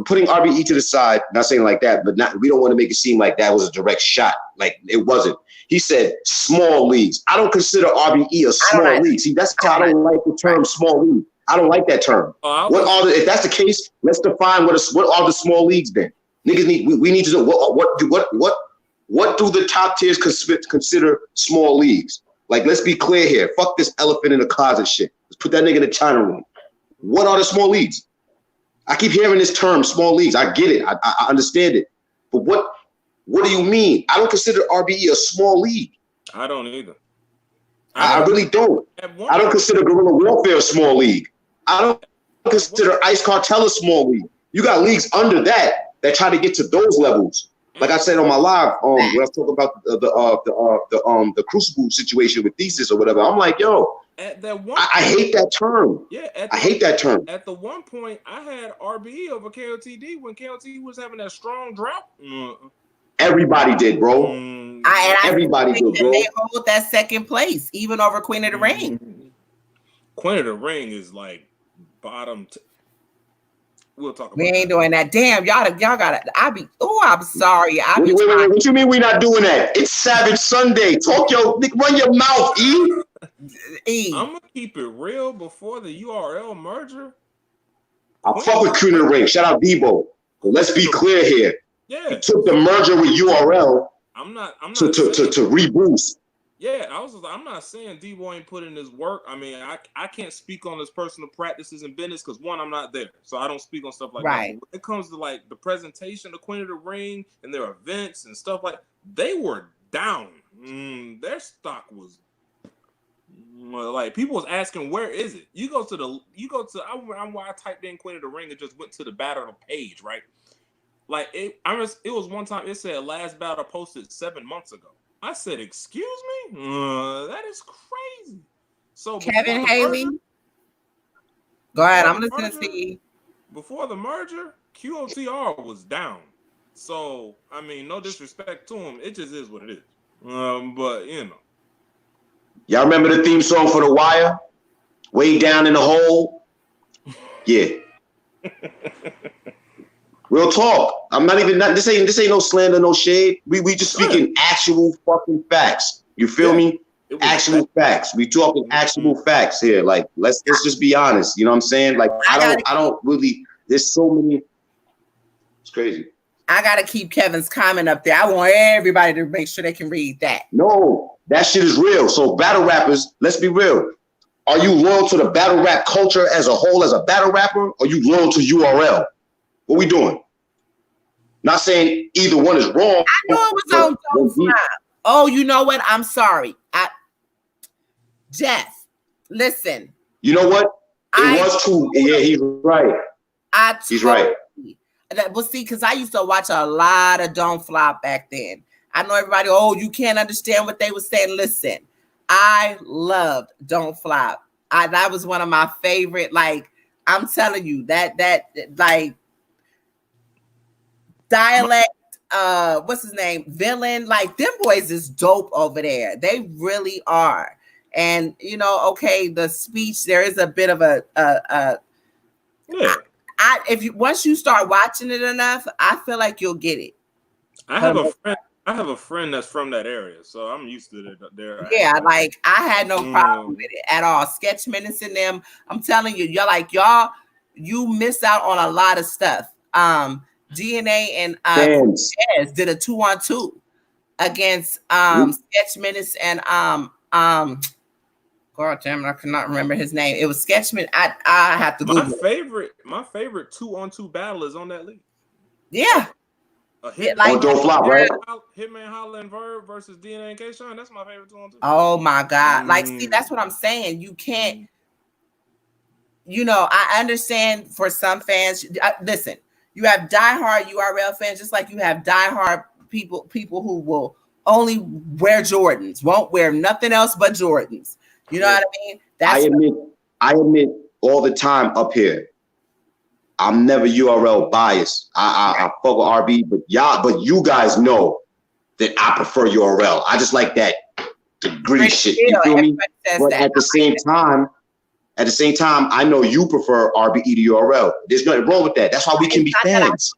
putting RBE to the side. Not saying like that, but we don't want to make it seem like that was a direct shot. Like it wasn't. He said small leagues. I don't consider RBE a small league. See, that's how I don't like the term small league. I don't like that term. If that's the case, let's define what are the small leagues then. Niggas we need to know what do the top tiers consider small leagues? Like, let's be clear here. Fuck this elephant in the closet shit. Let's put that nigga in the China room. What are the small leagues? I keep hearing this term, small leagues. I get it. I understand it. But what do you mean? I don't consider RBE a small league. I don't either. I really don't. I don't consider Guerrilla Warfare a small league. I don't consider Ice Cartel a small league. You got leagues under that try to get to those levels. Like I said on my live, when I was talking about the Crucible situation with Thesis or whatever, I'm like, yo, at that one, I hate that term. Yeah, I hate that term. At the one point, I had RBE over KOTD when KOTD was having that strong drought. Everybody did, bro. Everybody did, bro. They hold that second place, even over Queen of the Ring. Queen of the Ring is like bottom. We'll talk about. We ain't doing that. Damn, y'all gotta. I'm sorry. Wait. What you mean we not doing that? It's Savage Sunday. Talk run your mouth, E. I'm gonna keep it real. Before the URL merger, I fuck with Queen of the Ring. Shout out Debo. But let's be clear here. Yeah, he took the merger with URL. I'm not to reboost. Yeah, I'm not saying Debo ain't put in his work. I mean, I can't speak on his personal practices and business because one, I'm not there, so I don't speak on stuff like that. But when it comes to like the presentation of Queen of the Ring and their events and stuff like, they were down. Their stock was like, people was asking, where is it? I typed in Queen of the Ring and just went to the battle page, right? Like it was one time it said last battle posted 7 months ago. I said, excuse me? That is crazy. So Kevin Haley, go ahead. I'm listening to you. Before the merger, QOTR was down. So I mean, no disrespect to him, it just is what it is. But you know, y'all remember the theme song for The Wire? Way down in the hole. Yeah. Real talk. I'm not even this ain't no slander, no shade. We just speaking actual fucking facts. You feel me? Actual facts. We talking actual facts here. Like let's just be honest. You know what I'm saying? Like I don't really. There's so many. It's crazy. I gotta keep Kevin's comment up there. I want everybody to make sure they can read that. No, that shit is real. So battle rappers, let's be real. Are you loyal to the battle rap culture as a whole as a battle rapper? Or are you loyal to URL? What we doing? Not saying either one is wrong. I know it was on Don't Fly. Oh, you know what? I'm sorry. Jeff, listen. You know what? It was too. Yeah, he's right. He's right. Well, see, because I used to watch a lot of Don't Flop back then. I know everybody, you can't understand what they were saying. Listen, I loved Don't Flop. That was one of my favorite, like, I'm telling you, that like, dialect, what's his name? Villain, like, them boys is dope over there. They really are. And, you know, okay, the speech, there is a bit of once you start watching it enough, I feel like you'll get it. I have a friend that's from that area, so I'm used to it there. Yeah, like I had no problem with it at all. Sketch Minutes in them, I'm telling you, you miss out on a lot of stuff. DNA and Jazz did a 2-on-2 against Sketch Minutes and God damn it, I cannot remember his name. It was Sketchman. I have to Google. My favorite 2-on-2 battle is on that league. Yeah. Don't Flop, right? Hitman Holla and Verb versus DNA and K-Shine. That's my favorite 2-on-2. Oh my God. Like, see, that's what I'm saying. You can't, you know, I understand for some fans. Listen, you have diehard URL fans, just like you have diehard people who will only wear Jordans, won't wear nothing else but Jordans. You know what I mean? I admit all the time up here, I'm never URL biased. I fuck with RB, but you guys know that I prefer URL. I just like that degree shit. You feel me? But at the same time, I know you prefer RBE to URL. There's nothing wrong with that. That's why we can be fans.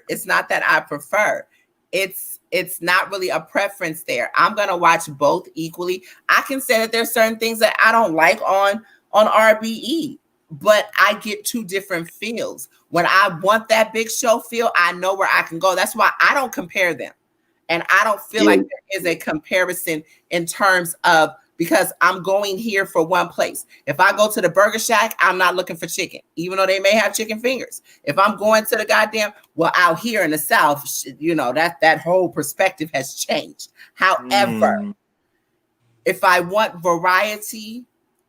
It's not that I prefer. It's not really a preference there. I'm gonna watch both equally. I can say that there's certain things that I don't like on RBE, but I get two different feels. When I want that big show feel, I know where I can go. That's why I don't compare them. And I don't feel like there is a comparison in terms of, because I'm going here for one place. If I go to the Burger Shack, I'm not looking for chicken, even though they may have chicken fingers. If I'm going to the out here in the South, you know, that whole perspective has changed. However, if I want variety,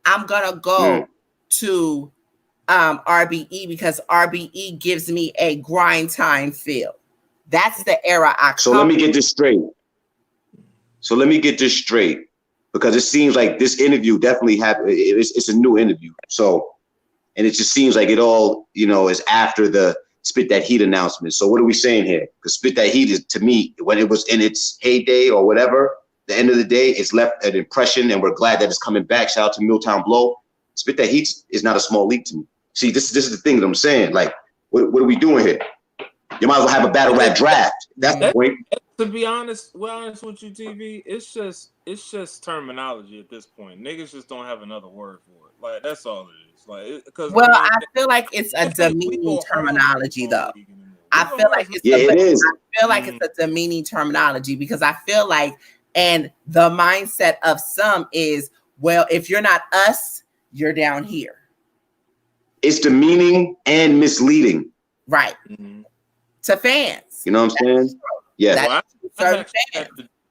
I'm going to go to RBE because RBE gives me a grind time feel. That's the era I come. So let me get this straight. Because it seems like this interview definitely happened. It's a new interview. So, and it just seems like it all, you know, is after the Spit That Heat announcement. So what are we saying here? Because Spit That Heat is, to me, when it was in its heyday or whatever, the end of the day, it's left an impression, and we're glad that it's coming back. Shout out to Milltown Blow. Spit That Heat is not a small league to me. See, this is the thing that I'm saying. Like, what are we doing here? You might as well have a battle rap draft. That's the point. To be honest, with you, TV, it's just terminology at this point. Niggas just don't have another word for it. Like, that's all it is. Like, because I feel like it's a demeaning terminology, though. I feel like it's a demeaning terminology because I feel like, and the mindset of some is, well, if you're not us, you're down here. It's demeaning and misleading, right? To fans, you know what I'm saying? Yeah. Well,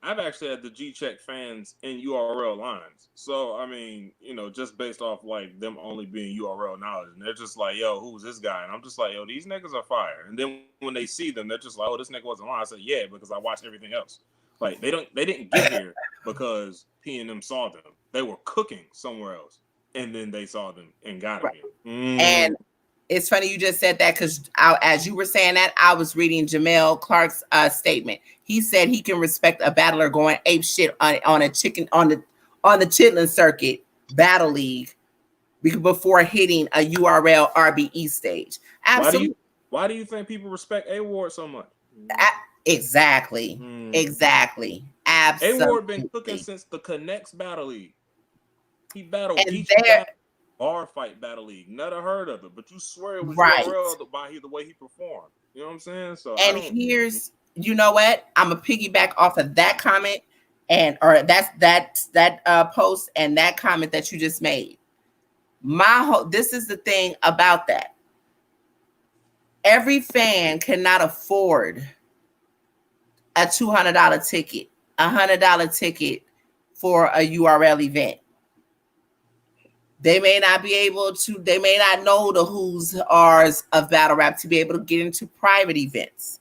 I've actually had the G-Check fans in URL lines. So, I mean, you know, just based off like them only being URL knowledge. And they're just like, yo, who's this guy? And I'm just like, yo, these niggas are fire. And then when they see them, they're just like, oh, this nigga wasn't lying. I said, yeah, because I watched everything else. Like, they didn't get here because P and them saw them. They were cooking somewhere else. And then they saw them and got them here. And it's funny you just said that because as you were saying that, I was reading Jamel Clark's statement. He said he can respect a battler going ape shit on the Chitlin circuit battle league before hitting a URL RBE stage. Absolutely. Why do you think people respect A-Ward so much? Exactly. Exactly. Absolutely. A-Ward been cooking since the Connects battle league. He battled bar fight battle league. Never heard of it, but you swear it was URL by the way he performed. You know what I'm saying? So here's, you know what? I'm gonna piggyback off of that comment that post and that comment that you just made. This is the thing about that. Every fan cannot afford a $200 ticket, $100 ticket for a URL event. They may not be able to, they may not know the who's ours of battle rap to be able to get into private events.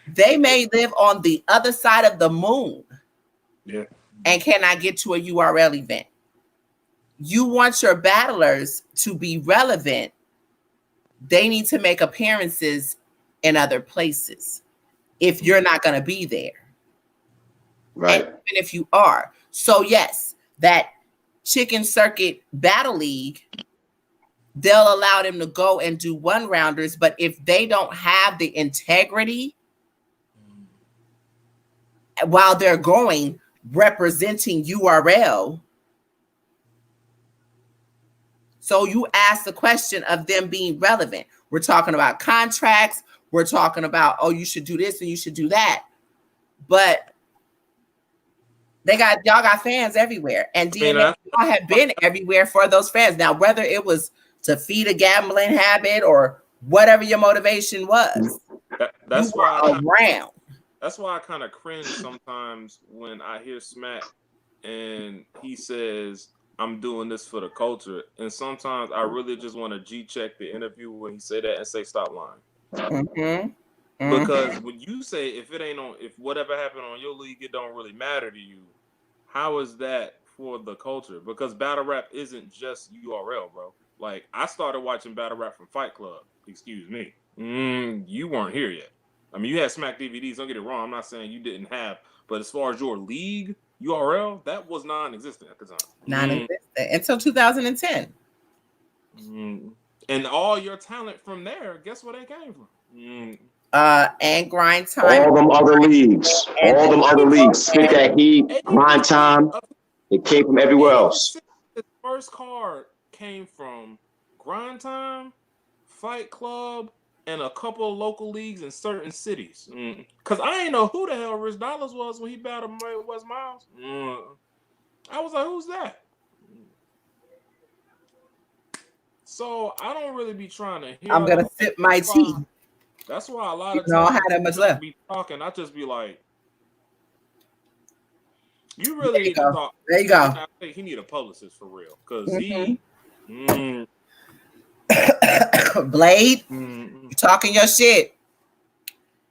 They may live on the other side of the moon and cannot get to a URL event. You want your battlers to be relevant, they need to make appearances in other places if you're not going to be there. Right. And even if you are. So yes, that Chicken Circuit Battle League, they'll allow them to go and do one rounders, but if they don't have the integrity while they're going representing URL, so you ask the question of them being relevant. We're talking about contracts. We're talking about, oh, you should do this and you should do that. But y'all got fans everywhere. And DMX, y'all have been everywhere for those fans. Now, whether it was to feed a gambling habit or whatever your motivation was, that's why around. That's why I kind of cringe sometimes when I hear Smack and he says, I'm doing this for the culture. And sometimes I really just want to G-check the interview when he said that and say, stop lying. Because when you say if whatever happened on your league, it don't really matter to you, how is that for the culture? Because battle rap isn't just URL, bro. Like, I started watching battle rap from Fight Club. Excuse me. You weren't here yet. I mean, you had Smack DVDs. Don't get it wrong. I'm not saying you didn't have. But as far as your league URL, that was non-existent at the time. Non-existent until 2010. And all your talent from there, guess where they came from? And Grind Time. All them other leagues. Spit That Heat, Grind Time. It came from everywhere else. The first card came from Grind Time, Fight Club, and a couple of local leagues in certain cities. Because I didn't know who the hell Rich Dollars was when he battled West Miles. I was like, who's that? So I don't really be trying to hear. I'm going to sip my tea. That's why a lot of times I had that much left. Be talking, I just be like, you really need to talk. There you go. I think he need a publicist for real. Because he... Blade, you talking your shit.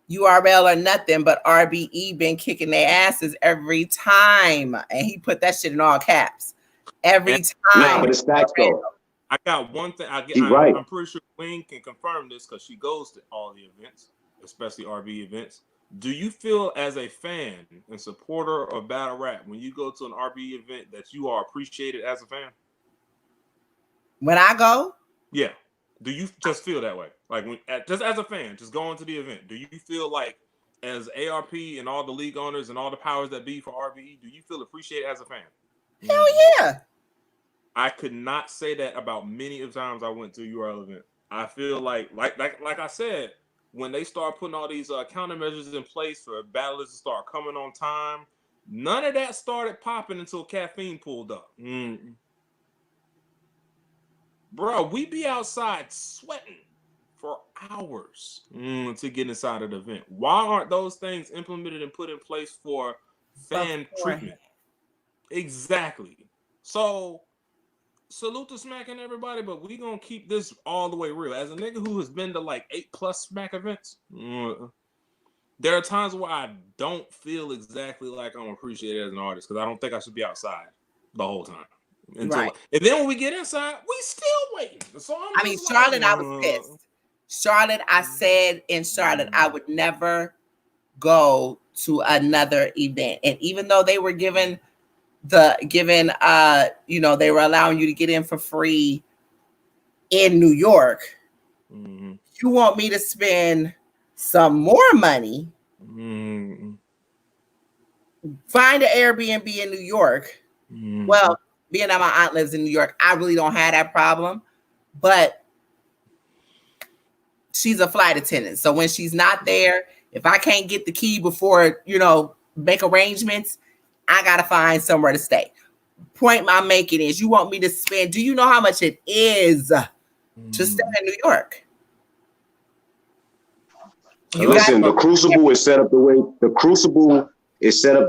URL or nothing, but RBE been kicking their asses every time, and he put that shit in all caps every time. No, but it's facts though. I got one thing. I'm pretty sure Wayne can confirm this because she goes to all the events, especially RB events. Do you feel as a fan and supporter of battle rap when you go to an RB event that you are appreciated as a fan? When I go? Yeah. Do you just feel that way? Like when just as a fan, just going to the event, do you feel like as ARP and all the league owners and all the powers that be for RBE, do you feel appreciated as a fan? Hell yeah. I could not say that about many of times I went to a URL event. I feel like I said, when they start putting all these countermeasures in place for battlers to start coming on time, none of that started popping until caffeine pulled up. Bro, we be outside sweating for hours to get inside of the event. Why aren't those things implemented and put in place for fan treatment? Exactly. So salute to SMACK and everybody, but we gonna keep this all the way real. As a nigga who has been to like 8+ SMACK events, there are times where I don't feel exactly like I'm appreciated as an artist because I don't think I should be outside the whole time. And then when we get inside, we still waiting. So I mean, Charlotte, I was pissed. Charlotte, I said in Charlotte, I would never go to another event. And even though they were they were allowing you to get in for free in New York, you want me to spend some more money, find an Airbnb in New York. Well, being that my aunt lives in New York, I really don't have that problem, but she's a flight attendant. So when she's not there, if I can't get the key before, make arrangements, I got to find somewhere to stay. Point I'm making is you want me to spend, do you know how much it is to stay in New York? Listen, the Crucible is set up the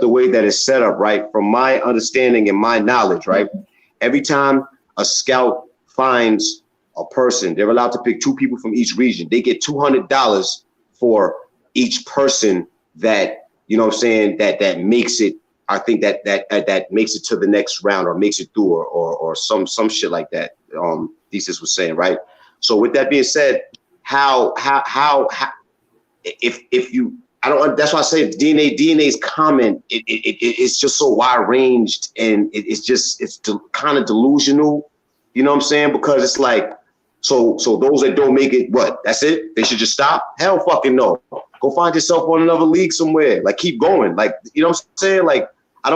way that it's set up, right? From my understanding and my knowledge, right? Every time a scout finds a person, they're allowed to pick 2 people from each region. They get $200 for each person that, that makes it. I think that makes it to the next round or makes it through or some shit like that. Thesis was saying, right? So with that being said, if you, I don't, that's why I say DNA's comment, it's just so wide ranged and it's kind of delusional. You know what I'm saying? Because it's like, so those that don't make it, what? That's it? They should just stop? Hell fucking no. Go find yourself on another league somewhere. Like keep going. Like, you know what I'm saying? Like, I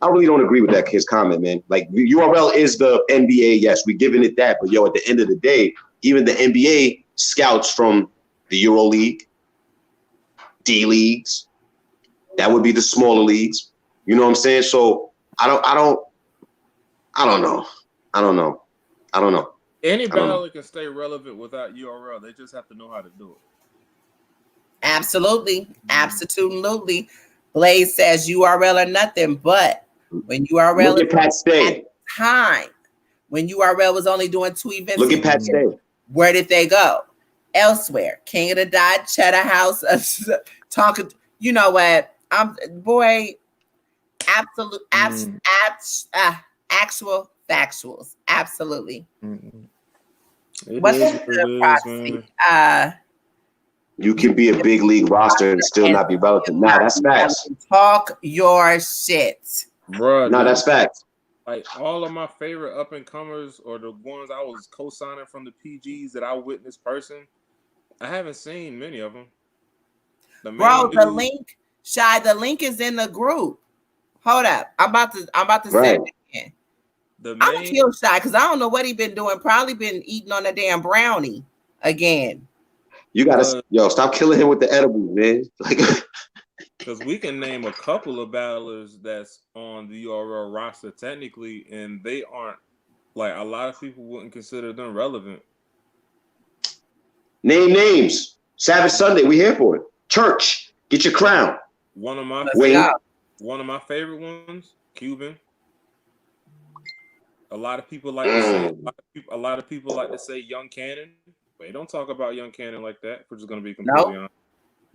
really don't agree with that kid's comment, man. Like URL is the NBA. Yes, we're giving it that. But at the end of the day, even the NBA scouts from the Euro League, D leagues, that would be the smaller leagues. You know what I'm saying? So I don't know. Any battler can stay relevant without URL. They just have to know how to do it. Absolutely. Blaze says URL or nothing, but when URL look at Pat Stay. Time when URL was only doing 2 events. Look at Pat Stay. Where did they go? Elsewhere. King of the Dot, Cheddar House, talking. You know what? Actual factuals. Absolutely. What's the prophecy? You can be a big league roster and still not be relevant. Nah, that's facts. Talk your shit. Bro, no, that's facts. Like all of my favorite up and comers or the ones I was co-signing from the PGs that I witnessed person, I haven't seen many of them. The link, Shy, the link is in the group. Hold up. I'm about to send it again. I'm gonna kill Shy because I don't know what he been doing. Probably been eating on a damn brownie again. You gotta stop killing him with the edibles, man. Like, because we can name a couple of battlers that's on the URL roster technically, and they aren't, like, a lot of people wouldn't consider them relevant. Name names. Savage Sunday, we here for it. Church, get your crown. One of my favorite ones, Cuban. A lot of people like to say. A lot of people like to say Young Cannon. They don't talk about Young Cannon like that. We're just gonna be completely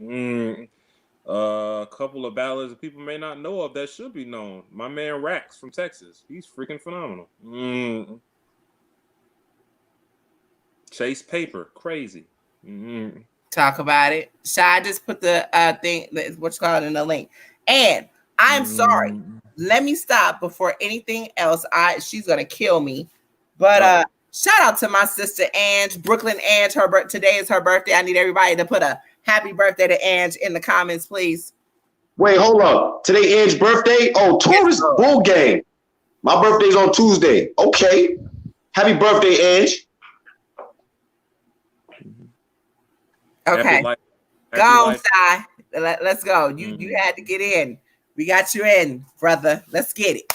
honest. A couple of ballads that people may not know of that should be known. My man Rax from Texas. He's freaking phenomenal. Chase Paper, crazy. Talk about it. Shy just put the thing, what's called in the link. And I'm sorry. Let me stop before anything else. She's gonna kill me. But shout out to my sister Ange, Brooklyn Ange. Today is her birthday. I need everybody to put a happy birthday to Ange in the comments, please. Wait, hold up. Today Ange's birthday? Oh, Taurus Bull Gang. My birthday's on Tuesday. Okay. Happy birthday, Ange. Okay. Go on, Si. Let's go. You had to get in. We got you in, brother. Let's get it.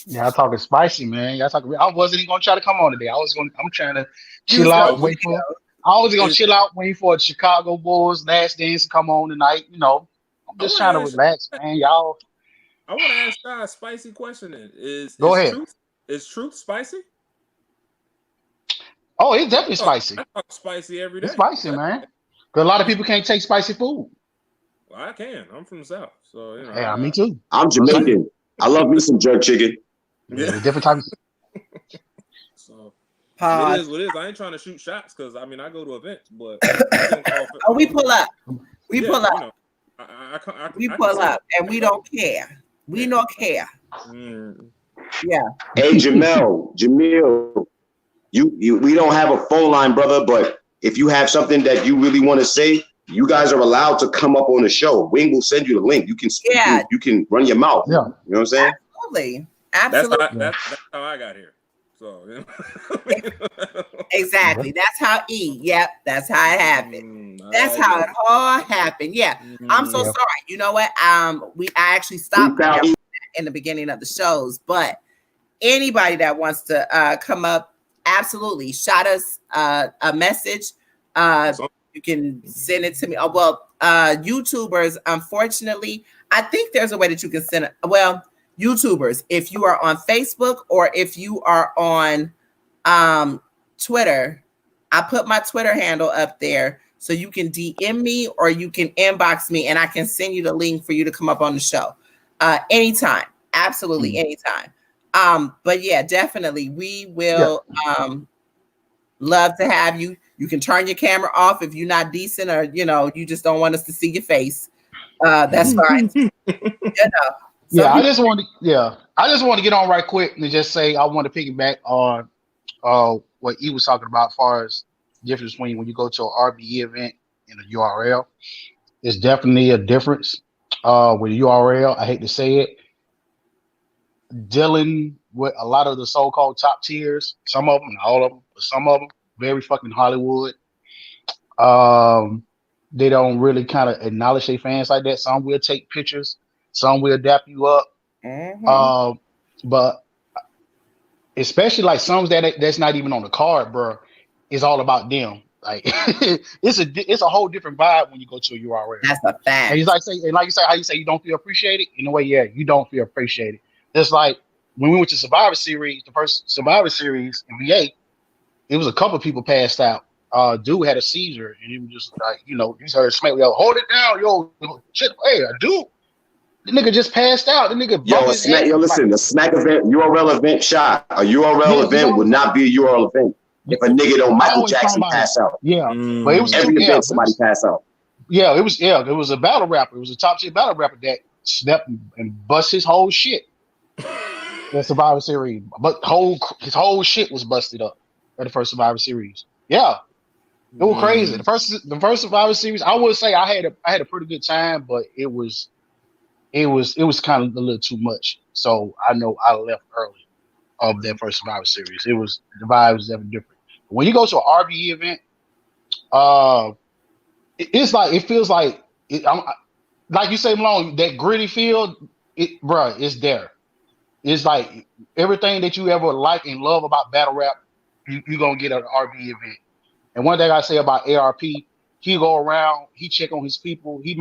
Y'all talking spicy, man. Y'all talking. I wasn't even gonna try to come on today. I'm trying to chill out, wait for. I was gonna chill out, waiting for the Chicago Bulls last dance to come on tonight. You know, I'm just trying to relax, man. Y'all. I want to ask y'all a spicy question. Go ahead. Is truth spicy? Oh, it's definitely spicy. I talk spicy every day. It's spicy, man. Because a lot of people can't take spicy food. Well, I can. I'm from the South, so you know. Yeah, me too. I'm Jamaican. I love me some jerk chicken. Yeah, different types. So it is what it is. I ain't trying to shoot shots because I mean I go to events, but we pull up. We pull up. You know, we pull up, and we don't care. We don't care. Yeah. Hey, Jamil, we don't have a phone line, brother, but if you have something that you really want to say, you guys are allowed to come up on the show. Wing will send you the link. You can you can run your mouth. Yeah. You know what I'm saying? Absolutely. That's how I got here. So you know. Exactly. That's how Yep, that's how it happened. That's how it all happened. Yeah. I'm so sorry. You know what? I actually stopped in the beginning of the shows, but anybody that wants to come up, absolutely shot us a message. You can send it to me. YouTubers, unfortunately, I think there's a way that you can send it. Well, YouTubers, if you are on Facebook or if you are on Twitter, I put my Twitter handle up there so you can DM me or you can inbox me and I can send you the link for you to come up on the show anytime. Absolutely anytime. But yeah, definitely we will love to have you. You can turn your camera off if you're not decent or you just don't want us to see your face. That's fine. I just want to get on right quick and just say I want to piggyback on what he was talking about as far as the difference between when you go to an RBE event and a URL. There's definitely a difference with a URL. I hate to say it. Dealing with a lot of the so-called top tiers, some of them, not all of them, but some of them, very fucking Hollywood. They don't really kind of acknowledge their fans like that. Some will take pictures, some will dap you up. But especially like some that's not even on the card, bro. It's all about them. Like it's a whole different vibe when you go to a URL. That's a fact. And like you say, how you say you don't feel appreciated. In a way, yeah, you don't feel appreciated. It's like when we went to Survivor Series, the first Survivor Series in VA, it was a couple of people passed out. Dude had a seizure, and he was just like, you just heard smack, yo, hold it down, yo, shit, hey, dude. The nigga just passed out. The nigga listen, a smack event, URL event shot. A URL event would not be a URL event if a nigga don't Michael Jackson pass out. Yeah, but it was every event somebody pass out. Yeah, it was a battle rapper. It was a top tier battle rapper that snapped and bust his whole shit. The Survivor Series, but his whole shit was busted up at the first Survivor Series. Yeah, it was crazy. The first Survivor Series, I would say I had a pretty good time, but it was kind of a little too much. So I know I left early of that first Survivor Series. The vibe was definitely different. When you go to an RBE event, it feels like like you say, Malone, that gritty feel, it's there. It's like everything that you ever like and love about battle rap, you're going to get at an RBE event. And one thing I say about ARP, he go around, he check on his people, he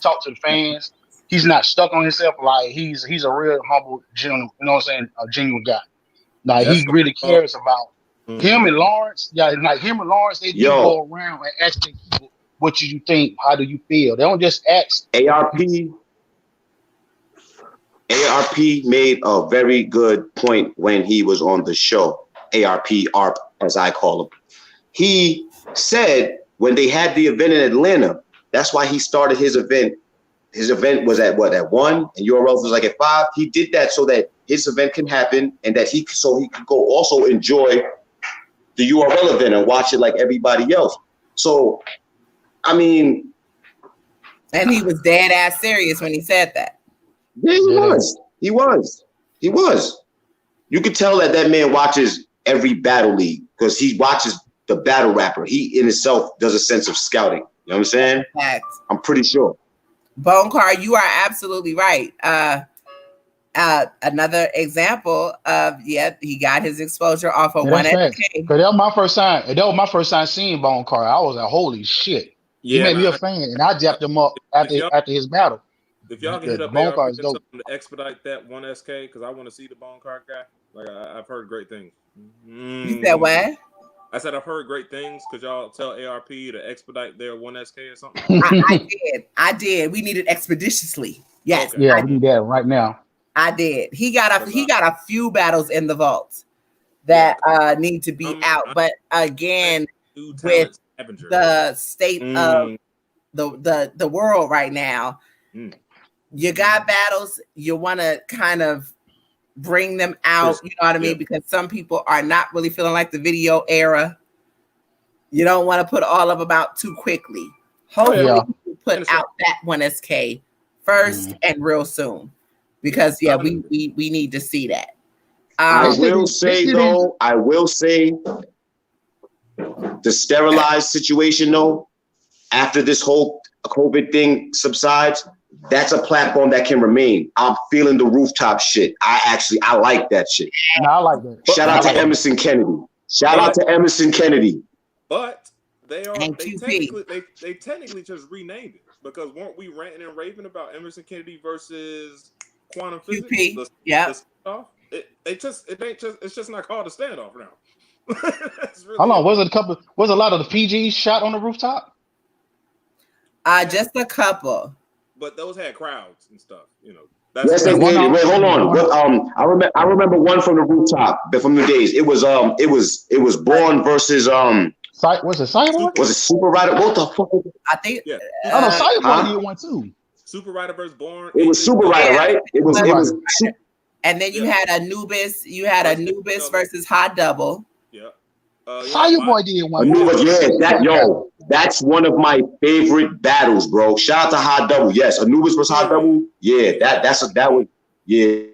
talk to the fans. He's not stuck on himself. Like he's a real humble, genuine, a genuine guy. Like he really cares about him and Lawrence. Yeah, like him and Lawrence, they do go around and ask their people, what do you think? How do you feel? They don't just ask. ARP made a very good point when he was on the show. ARP, as I call him. He said when they had the event in Atlanta, that's why he started his event. His event was at 1 and URL was like at 5. He did that so that his event can happen, and that he could go also enjoy the URL event and watch it like everybody else. So, I mean, and he was dead ass serious when he said that. Yeah, he was. You could tell that man watches every battle league because he watches the battle rapper. He in itself does a sense of scouting. You know what I'm saying? Fact. I'm pretty sure. Bone Car, you are absolutely right. Another example of he got his exposure off of one SK. That was my first time. That was my first time seeing Bone Car. I was like, holy shit. He made me a fan, and I jacked him up after his battle. If y'all can hit up Bone Car is to dope. expedite that one SK, because I want to see the Bone Car guy. Like I've heard great things. You said what? I said I've heard great things because y'all tell ARP to expedite their one SK or something. I did. We need it expeditiously. Yes. Okay. Yeah, we need that right now. I did. He got a few battles in the vault that need to be out. But again, with the state of the world right now, you got battles, you want to kind of bring them out, you know what I mean? Because some people are not really feeling like the video era. You don't want to put all of them out too quickly. Hopefully you put out that one SK first and real soon. Because we need to see that. I will say the sterilized situation though, after this whole COVID thing subsides, that's a platform that can remain. I'm feeling the rooftop shit. I like that shit. No, I like that. Shout out to Emerson Kennedy. But they technically just renamed it because weren't we ranting and raving about Emerson Kennedy versus Quantum Physics? QP. Yeah. It's just not called a standoff now. Really Hold on, was a lot of the PGs shot on the rooftop? Just a couple. But those had crowds and stuff, you know. Yes, they did. Wait, hold on. I remember one from the rooftop from the days. It was Born versus was it Cyborg? Was it Super Rider? What the fuck? I think. Yeah. Cyborg did one too. Super Rider versus Born. It was Super Rider, right? It was. And then you had Anubis. You had Anubis versus Hot Double. Yeah. Cyborg did one. That's one of my favorite battles, bro. Shout out to Hot Double. Yes, Anubis versus Hot Double. Yeah, that was. Yeah.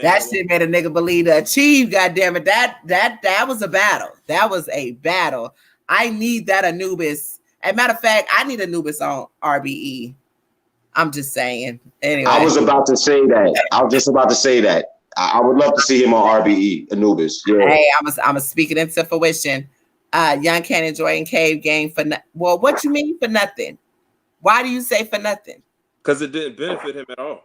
That shit made a nigga believe to achieve. Goddamn it, that was a battle. That was a battle. I need that Anubis. As a matter of fact, I need Anubis on RBE. I'm just saying. Anyway, I was about to say that. I would love to see him on RBE, Anubis. Yeah. Hey, I'm speaking into fruition. Young Cannon Joy and Cave game for what you mean for nothing? Why do you say for nothing? Because it didn't benefit him at all.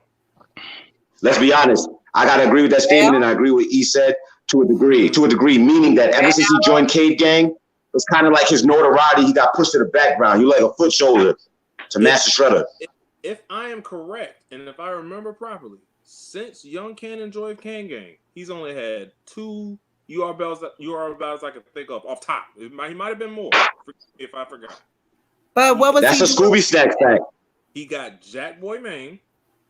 Let's be honest. I gotta agree with that statement, and I agree with what E said to a degree. Meaning that ever since he joined Cave Gang, it's kind of like his notoriety. He got pushed to the background. He like a foot shoulder to Master Shredder. If I am correct, and if I remember properly, since Young Cannon Joy Can Gang, he's only had 2 UR battles I can think of off top. He might have been more if I forgot. But what was that's a Scooby Snack fact. He got Jack Boy Main.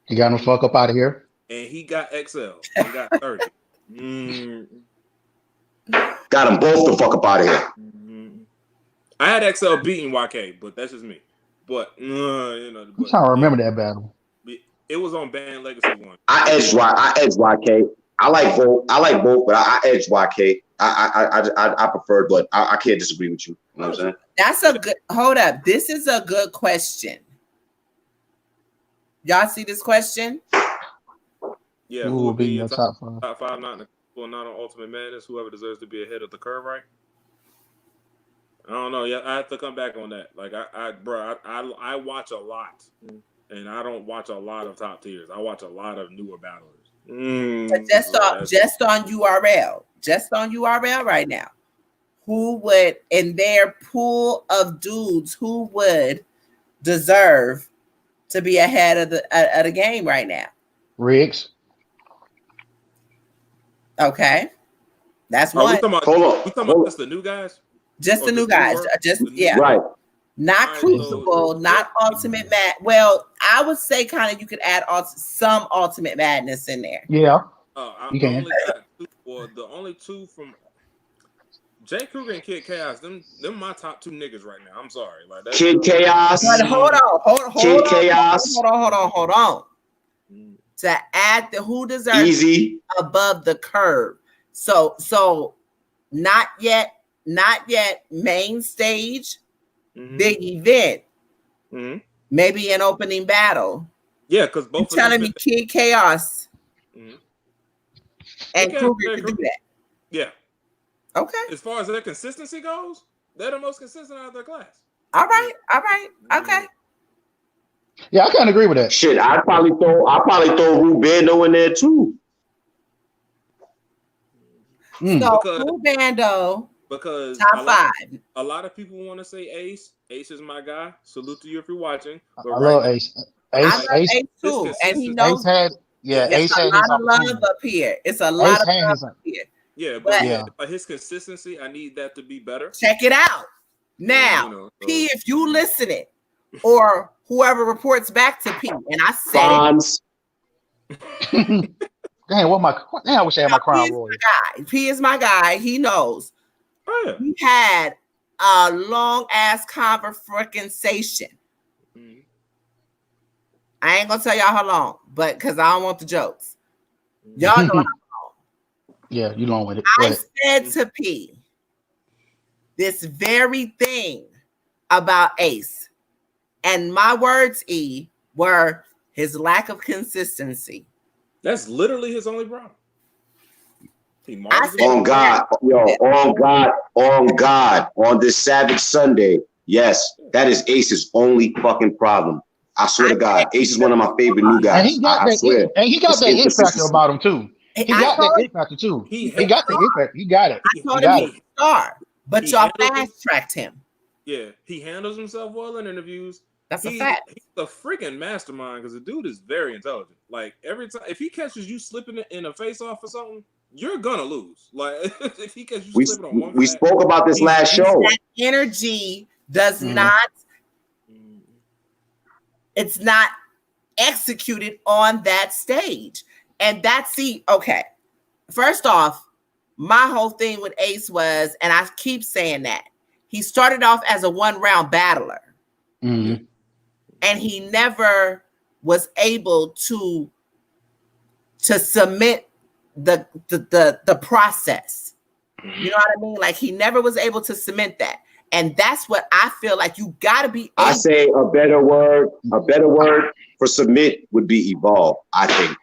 He got him fuck up out of here. And he got XL. He got 30. Got them both the fuck up out of here. I had XL beating YK, but that's just me. But I'm trying to remember that battle. It was on Band Legacy 1. I edged YK. I like both, but I edged YK. I preferred, but I can't disagree with you. You know what I'm saying? That's a good. Hold up. This is a good question. Y'all see this question? Yeah, who would be your top 5? Top 5, not on Ultimate Madness. Whoever deserves to be ahead of the curve, right? I don't know. Yeah, I have to come back on that. Like I watch a lot, and I don't watch a lot of top tiers. I watch a lot of newer battlers. Just on URL right now. Who would, in their pool of dudes, who would deserve to be ahead of the game right now? Riggs. Okay, that's one. We talking about just the new guys. Just the new guys. Right. Not All right, Crucible, not Ultimate Mad. Well, I would say kind of you could add some Ultimate Madness in there. Yeah, I you can. only got two, or the only two from Jay Kruger and Kid Chaos. Them my top two niggas right now. I'm sorry, like that's Kid Chaos. But hold on. Kid Chaos. Hold on. To add the who deserves Easy above the curve. So not yet main stage, big event. Maybe an opening battle. Yeah, because both you're telling me Kid Chaos and Kruger could do that. Yeah. Okay. As far as their consistency goes, they're the most consistent out of their class. All right. Okay. Yeah, I kind of agree with that. Shit, I'd probably throw Rubando in there too. So Rubando, because top five. A lot of people want to say Ace. Ace is my guy. Salute to you if you're watching. But I love Ace. Ace too, and he knows. Ace had a lot of love up here. It's a lot of love up here. Yeah, but his consistency, I need that to be better. Check it out. Now, P, if you listening, or whoever reports back to P, and I said Damn, I wish I had my crown royal. P is my guy. He knows. Oh, yeah. We had a long ass conversation. I ain't gonna tell y'all how long, but because I don't want the jokes. Y'all know how long. Yeah, you long with it. I said to P this very thing about Ace, and my words, E, were his lack of consistency. That's literally his only problem. On God, on this Savage Sunday, yes, that is Ace's only fucking problem. I swear to God, Ace is one of my favorite new guys. And he got that it factor about him too. He got that it factor too. He got the it factor. He got it. I told him he's a star, but y'all fast tracked him. Yeah, he handles himself well in interviews. That's a fact. He's a freaking mastermind because the dude is very intelligent. Like every time, if he catches you slipping in a face off or something, you're gonna lose. Like if he catches you slipping on one. We spoke about this last show. That energy does not. It's not executed on that stage, and okay. First off, my whole thing with Ace was, and I keep saying that he started off as a one-round battler. And he never was able to submit the process. You know what I mean? Like he never was able to cement that. And that's what I feel like you gotta be able. I say a better word for submit would be evolve, I think.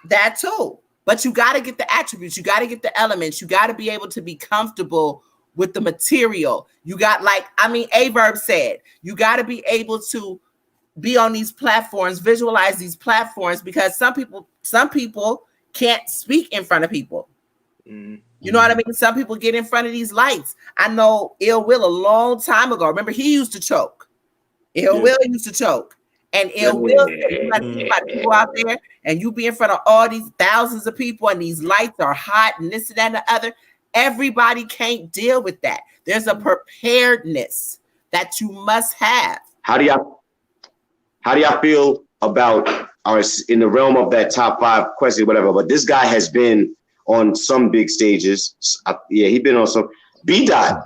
That too. But you gotta get the attributes, you gotta get the elements, you gotta be able to be comfortable with the material. You got, like, I mean, Averb said, you got to be able to be on these platforms, visualize these platforms, because some people can't speak in front of people. You know what I mean? Some people get in front of these lights. I know Ill Will a long time ago. Remember, he used to choke. Ill Will used to choke. And Ill Will, you got to go out there and you be in front of all these thousands of people and these lights are hot and this and that and the other. Everybody can't deal with that. There's a preparedness that you must have. How do y'all feel about, or in the realm of that top 5 question, whatever, but this guy has been on some big stages. Yeah, he's been on some. BDOT.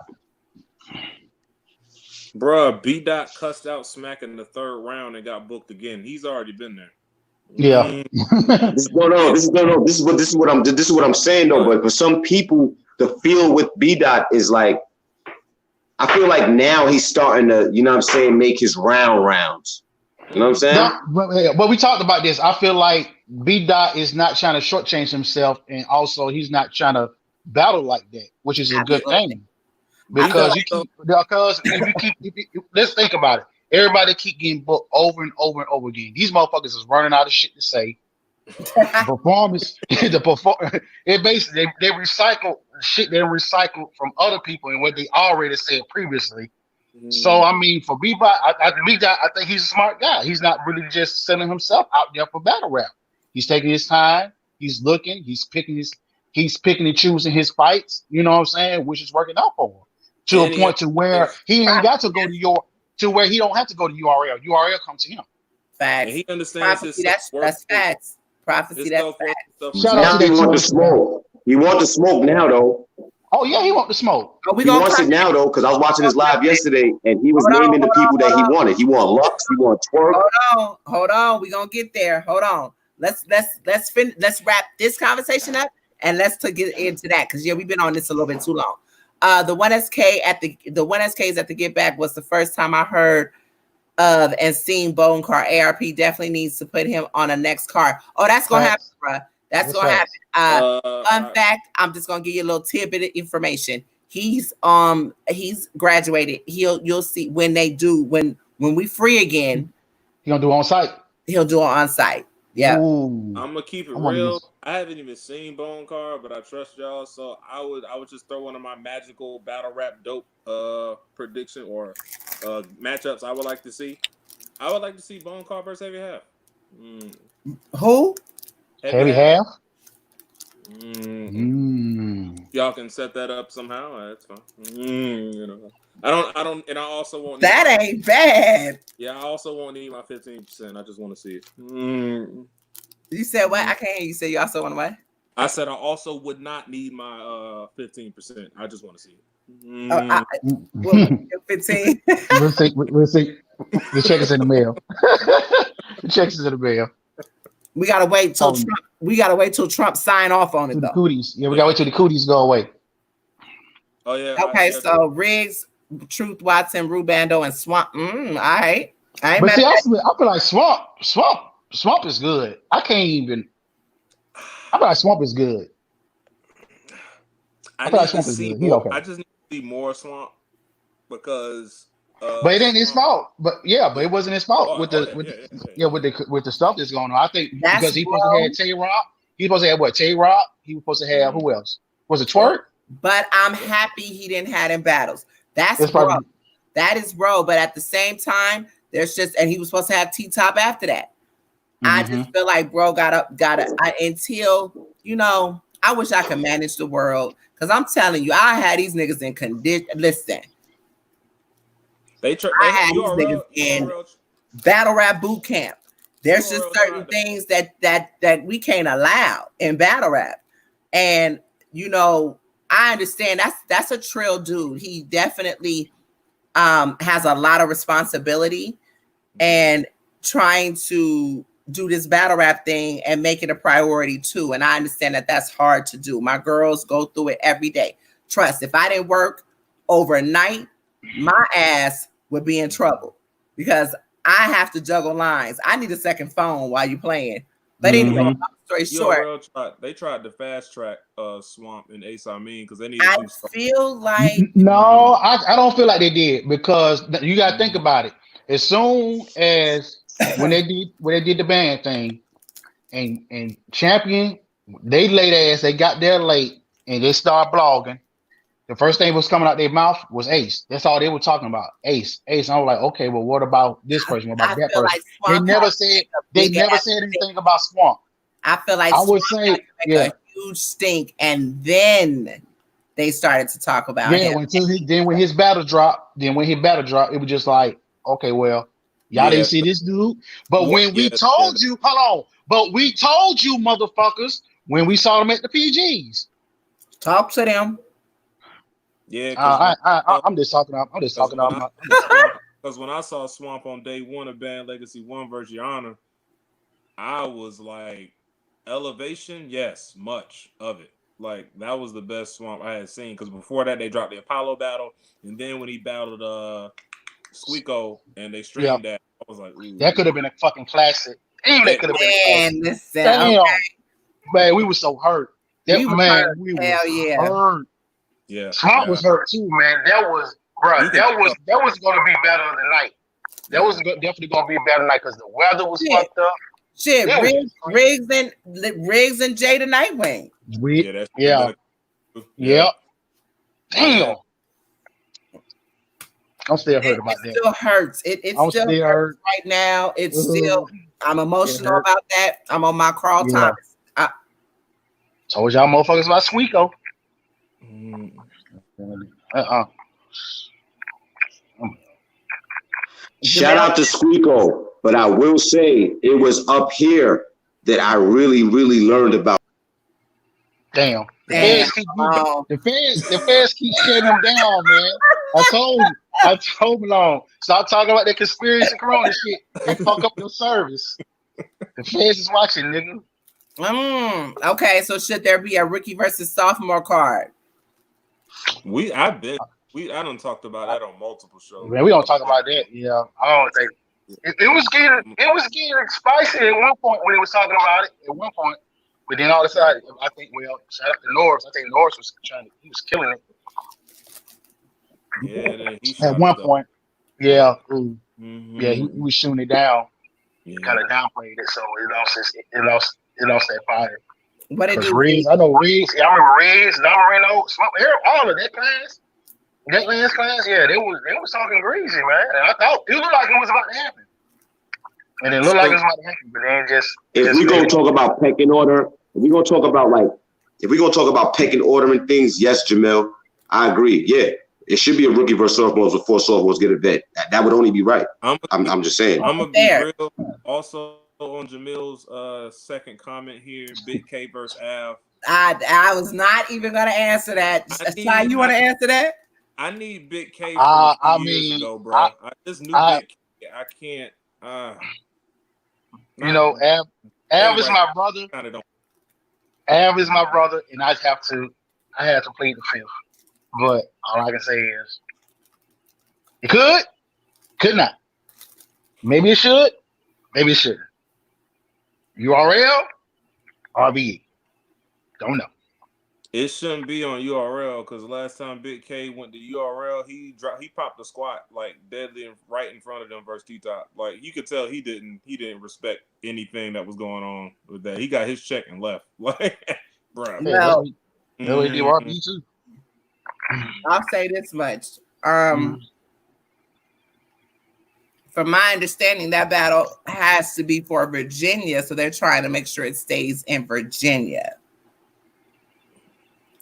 Bruh, BDOT cussed out Smack in the 3rd round and got booked again. He's already been there. Yeah. This is what I'm saying though. But for some people, the feel with BDOT is like, I feel like now he's starting to, you know what I'm saying, make his rounds. You know what I'm saying? No, but we talked about this. I feel like BDOT is not trying to shortchange himself, and also he's not trying to battle like that, which is a good thing. Because let's think about it. Everybody keep getting booked over and over and over again. These motherfuckers is running out of shit to say. It basically they recycle shit they recycled from other people and what they already said previously. So I mean, for BDOT, I think he's a smart guy. He's not really just sending himself out there for battle rap. He's taking his time. He's looking. He's picking and choosing his fights. You know what I'm saying? Which is working out for him. to a point to where he ain't got to go to where he don't have to go to URL. URL comes to him. Facts. And he understands Prophecy, his that's facts. Prophecy, that's facts. Shout out Now to he that want the TWORK. smoke. He want the smoke now, though. Oh yeah, he want the smoke. Oh, He wants it now, though, because I was watching his live yesterday, and he was naming the people that he wanted. He want Lux. He want TWORK. Hold on. We're gonna get there. Hold on. Let's wrap this conversation up and let's get into that, because we've been on this a little bit too long. The 1SK at the 1SKs at the Get Back was the first time I heard of and seen Bone Car. ARP definitely needs to put him on a next card. Oh, that's gonna happen, bro. That's gonna happen. Fun fact, I'm just gonna give you a little tidbit of information. He's graduated. You'll see when we free again. He gonna do on site. He'll do it on site. Yeah. I'm gonna keep it real. I haven't even seen Bone Car, but I trust y'all. So I would just throw one of my magical battle rap dope prediction or matchups I would like to see. I would like to see Bone Car versus Heavy Half. Who? Heavy Half? Y'all can set that up somehow. That's fine. You know, I don't, and I also won't. That ain't bad. Yeah, I also won't need my 15%. I just want to see it. You said what? I can't hear you say you also want to what? I said I also would not need my 15%. I just want to see it. 15. We'll see. The check is in the mail. The check is in the mail. We gotta wait till Trump. We gotta wait till Trump sign off on it, though. The cooties. Yeah, we gotta wait till the cooties go away. Oh yeah. Okay, so Riggs, Truth, Watson, Rubando, and Swamp. All right. But see, I feel like Swamp is good. I feel like Swamp is good. I feel like Swamp is good. Okay. I just need to see more Swamp because. But it ain't his fault. But it wasn't his fault with the stuff that's going on. I think because he supposed to have Tay-Rock. He supposed to have what? Tay-Rock. He was supposed to have who else? Was it TWORK? But I'm happy he didn't have them battles. That's bro. That is bro. But at the same time, there's and he was supposed to have T-Top after that. I just feel like bro until I wish I could manage the world, because I'm telling you, I had these niggas in condition. Listen. I had these niggas in battle rap boot camp. There's just certain things that we can't allow in battle rap. And I understand that's a Trill dude. He definitely has a lot of responsibility and trying to do this battle rap thing and make it a priority too. And I understand that that's hard to do. My girls go through it every day. Trust, if I didn't work overnight, my ass would be in trouble because I have to juggle lines. I need a second phone while you're playing. But anyway, long story short, they tried to fast track Swamp and Ace Amin because they need. I feel like no, I don't feel like they did, because you got to think about it. As soon as when they did the band thing and Champion, they late ass, they got there late and they started blogging. The first thing was coming out their mouth was Ace. That's all they were talking about. Ace. And I was like, okay, well, what about this person? What about that person? Like they never said anything about Swamp. I feel like I would say a huge stink, and then they started to talk about him. When his battle dropped, it was just like, okay, well, y'all didn't see this dude. But when we told you, we told you, motherfuckers, when we saw them at the PGs. Talk to them. Yeah, I'm just talking out. Because when I saw Swamp on day one of Band Legacy 1 versus Yana, I was like, elevation, yes, much of it. Like, that was the best Swamp I had seen. Because before that, they dropped the Apollo battle. And then when he battled Squeako and they streamed that, I was like, ooh. That could have been a fucking classic. Damn, that could have been a classic. Damn. Man, we were so hurt. We were hurt. Yeah, Swamp was hurt too, man. That was going to be better tonight. That was definitely going to be a better night because the weather was fucked up. Shit, Riggs and Jada Nightwing. Yeah. Damn. I'm still hurt about that. It still hurts. It still hurts right now. It's still. I'm emotional about that. I'm on my crawl time. Told y'all motherfuckers about Squeako. Shout out to Squeako, but I will say it was up here that I really, really learned about. Damn. The feds keep shutting them down, man. I told you long. Stop talking about that conspiracy corona shit and fuck up your service. The feds is watching, nigga. Okay, so should there be a rookie versus sophomore card? I done talked about that on multiple shows. Man, we don't talk about that. Yeah, I don't think it was getting spicy at one point when they was talking about it. At one point, but then all of a sudden, I think shout out to Norris. I think Norris was he was killing it. Yeah, at one point. Yeah, yeah, he was shooting it down. Kind of downplayed it, so it lost that fire. What did I know Reeves. I remember Reeves, Marino, all of that class. That last class, yeah, they was talking greasy, man. And I thought it looked like it was about to happen. And it looked like it was about to happen, but then if we're gonna talk about pecking order, if we're gonna talk about pecking order and things, yes, Jamel, I agree. Yeah, it should be a rookie versus sophomores before sophomores get a vet. That would only be right. I'm just saying. I'm gonna be real. Also on Jamil's second comment here, Big K versus Av. I was not even gonna answer that. Shy, you want to answer that? I need Big K from years ago, bro. I just knew Big K. I can't. Av is my brother. Av is my brother, and I had to plead the fifth. But all I can say is, it could not. Maybe it should, maybe it shouldn't. URL, RBE. Don't know. It shouldn't be on URL because the last time Big K went to URL, he popped the squat like deadly right in front of them versus T-Top. Like you could tell he didn't respect anything that was going on with that. He got his check and left. Like, bro. No. RBE too. I'll say this much. From my understanding, that battle has to be for Virginia, so they're trying to make sure it stays in Virginia.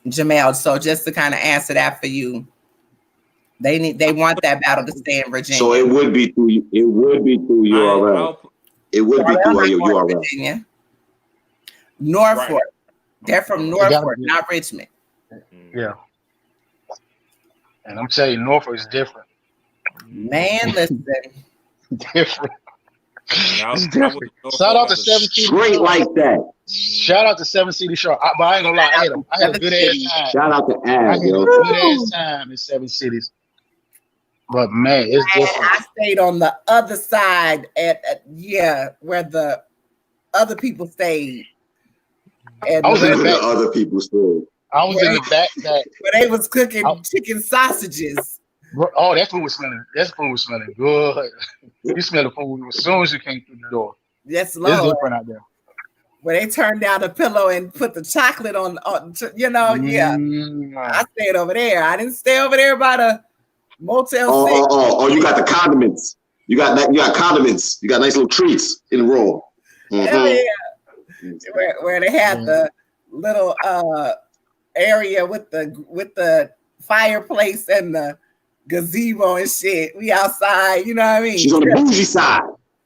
Jamel, so just to kind of answer that for you, they want that battle to stay in Virginia. So it would be through URL. It would be through URL. Virginia. Norfolk. Right. They're from Norfolk, not Richmond. Yeah. And I'm telling you, Norfolk is different. Man, listen. Different. It's different. Shout out to 7 City. Straight like that. Shout out to 7 City Sharp. But I ain't gonna lie, I had a good ass time. Shout out to Ad, yo. Good ass time in 7 Cities. But man, it's different. I stayed on the other side at where the other people stayed. And I was in the back. Other people stayed. I was in the back where they was cooking chicken sausages. Oh, that food was smelling. That food was smelling good. You smell the food as soon as you came through the door. Yes, Lord. It's different out there. Where they turned down the pillow and put the chocolate on yeah. I stayed over there. I didn't stay over there by the Motel 6. Oh, you got the condiments. You got condiments. You got nice little treats in the room. Mm-hmm. Yeah. Where they had the little area with the fireplace and the gazebo and shit. We outside, you know what I mean? She's on the bougie side.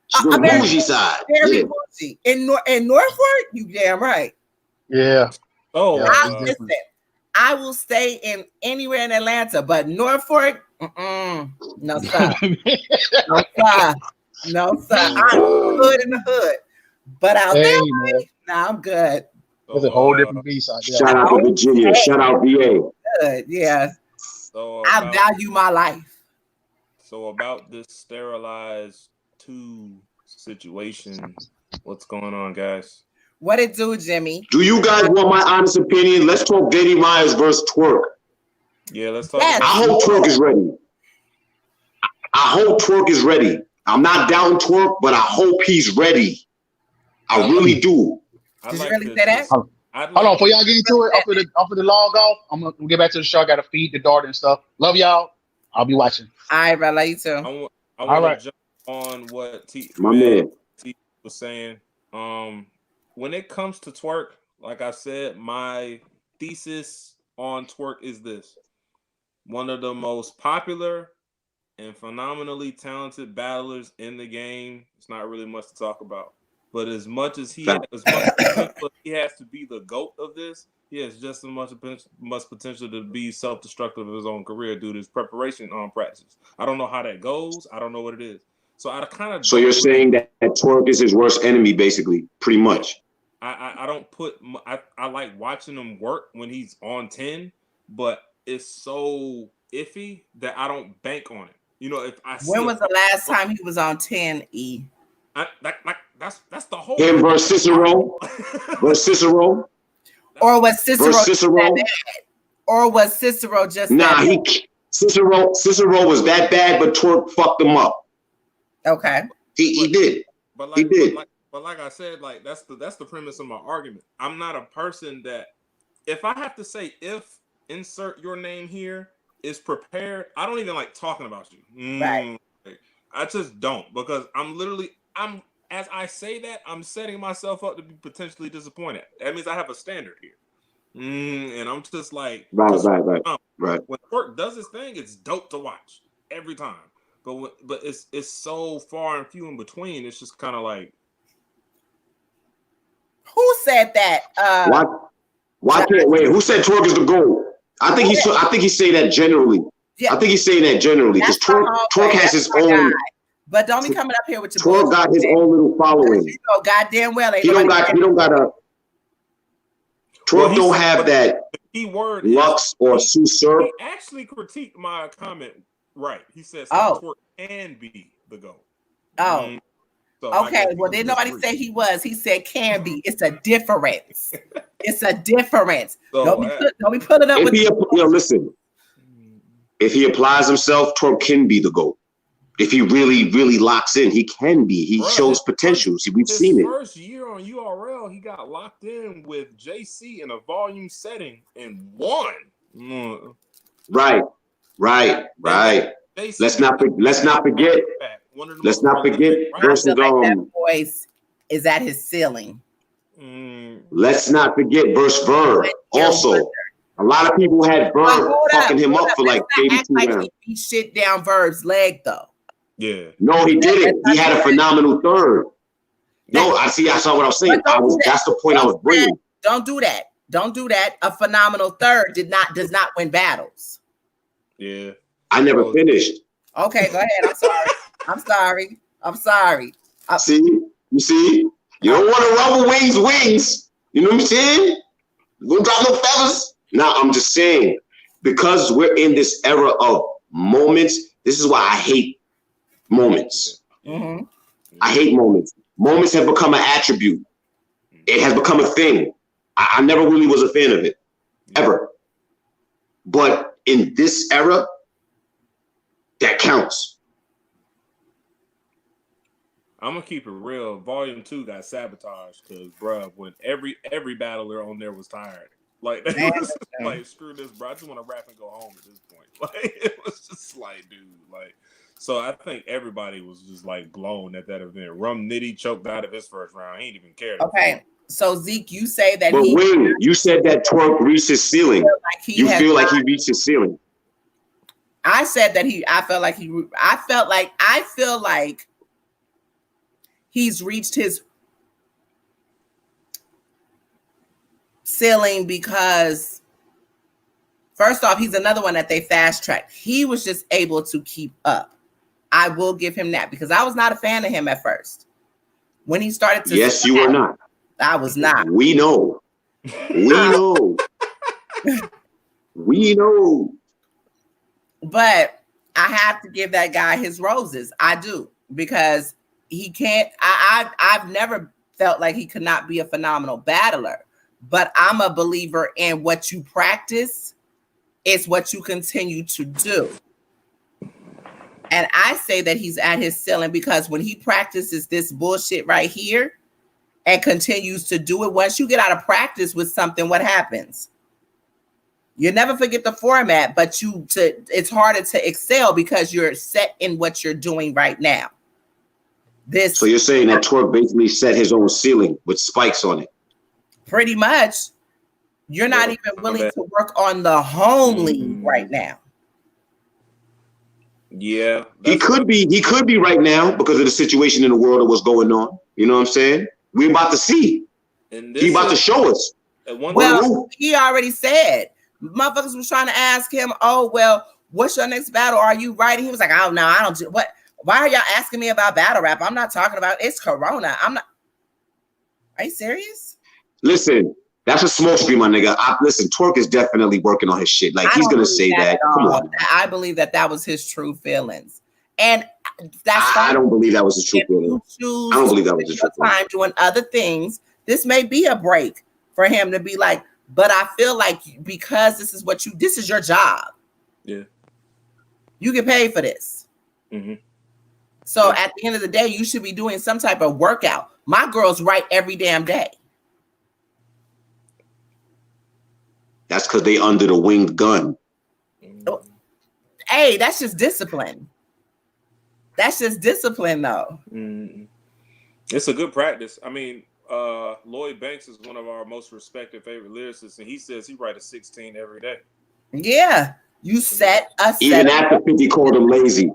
She's on the bougie side. Very bougie. In Norfolk, you damn right. Yeah. Oh, listen, I will stay in anywhere in Atlanta, but Norfolk, no sir. No sir. No sir. I'm good in the hood. But out there, nah, I'm good. There's a whole different beast out there. Shout out to Virginia. Shout out VA. Good, yeah. So I value my life. So about this sterilized 2 situation, what's going on, guys? What it do, Jimmy? Do you guys want my honest opinion? Let's talk Eddie Myers versus TWORK. Yeah, let's talk. Yes. I hope TWORK is ready. I hope TWORK is ready. I'm not down TWORK, but I hope he's ready. I really do. Did you really say that? Hold on, before y'all get into it, off of the log off, I'm gonna get back to the show. I gotta feed the daughter and stuff. Love y'all. I'll be watching. All right, bro. Love you too. I want to jump on what T was saying. When it comes to TWORK, like I said, my thesis on TWORK is this: one of the most popular and phenomenally talented battlers in the game. It's not really much to talk about. But as much as he has to be the GOAT of this, he has just as much potential to be self-destructive of his own career due to his preparation on practices. I don't know how that goes. I don't know what it is. So I kind of. So you're saying that TWORK is his worst enemy, basically, pretty much. I don't put. I like watching him work when he's on 10, but it's so iffy that I don't bank on it. You know, if I when was the last time he was on 10? That's the whole him versus Cicero, or was Cicero Cicero? That bad? Or was Cicero just Cicero was that bad, but TWORK fucked him up. Okay, he did. But he did. But like I said, like that's the premise of my argument. I'm not a person that if I have to say if insert your name here is prepared, I don't even like talking about you. Right. I just don't, because I'm as I say that, I'm setting myself up to be potentially disappointed. That means I have a standard here. And I'm just like, right. When TWORK does his thing, it's dope to watch every time. But it's so far and few in between. It's just kind of like, who said that? Why can't wait? Who said TWORK is the goal? I think he's saying that generally. Yeah. I think he's saying that generally because TWORK has his own. But don't be coming up here with your TWORK got his own little following. You know goddamn well he don't got a. TWORK don't have that keyword Lux or Sue Surf. He actually critiqued my comment. Right. He says TWORK can be the GOAT. Oh. So okay. Well, didn't nobody say he was. He said can be. It's a difference. It's a difference. So, don't be pulling up with listen. If he applies himself, TWORK can be the GOAT. If he really, really locks in, he can be. He shows potential. See, we've seen it. First year on URL, he got locked in with JC in a volume setting and won. Right. Let's not forget. Versus that voice is at his ceiling. Let's not forget versus Verb. Also, a lot of people had Verb fucking him up for like 82 rounds. He shit down Verb's leg though. Yeah. No, he didn't. He had a phenomenal third. No, I saw what I was saying. That's the point I was bringing. Don't do that. Don't do that. A phenomenal third does not win battles. Yeah. I never finished. Okay, go ahead. I'm sorry. You see? You don't want to rubber wings. You know what I'm saying? You don't drop no feathers. Now, I'm just saying, because we're in this era of moments, this is why I hate moments. Mm-hmm. I hate moments. Moments have become an attribute. It has become a thing. I never really was a fan of it, ever. But in this era, that counts. I'm gonna keep it real. Volume 2 got sabotaged because, bruh, when every battler on there was tired, like they was like, screw this, bro. I just want to rap and go home at this point. Like it was just like, dude, like. So I think everybody was just like blown at that event. Rum Nitty choked out of his first round. He didn't even care. Okay, so Zeke, you say that. But Wing, you said that TWORK reached his ceiling. You feel like he reached his ceiling. I said that I feel like he's reached his ceiling because first off, he's another one that they fast tracked. He was just able to keep up. I will give him that because I was not a fan of him at first. When he started to Yes, you were not. I was not. We know. We know. But I have to give that guy his roses. I do, because he can't. I've never felt like he could not be a phenomenal battler, but I'm a believer in what you practice is what you continue to do. And I say that he's at his ceiling because when he practices this bullshit right here and continues to do it, once you get out of practice with something, what happens? You never forget the format, but it's harder to excel because you're set in what you're doing right now. So you're saying that TWORK basically set his own ceiling with spikes on it? Pretty much. You're not even willing to work on the home league right now. Yeah, he could be right now because of the situation in the world and what's going on. You know what I'm saying? We're about to see. He about to show us. Well, he already said. Motherfuckers was trying to ask him, "Oh, well, what's your next battle? Are you writing?" He was like, "Oh no, I don't do what. Why are y'all asking me about battle rap? I'm not talking about it's Corona. I'm not." Are you serious? Listen, that's a smoke screen, my nigga. Listen, TWORK is definitely working on his shit. Like he's gonna say that. Come on. I believe that was his true feelings, and that's. I don't believe that was his true feelings. I don't believe that was his true feelings. Time doing other things. This may be a break for him to be like, but I feel like because this is your job. Yeah. You get paid for this. Mm-hmm. So at the end of the day, you should be doing some type of workout. My girls write every damn day. That's because they under the winged gun. Hey, that's just discipline. That's just discipline, though. Mm-hmm. It's a good practice. I mean, Lloyd Banks is one of our most respected favorite lyricists, and he says he writes a 16 every day. Yeah, you set a even after 50 called him lazy.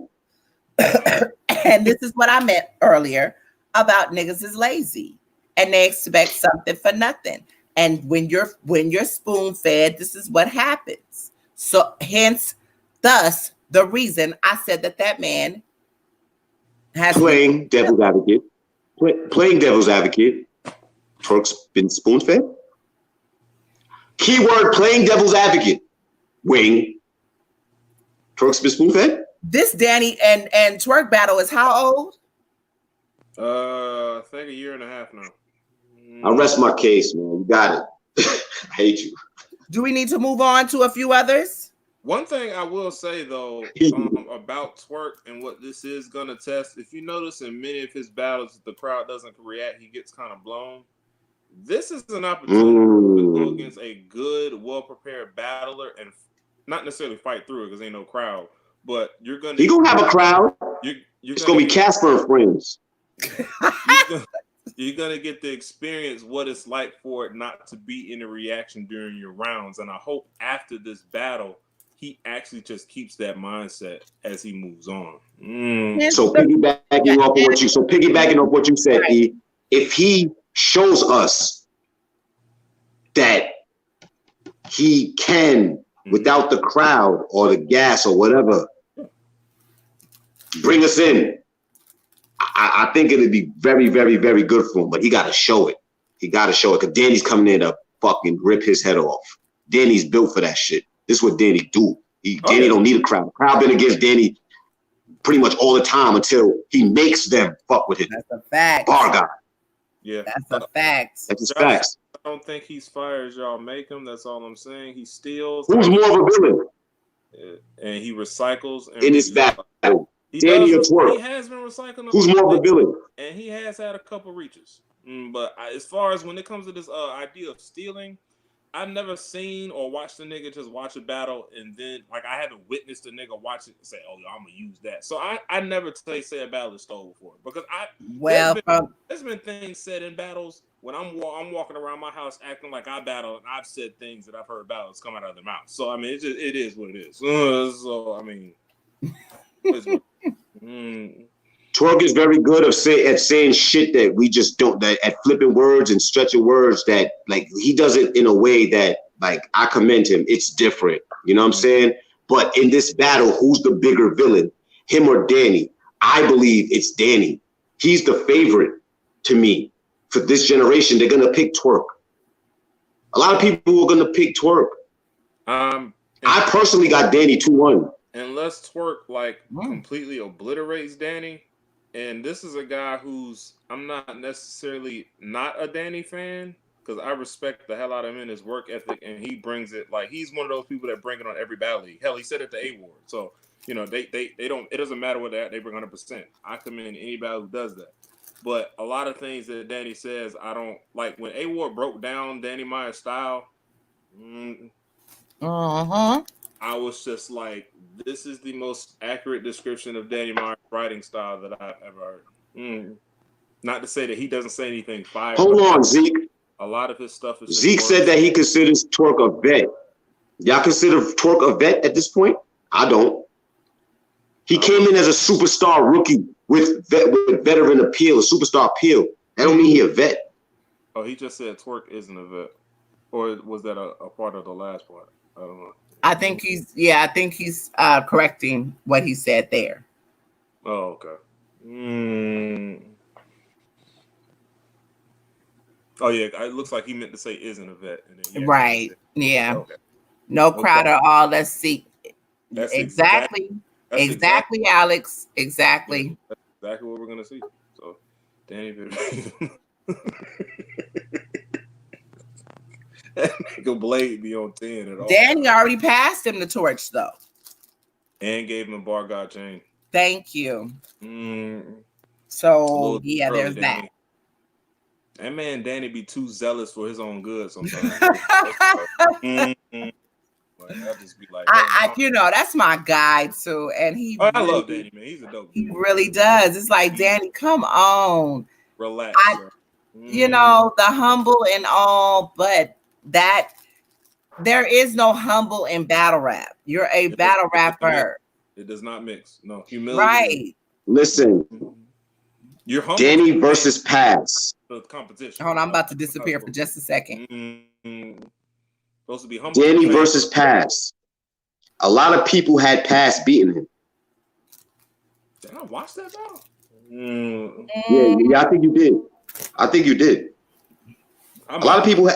And this is what I meant earlier about niggas is lazy and they expect something for nothing. And when you're spoon fed, this is what happens. So hence, thus the reason I said that man has playing devil's advocate. Playing devil's advocate. TWORK's been spoon fed. Keyword: playing devil's advocate. Wing. TWORK's been spoon fed. This Danny and TWORK battle is how old? I think a year and a half now. I rest my case, man. You got it. I hate you. Do we need to move on to a few others? One thing I will say though about TWORK and what this is gonna test, if you notice in many of his battles, the crowd doesn't react, he gets kind of blown. This is an opportunity to go against a good, well-prepared battler and not necessarily fight through it because ain't no crowd. But you're gonna have a crowd. It's gonna be Casper and friends. You're gonna get to experience what it's like for it not to be any reaction during your rounds. And I hope after this battle, he actually just keeps that mindset as he moves on. So piggybacking off what you said, E, if he shows us that he can, without the crowd or the gas or whatever, bring us in, I think it'd be very, very, very good for him, but he got to show it. He got to show it because Danny's coming in to fucking rip his head off. Danny's built for that shit. This is what Danny do. Danny don't need a crowd. The crowd been against Danny pretty much all the time until he makes them fuck with him. That's a fact. Bar guy. Yeah. That's a fact. That's just facts. I don't think he's fire as y'all make him. That's all I'm saying. He steals. Who's more of a villain? And he recycles. And in this battle. Danny or TWORK? He has been recycling. Who's more of a villain? And he has had a couple reaches. But as far as when it comes to this idea of stealing, I've never seen or watched a nigga just watch a battle and then like I haven't witnessed a nigga watch it and say, "Oh, I'm gonna use that." So I never say a battle is stole before because there's been things said in battles when I'm walking around my house acting like I battle and I've said things that I've heard battles come out of their mouth. So I mean, it is what it is. So I mean. TWORK is very good at saying shit that we just don't, at flipping words and stretching words that like he does it in a way that like I commend him. It's different, you know what I'm saying? But in this battle, who's the bigger villain, him or Danny? I believe it's Danny. He's the favorite to me for this generation. They're gonna pick TWORK. A lot of people are gonna pick TWORK. I personally got Danny 2-1. Unless TWORK like completely obliterates Danny, and this is a guy who's I'm not necessarily not a Danny fan because I respect the hell out of him in his work ethic, and he brings it like he's one of those people that bring it on every battle league. Hell, he said it to A-Ward, so you know they don't. It doesn't matter what they bring 100%. I commend any battle who does that. But a lot of things that Danny says, I don't like. When A-Ward broke down Danny Meyer's style, I was just like, this is the most accurate description of Danny Meyer's writing style that I've ever heard. Not to say that he doesn't say anything fire. Hold on, Zeke. A lot of his stuff is. Zeke said that he considers TWORK a vet. Y'all consider TWORK a vet at this point? I don't. He came in as a superstar rookie with veteran appeal, a superstar appeal. That don't mean he a vet. Oh, he just said TWORK isn't a vet. Or was that a part of the last part? I don't know. I think he's correcting what he said there. Oh, okay. Oh yeah, it looks like he meant to say isn't a vet. And then Right. Yeah. Okay. No crowd at all. Let's see. That's Exactly, Alex. Exactly. That's exactly what we're gonna see. So, Danny, that nigga Blade be on 10 at all. Danny already passed him the torch though, and gave him a bar god chain. Thank you. So yeah, early, there's that. That man Danny be too zealous for his own good sometimes. Like, I'll just be like, that's my guy too, and he. I love Danny, man. He's a dope. He really does. It's like, Danny, come on, relax. The humble and all, but that there is no humble in battle rap. You're a battle rapper. It does not mix. No humility. Right. Listen. You're humble. Danny versus Paz. The competition. Hold on, I'm about to disappear for just a second. Supposed to be humble. Danny versus Paz. A lot of people had Paz beating him. Did I watch that though? Yeah, I think you did. A lot of people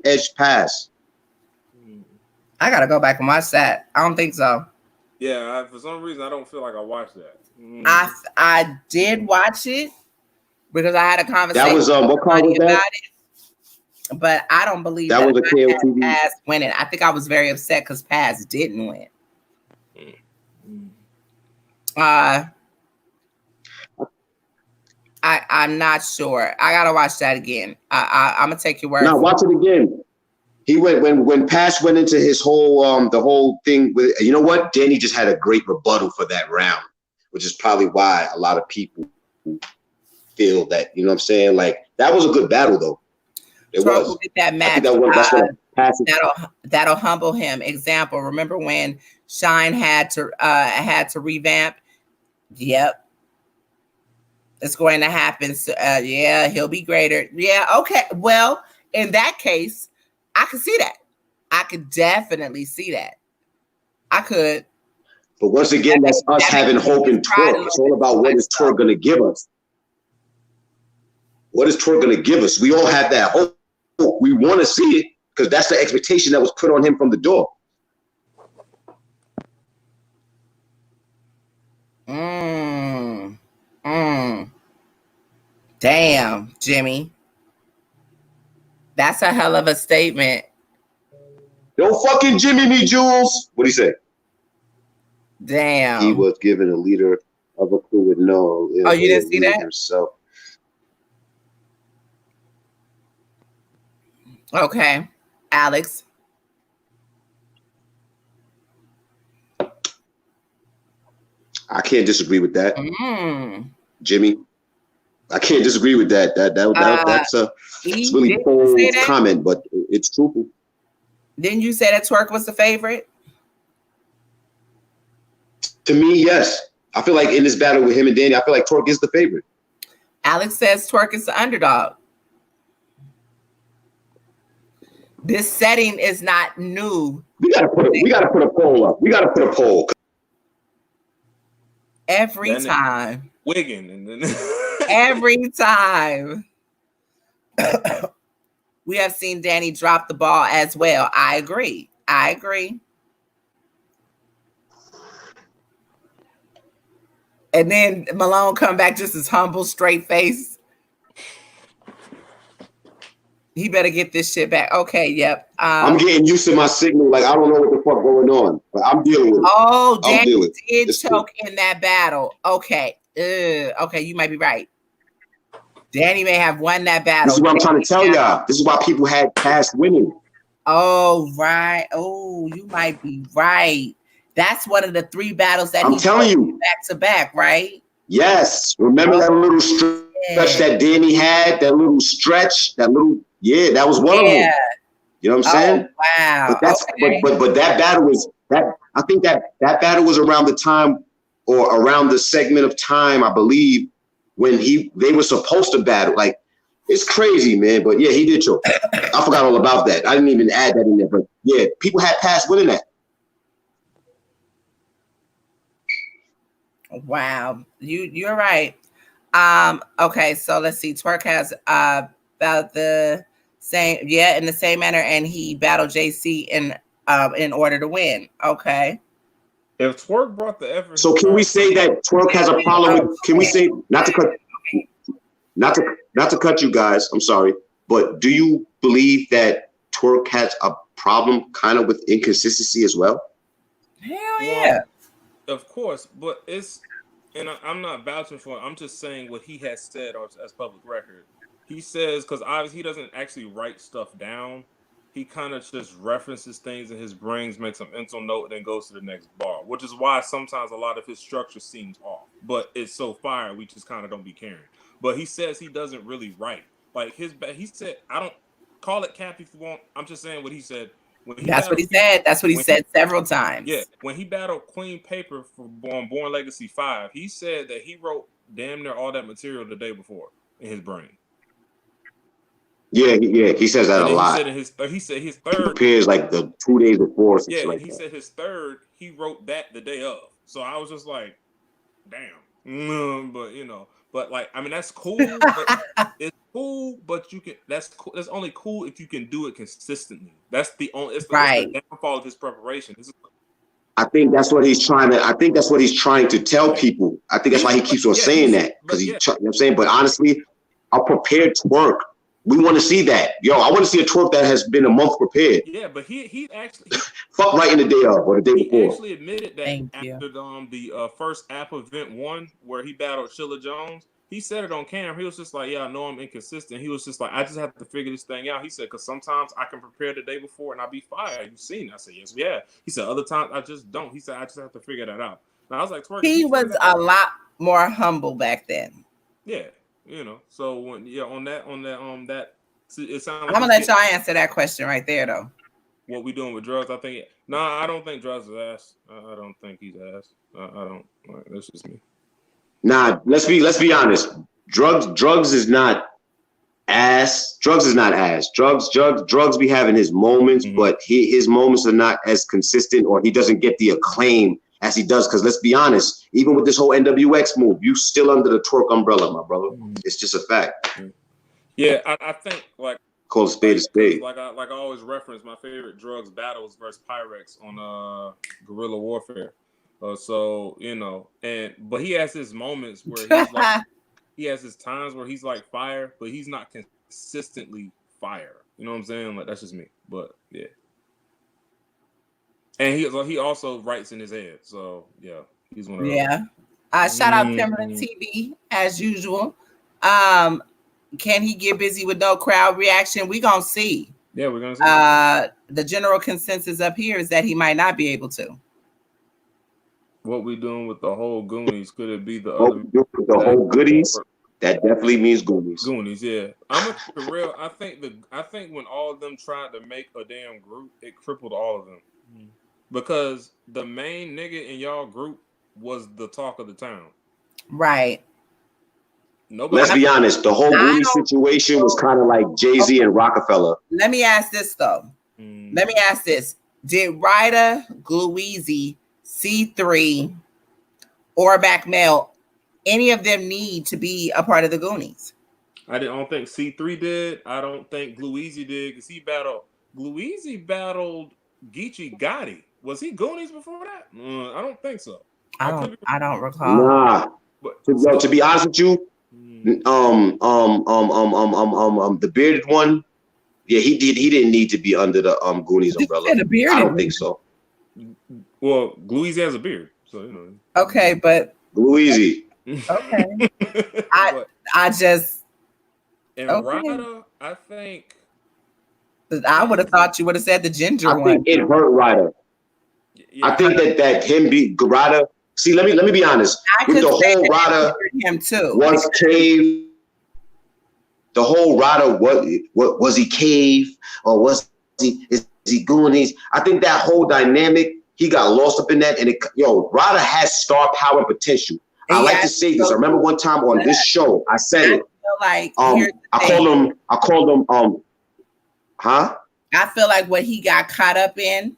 edged Paz. I gotta go back and watch that. I don't think so. Yeah, for some reason I don't feel like I watched that. I did watch it because I had a conversation. That was what card was that? About it, but I don't believe that was a KOTV. Paz winning. I think I was very upset because Paz didn't win. I'm not sure. I gotta watch that again. I'm gonna take your word. No, watch it again. He went when Paz went into his whole the whole thing with, you know what? Danny just had a great rebuttal for that round, which is probably why a lot of people feel that, you know what I'm saying? Like, that was a good battle though. It was. Get that match. That'll humble him. Example, remember when Shine had to revamp? Yep. It's going to happen. So, yeah, he'll be greater. Yeah, okay. Well, in that case, I could see that. I could definitely see that. I could. But once again, that's us having hope in TWORK. It's all about what is TWORK going to give us. What is TWORK going to give us? We all have that hope. We want to see it because that's the expectation that was put on him from the door. Damn, Jimmy. That's a hell of a statement. Don't fucking Jimmy me, Jules. What'd he say? Damn. He was given a leader of a crew with no. Oh, you didn't see that? Himself. Okay, Alex. I can't disagree with that, Jimmy. I can't disagree with that. That's a really bold comment, but it's truthful. Didn't you say that TWORK was the favorite? To me, yes. I feel like in this battle with him and Danny, I feel like TWORK is the favorite. Alex says TWORK is the underdog. This setting is not new. We gotta put a poll up. We gotta put a poll. Every time. Wiggin and then every time. We have seen Danny drop the ball as well. I agree. And then Malone come back just as humble, straight face. He better get this shit back. Okay, yep. I'm getting used to my signal. Like, I don't know what the fuck going on, but I'm dealing with it. Oh, Danny did choke in that battle. Okay. Okay, you might be right. Danny may have won that battle. This is what I'm trying to tell y'all. This is why people had past winning. Oh, right. Oh, you might be right. That's one of the 3 battles that I'm telling you back to back, right? Yes. Remember that little stretch that Danny had? That little stretch, that was one of them. You know what I'm saying? Wow. But that's but that battle was I think that battle was around the time or around the segment of time, I believe, when they were supposed to battle. Like, it's crazy, man. But yeah, he did choke. I forgot all about that. I didn't even add that in there. But yeah, people had past winning that. Wow, you're right. Okay, so let's see. TWORK has about the same, in the same manner, and he battled JC in order to win. Okay. If TWORK brought the effort, so can we say that TWORK has a problem with? Can we say not to cut you guys? I'm sorry, but do you believe that TWORK has a problem kind of with inconsistency as well? Hell yeah. Of course, but and I'm not vouching for it. I'm just saying what he has said as public record. He says, because obviously he doesn't actually write stuff down. He kind of just references things in his brains, makes a mental note, and then goes to the next bar, which is why sometimes a lot of his structure seems off. But it's so fire, we just kind of don't be caring. But he says he doesn't really write. Like he said, I don't call it cap if you want. I'm just saying what he said. That's what he said. That's what he said several times. Yeah, when he battled Queen Paper for Born Legacy 5, he said that he wrote damn near all that material the day before in his brain. Yeah, he says that a lot. He said his third prepares like the 2 days before. Yeah, like he that. said his third, he wrote that the day of. So I was just like, damn. But like, I mean, that's cool. But it's cool, but that's cool. That's only cool if you can do it consistently. That's the only. It's the downfall of his preparation. I think that's what he's trying to. I think that's what he's trying to tell people. I think that's why he keeps on saying that, because you know what I'm saying. But honestly, a prepared TWORK. We want to see that. Yo, I want to see a TWORK that has been a month prepared. Yeah, but he actually fuck right in the day of or the day before. He actually admitted that after the first app event 1 where he battled Sheila Jones, he said it on camera. He was just like, yeah, I know I'm inconsistent. He was just like, I just have to figure this thing out. He said, because sometimes I can prepare the day before and I'll be fired. You've seen it. I said, yes, yeah. He said, other times I just don't. He said, I just have to figure that out. And I was like, TWORK. He was a lot more humble back then. Yeah, So when on that. It sounds like I'm gonna let y'all answer that question right there, though. What we doing with drugs? I think I don't think drugs is ass. I don't think he's ass. I don't. That's just me. Nah, let's be honest. Drugs is not ass. Drugs is not ass. Drugs be having his moments, but his moments are not as consistent, or he doesn't get the acclaim as he does. Because let's be honest, even with this whole NWX move, you still under the TWORK umbrella, my brother. It's just a fact. Yeah, I think like call a spade a spade. Like I always reference my favorite drugs battles versus Pyrex on Guerrilla Warfare. So but he has his moments where he's like he has his times where he's like fire, but he's not consistently fire. You know what I'm saying? Like that's just me. But yeah. And he also writes in his head. So yeah, he's one of those. Yeah. Shout out Timberland TV as usual. Can he get busy with no crowd reaction? We gonna see. Yeah, we're gonna see. The general consensus up here is that he might not be able to. What we doing with the whole Goonies? Could it be the whole goodies? That definitely means Goonies. Goonies, yeah. I'm gonna keep it real. I think when all of them tried to make a damn group, it crippled all of them. Because the main nigga in y'all group was the talk of the town. Right. Let's be honest. The whole Goonies situation was kind of like Jay-Z and Rockefeller. Let me ask this though. Let me ask this: did Ryder, Gluezy, C3, or Backmail, any of them need to be a part of the Goonies? I don't think C3 did. I don't think Gluezy did, because Gluezy battled Geechee Gotti. Was he Goonies before that? I don't think so. I don't recall. Nah. But to be honest with you, the bearded one, yeah, he didn't need to be under the Goonies umbrella. I don't think so. Well, Gluezy has a beard, so Okay, but Gluezy. Okay. I just Ryder, I think I would have thought you would have said the ginger one. I think it hurt Ryder. Yeah, I think that him be Ryder. See, let me be honest. With the whole Ryder him too. Was Cave. The whole Ryder, what was he Cave or is he Goonies? I think that whole dynamic, he got lost up in that. And Ryder has star power and potential. I like to say this. I remember one time on this show, I said it. Like I called him huh? I feel like what he got caught up in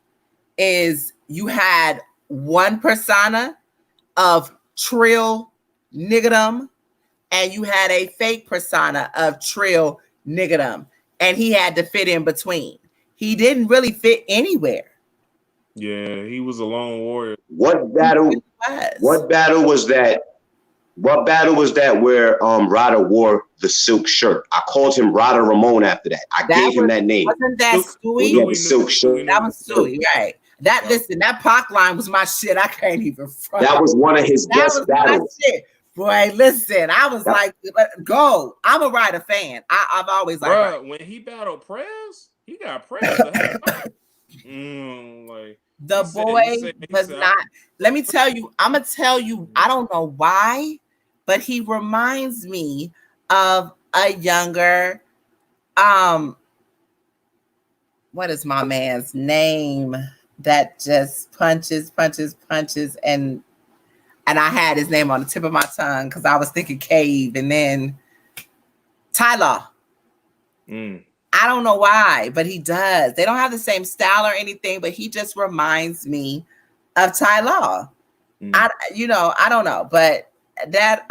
is you had one persona of trill niggadom, and you had a fake persona of trill niggadom, and he had to fit in between. He didn't really fit anywhere. Yeah, he was a lone warrior. What battle was that? What battle was that where Ryder wore the silk shirt? I called him Ryder Ramon after that. I gave him that name. Wasn't that Stewie? He had the silk shirt. That was Stewie, right? Listen, that Pac line was my shit. I can't even front. That was one of his guest battles. Shit. Boy, listen, I was like, go. I'm a Ryder fan. I've always liked Ryder. When he battled Prez, he got Prez. Like the boy was not. Let me tell you, I'm gonna tell you, I don't know why, but he reminds me of a younger, what is my man's name that just punches, and I had his name on the tip of my tongue because I was thinking Cave, and then Tyler. I don't know why, but he does. They don't have the same style or anything, but he just reminds me of Tyler. I don't know, but that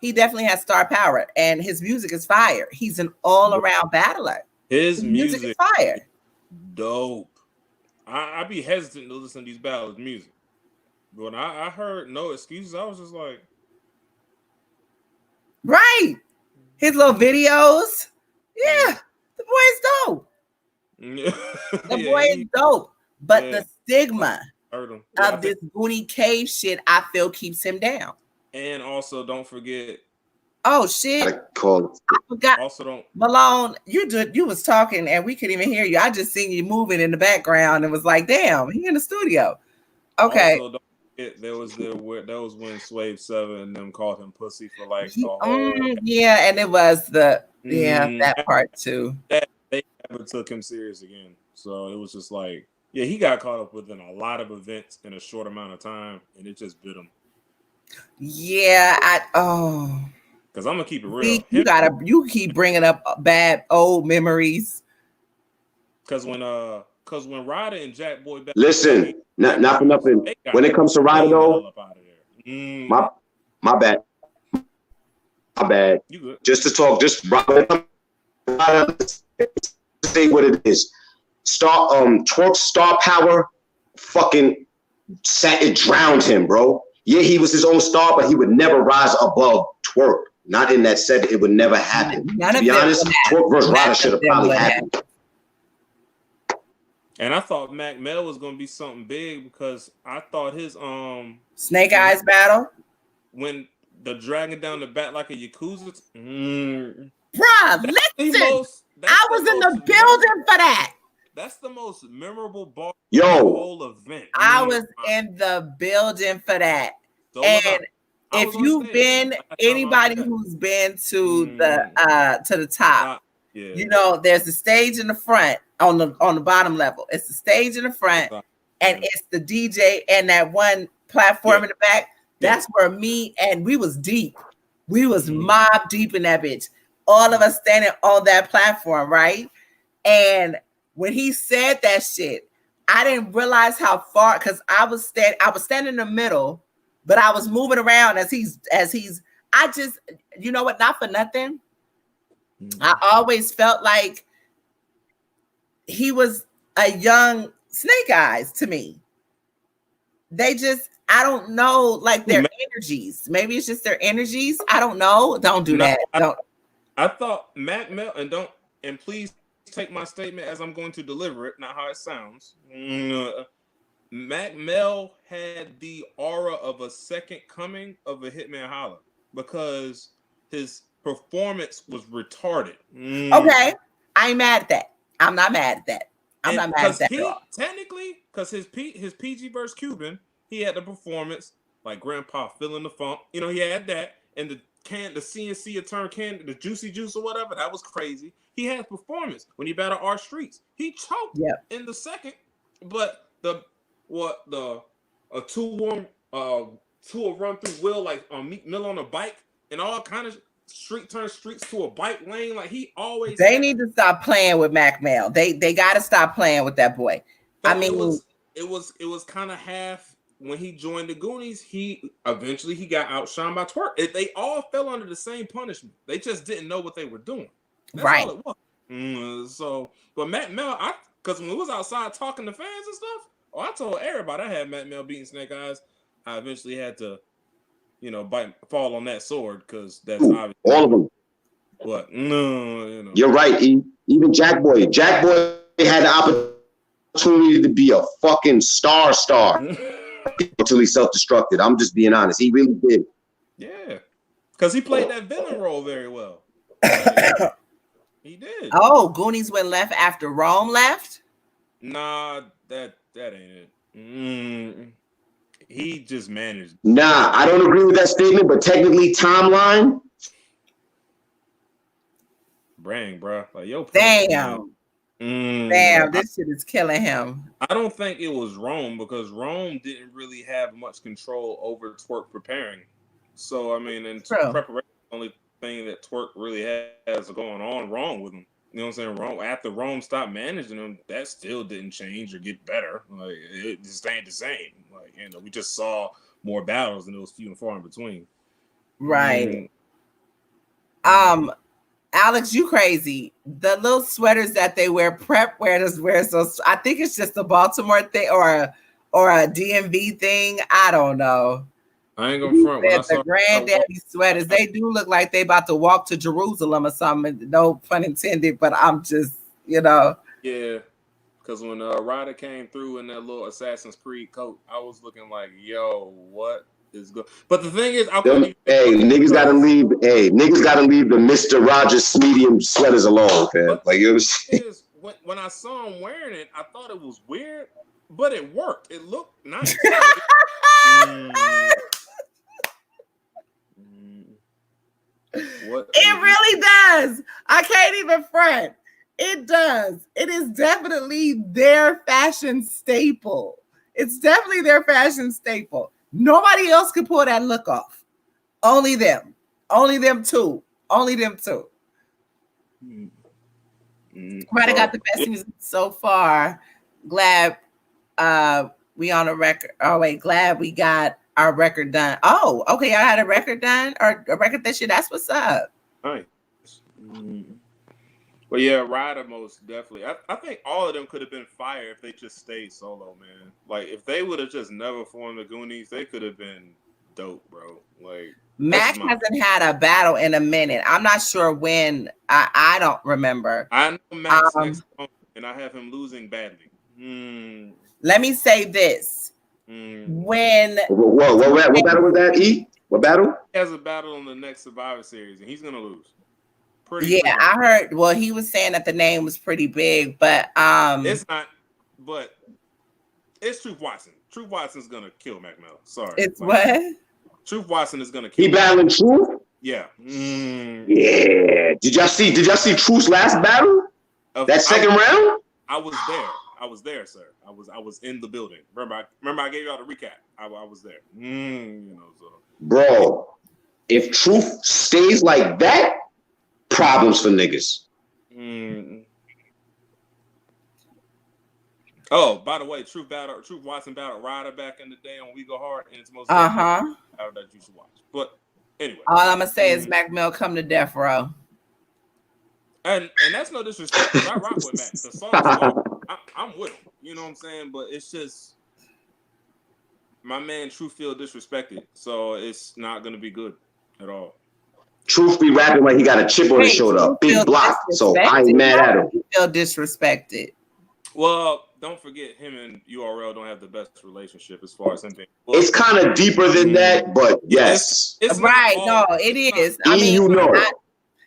he definitely has star power, and his music is fire. He's an all-around battler. His music is fire. Dope. I'd be hesitant to listen to these battles music. But when I heard No Excuses, I was just like, right. His little videos. Yeah, the boy is dope. The boy is dope. But the stigma of this Booty Cave shit, I feel, keeps him down. And also, don't forget. Oh shit! I forgot. Also, don't Malone. You was talking, and we couldn't even hear you. I just seen you moving in the background, and was like, "Damn, he in the studio." Okay. Also, that was when Swave 7 and them called him pussy for like the whole. Yeah, and it was that part too. They never took him serious again, so it was just like, yeah, he got caught up within a lot of events in a short amount of time, and it just bit him. Yeah, because I'm gonna keep it real. You keep bringing up bad old memories. Because when Ryder and Jack Boy listen, not for nothing. When it comes to Ryder though, my bad. You good. Just to talk, just say what it is. TWORK's star power fucking it drowned him, bro. Yeah, he was his own star, but he would never rise above TWORK. Not in that set. It would never happen. To be honest, TWORK versus Ryder should have probably happened. And I thought MACK was gonna be something big because I thought his Snake Eyes battle when the dragging down the back like a Yakuza. Bruh, listen, I was in the building for that. That's the most memorable bar of the whole event. I was in the building for that. So and if you've been anybody who's been to the top, you know, there's the stage in the front on the bottom level. It's the stage in the front, and it's the DJ and that one platform in the back. That's where me and we was deep. We was mob deep in that bitch. All of us standing on that platform, right? And when he said that shit, I didn't realize how far, because I was standing in the middle, but I was moving around as he's I just, you know what, not for nothing. I always felt like he was a young Snake Eyes to me. They just, I don't know, like their energies. Maybe it's just their energies. I don't know. Don't do that. I thought MACK and please take my statement as I'm going to deliver it, not how it sounds. MACK had the aura of a second coming of a Hitman Holla because his performance was retarded. Okay, I ain't mad at that. I'm not mad at that. I'm not mad at that at all. Technically, because his PG versus Cuban, he had the performance like Grandpa feeling the funk. You know, he had that, and the CNC turn can, the Juicy Juice or whatever, that was crazy. He had performance when he battled R Streets. He choked in the second, but the what a two run through Will like Meek Mill on a bike and all kind of streets to a bike lane. Like he always. They need to stop playing with Mac Mel. They got to stop playing with that boy. I mean, it was kind of half when he joined the Goonies. He eventually got outshined by TWORK. They all fell under the same punishment. They just didn't know what they were doing. That's right. all it was. So, but Mac Mel, because when we was outside talking to fans and stuff, I told everybody I had Mac Mel beating Snake Eyes. I eventually had to, fall on that sword because that's obvious. All of them. But no, You're right. Even Jack Boy had the opportunity to be a fucking star until he self-destructed. I'm just being honest. He really did. Yeah, because he played that villain role very well. He did. Oh, Goonies went left after Rome left? Nah, that ain't it. He just managed. Nah, I don't agree with that statement, but technically timeline. Brang, bro. Like, yo, damn. Damn, this shit is killing him. I don't think it was Rome because Rome didn't really have much control over TWORK preparing. So, I mean, in preparation, the only thing that TWORK really has going on wrong with him. You know what I'm saying? Rome, after Rome stopped managing him, that still didn't change or get better. Like, it just ain't the same. Like, we just saw more battles and it was few and far in between. Right. Alex, you crazy. The little sweaters that they wear, prep wear so I think it's just a Baltimore thing or a DMV thing. I don't know. I ain't gonna front. When the granddaddy sweaters, they do look like they about to walk to Jerusalem or something. No pun intended, but I'm just, Yeah, because when Ryder came through in that little Assassin's Creed coat, I was looking like, yo, what is good? But the thing is, niggas gotta leave the Mr. Rogers medium sweaters alone, fam. Like it was. When I saw him wearing it, I thought it was weird, but it worked. It looked nice. What? It really does. I can't even front. It does. It is definitely their fashion staple. It's definitely their fashion staple. Nobody else can pull that look off. Only them. Only them two. Only them two. Right, I got the best music so far. Glad we on a record. Oh wait, glad we got our record done. Oh, okay. I had a record done or a record this year. That's what's up. Nice. But yeah, Ryder most definitely. I think all of them could have been fire if they just stayed solo, man. Like if they would have just never formed the Goonies, they could have been dope, bro. Like MACK hasn't had a battle in a minute. I'm not sure when. I don't remember. I know MACK's next opponent, and I have him losing badly. Let me say this. When what battle was that? What battle? He has a battle in the next Survivor Series, and he's gonna lose. I heard. Well, he was saying that the name was pretty big, but it's not. But it's Truth Watson. Truth Watson's gonna kill Mac Mel. Sorry, it's what? Truth Watson is gonna kill. He battling Truth. Yeah. Yeah. Did y'all see Truth's last battle? That second round? I was there. I was there, sir. I was in the building. Remember I gave y'all the recap. I was there. So. Bro, if Truth stays like that, problems for niggas. Oh, by the way, Truth Watson battled Ryder back in the day on We Go Hard, and it's most battle that you should watch. But anyway, all I'm gonna say is Mac Mel come to death row. And that's no disrespect. I rock with Mac. The song, I'm with him. You know what I'm saying? But it's just my man Truth feel disrespected, so it's not gonna be good at all. Truth be rapping like he got a chip on his shoulder, big block. So I ain't mad at him. He feel disrespected. Well, don't forget him and URL don't have the best relationship as far as him being. It's kind of deeper than that, but yes, it's right. No, it is. I mean,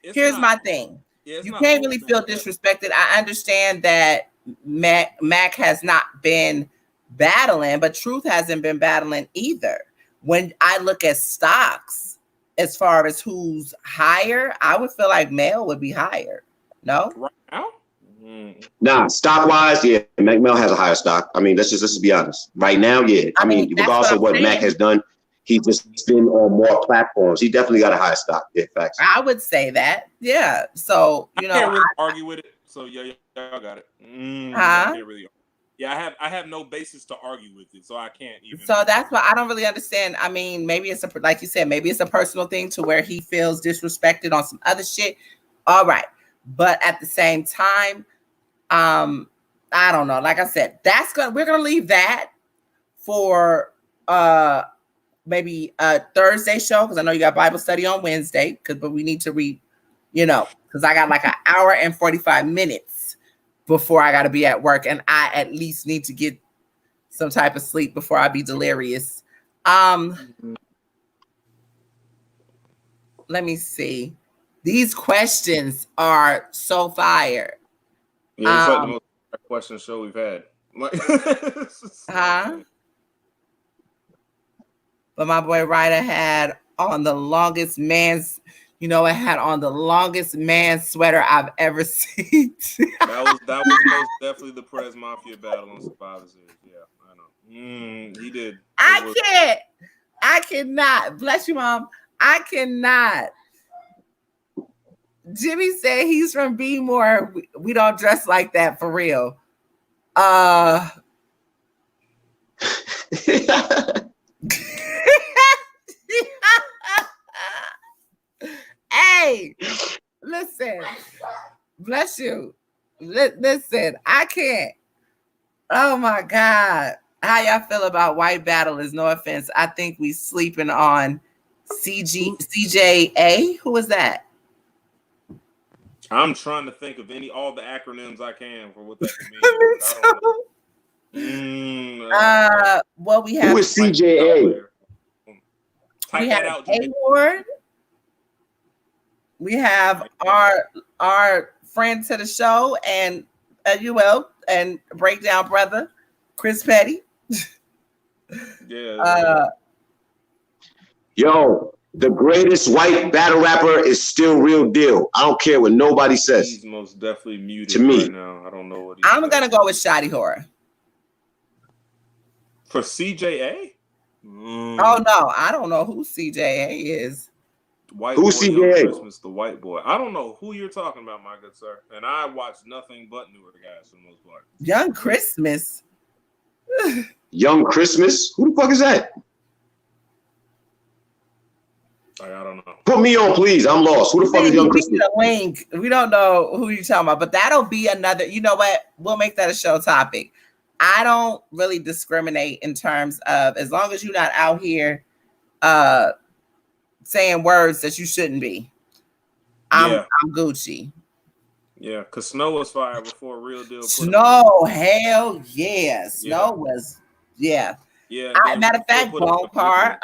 here's my thing. You can't really feel disrespected. I understand that Mac has not been battling, but Truth hasn't been battling either. When I look at stocks, as far as who's higher, I would feel like Mel would be higher. No? Right now? Nah, stock wise, yeah, Mac Mel has a higher stock. I mean, let's just be honest. Right now, yeah. I mean regardless of what Mac has done, he's just been on more platforms. He definitely got a higher stock. Yeah, facts. I would say that. Yeah. So I can't really argue with it. So y'all got it. I can't really. Yeah, I have no basis to argue with it, so I can't even. So that's why I don't really understand. I mean, maybe it's like you said, maybe it's a personal thing to where he feels disrespected on some other shit. All right, but at the same time, I don't know. Like I said, we're gonna leave that for maybe a Thursday show, because I know you got Bible study on Wednesday. But we need to read, because I got like an hour and 45 minutes before I got to be at work, and I at least need to get some type of sleep before I be delirious. Let me see. These questions are so fire. Yeah, it's like the most question show we've had. But my boy Ryder had on the longest man's, it had on the longest man sweater I've ever seen. that was most definitely the Prez Mafia battle on Survivor Series. Yeah, I know. He did. I cannot. Bless you, Mom. I cannot. Jimmy said he's from B-More. We don't dress like that for real. Hey, listen. Bless you. Listen, I can't. Oh my God. How y'all feel about white battlers? No offense. I think we sleeping on CJA. Who is that? I'm trying to think of all the acronyms I can for what that means. Well, we have. Who is CJA? We have A-Ward. We have our friend to the show and and breakdown brother Chris Petty. Yo, the greatest white battle rapper is still Real Deal. I don't care what nobody says. He's most definitely muted to me right now. I don't know what I'm gonna go with Shoddy Horror. For CJA? Oh no, I don't know who CJA is. Who's CJA? Christmas, the white boy. I don't know who you're talking about, my good sir. And I watch nothing but newer guys for the most part. Young Christmas. Young Christmas? Who the fuck is that? I don't know. Put me on, please. I'm lost. Who the fuck is Young Christmas? A link. We don't know who you're talking about, but that'll be another. You know what? We'll make that a show topic. I don't really discriminate in terms of, as long as you're not out here saying words that you shouldn't be. I'm Gucci. Yeah, because Snow was fired before Real Deal. Snow, hell yeah. Snow was, yeah. Yeah. Matter of fact, Bone Car,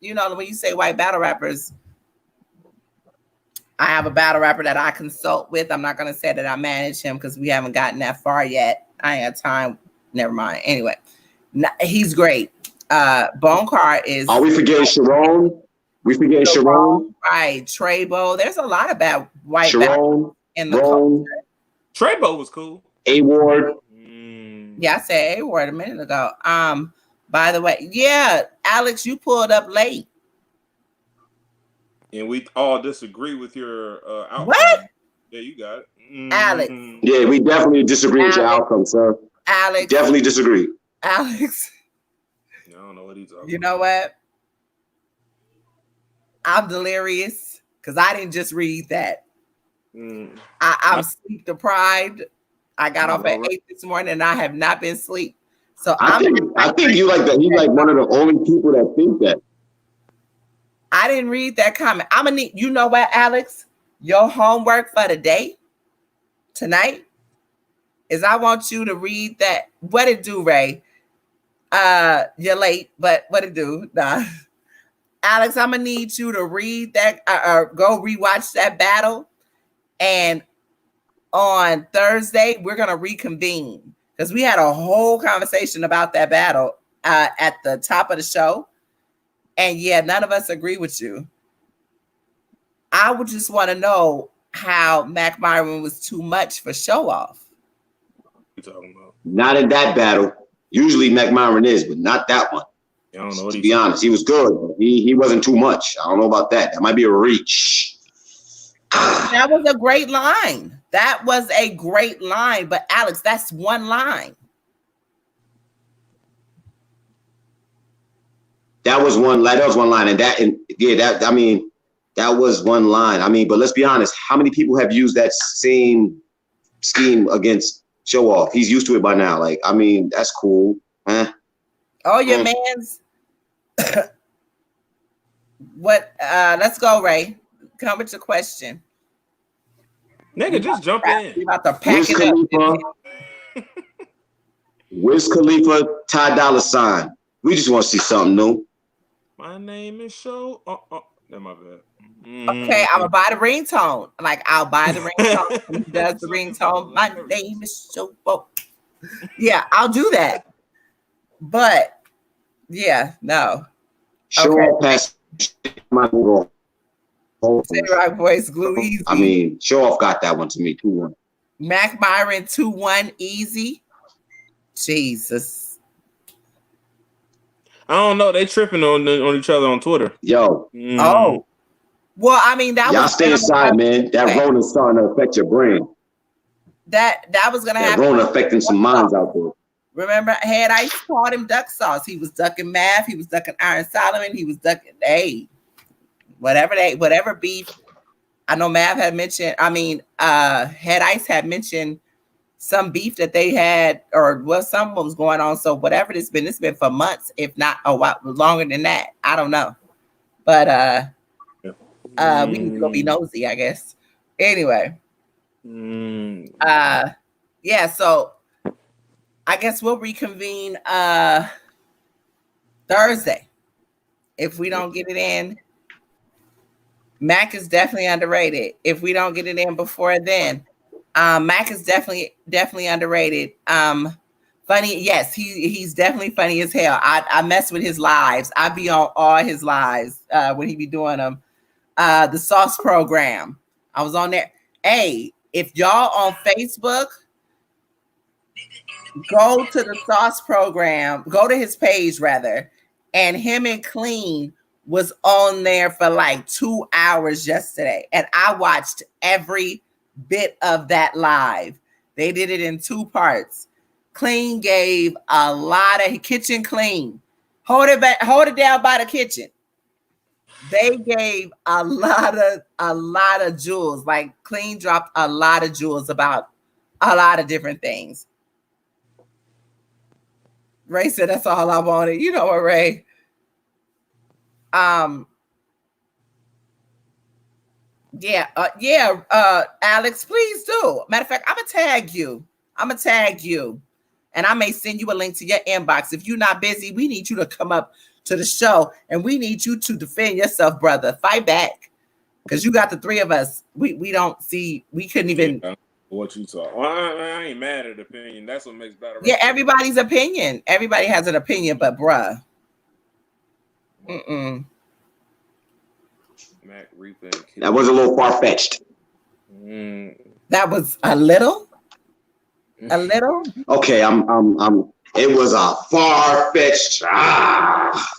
when you say white battle rappers, I have a battle rapper that I consult with. I'm not going to say that I manage him because we haven't gotten that far yet. I ain't got time. Never mind. Anyway, he's great. Bone Car is. Are we forgetting Sharon? We forgetting Sharon? Right. Trebo. There's a lot of bad white Sharon in the culture. Trebo was cool. A-Ward. Yeah, I said A-Ward a minute ago. By the way, yeah, Alex, you pulled up late. And we all disagree with your outcome. What? Yeah, you got it. Alex. Yeah, we definitely disagree with your outcome, sir. Alex. Definitely disagree. Alex. I don't know what he's talking You know what? I'm delirious because I didn't just read that. I'm sleep deprived. I got off at 8 this morning and I have not been asleep. So I think you like that. You're like one of the only people that think that. I didn't read that comment. I'm gonna need, you know what, Alex? Your homework for the day tonight is I want you to read that. What it do, Ray? You're late, but what it do? Nah. Alex, I'm gonna need you to read that or go rewatch that battle. And on Thursday, we're gonna reconvene because we had a whole conversation about that battle at the top of the show. And yeah, none of us agree with you. I would just want to know how MYRON was too much for SHOWOFF. talking about? Not in that battle. Usually McMyron is, but not that one. I don't know what to be honest, he was good. But he wasn't too much. I don't know about that. That might be a reach. That was a great line. That was a great line. But Alex, that's one line. That was one line, and that I mean, that was one line. I mean, but let's be honest, how many people have used that same scheme against SHOWOFF? He's used to it by now. Like, I mean, that's cool. Oh, your man's what let's go, Ray. Come with your question. Nigga, just jump in. We about to pack it up. Wiz Khalifa, Ty Dolla $ign. We just want to see something new. My name is Show. That's my bad. Okay, I'm gonna buy the ringtone. Like, I'll buy the ringtone. He does the ringtone. My name is SHOWOFF. Yeah, I'll do that. But yeah, no. SHOWOFF has my Samurai voice, glue easy. I mean, SHOWOFF got that one to me, 2-1. Mac Myron 2-1 easy. Jesus. I don't know. They tripping on each other on Twitter. Yo. Oh. Well, I mean, that y'all was stay inside, man. That Rona's starting to affect your brain. That was gonna happen. Rona affecting some minds out there. Remember, Head Ice called him duck sauce. He was ducking Math. He was ducking Iron Solomon. He was ducking whatever beef. I know Mav had mentioned. I mean, Head Ice had mentioned some beef that they had, or some was going on. So whatever it's been for months, if not a while longer than that. I don't know, but we need to go be nosy, I guess. Anyway, yeah. So I guess we'll reconvene Thursday if we don't get it in. Mac is definitely underrated. If we don't get it in before then, Mac is definitely underrated. Funny, yes, he's definitely funny as hell. I mess with his lives. I be on all his lives when he be doing them. The Sauce Program, I was on there. Hey, if y'all on Facebook, go to the Sauce Program, go to his page rather, and him and Clean was on there for like 2 hours yesterday, and I watched every bit of that live. They did it in 2 parts. Clean gave a lot of kitchen clean. Hold it down by the kitchen. They gave a lot of jewels. Like, Clean dropped a lot of jewels about a lot of different things. Ray said that's all I wanted. You know what, Ray? Alex, please do. Matter of fact, I'm gonna tag you, and I may send you a link to your inbox. If you're not busy, we need you to come up to the show, and we need you to defend yourself, brother. Fight back, because you got the 3 of us. We don't see. We couldn't even. What you talk? Well, I ain't mad at opinion. That's what makes battle. Yeah, everybody's opinion. Everybody has an opinion, but bruh. Mac Reaper. That was a little far-fetched. That was a little. A little. Okay, it was a far-fetched.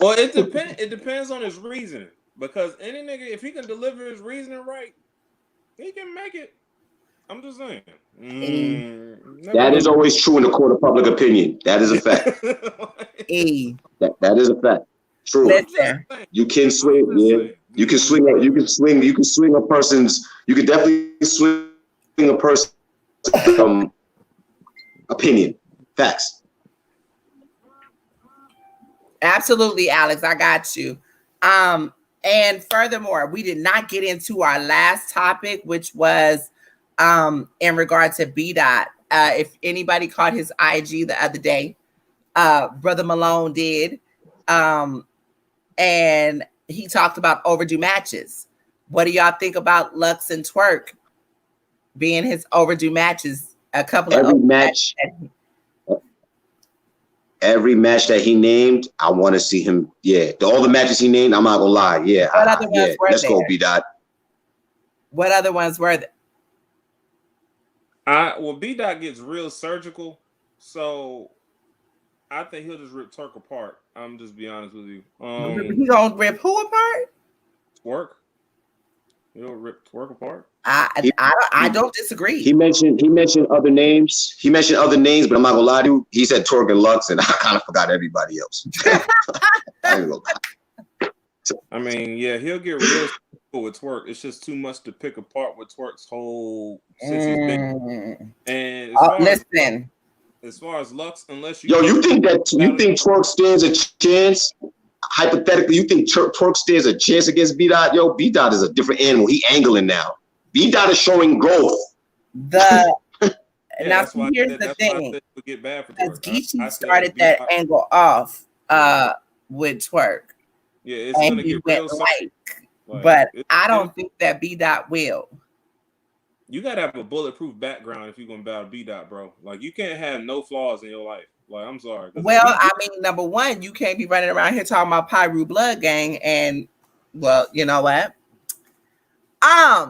Well, it depends on his reasoning, because any nigga, if he can deliver his reasoning right, he can make it. I'm just saying. That is always true in the court of public opinion. That is a fact. That is a fact. True. Listen. You can swing. Yeah. You can swing a person's. You can definitely swing a person's opinion. Facts. Absolutely, Alex. I got you. And furthermore, we did not get into our last topic, which was in regard to BDOT. If anybody caught his IG the other day, Brother Malone did. And he talked about overdue matches. What do y'all think about Lux and TWORK being his overdue matches? Every match that he named, I want to see him. Yeah, all the matches he named, I'm not gonna lie. Yeah, let's go BDOT. What other ones were there? Well, BDOT gets real surgical So I think he'll just rip TWORK apart. I'm just be honest with you. He gonna rip who apart? TWORK. He'll rip TWORK apart. I don't disagree. He mentioned other names. He mentioned other names, but I'm not gonna lie to you. He said TWORK and Lux, and I kind of forgot everybody else. I mean, yeah, he'll get real with TWORK. It's just too much to pick apart with TWORK's whole since he's been. And as far as Lux, unless you you think TWORK stands a chance? Hypothetically, you think TWORK stands a chance against BDOT? Yo, BDOT is a different animal. He angling now. BDOT is showing growth. Now, here's the thing. Get bad for because Geechee started that angle off with TWORK. Yeah, it's gonna get real but I don't think that BDOT will. You gotta have a bulletproof background if you're gonna battle BDOT, bro. Like you can't have no flaws in your life. Like I'm sorry. Well, I mean, number one, you can't be running around here talking about Pyru Blood Gang, and well, you know what? I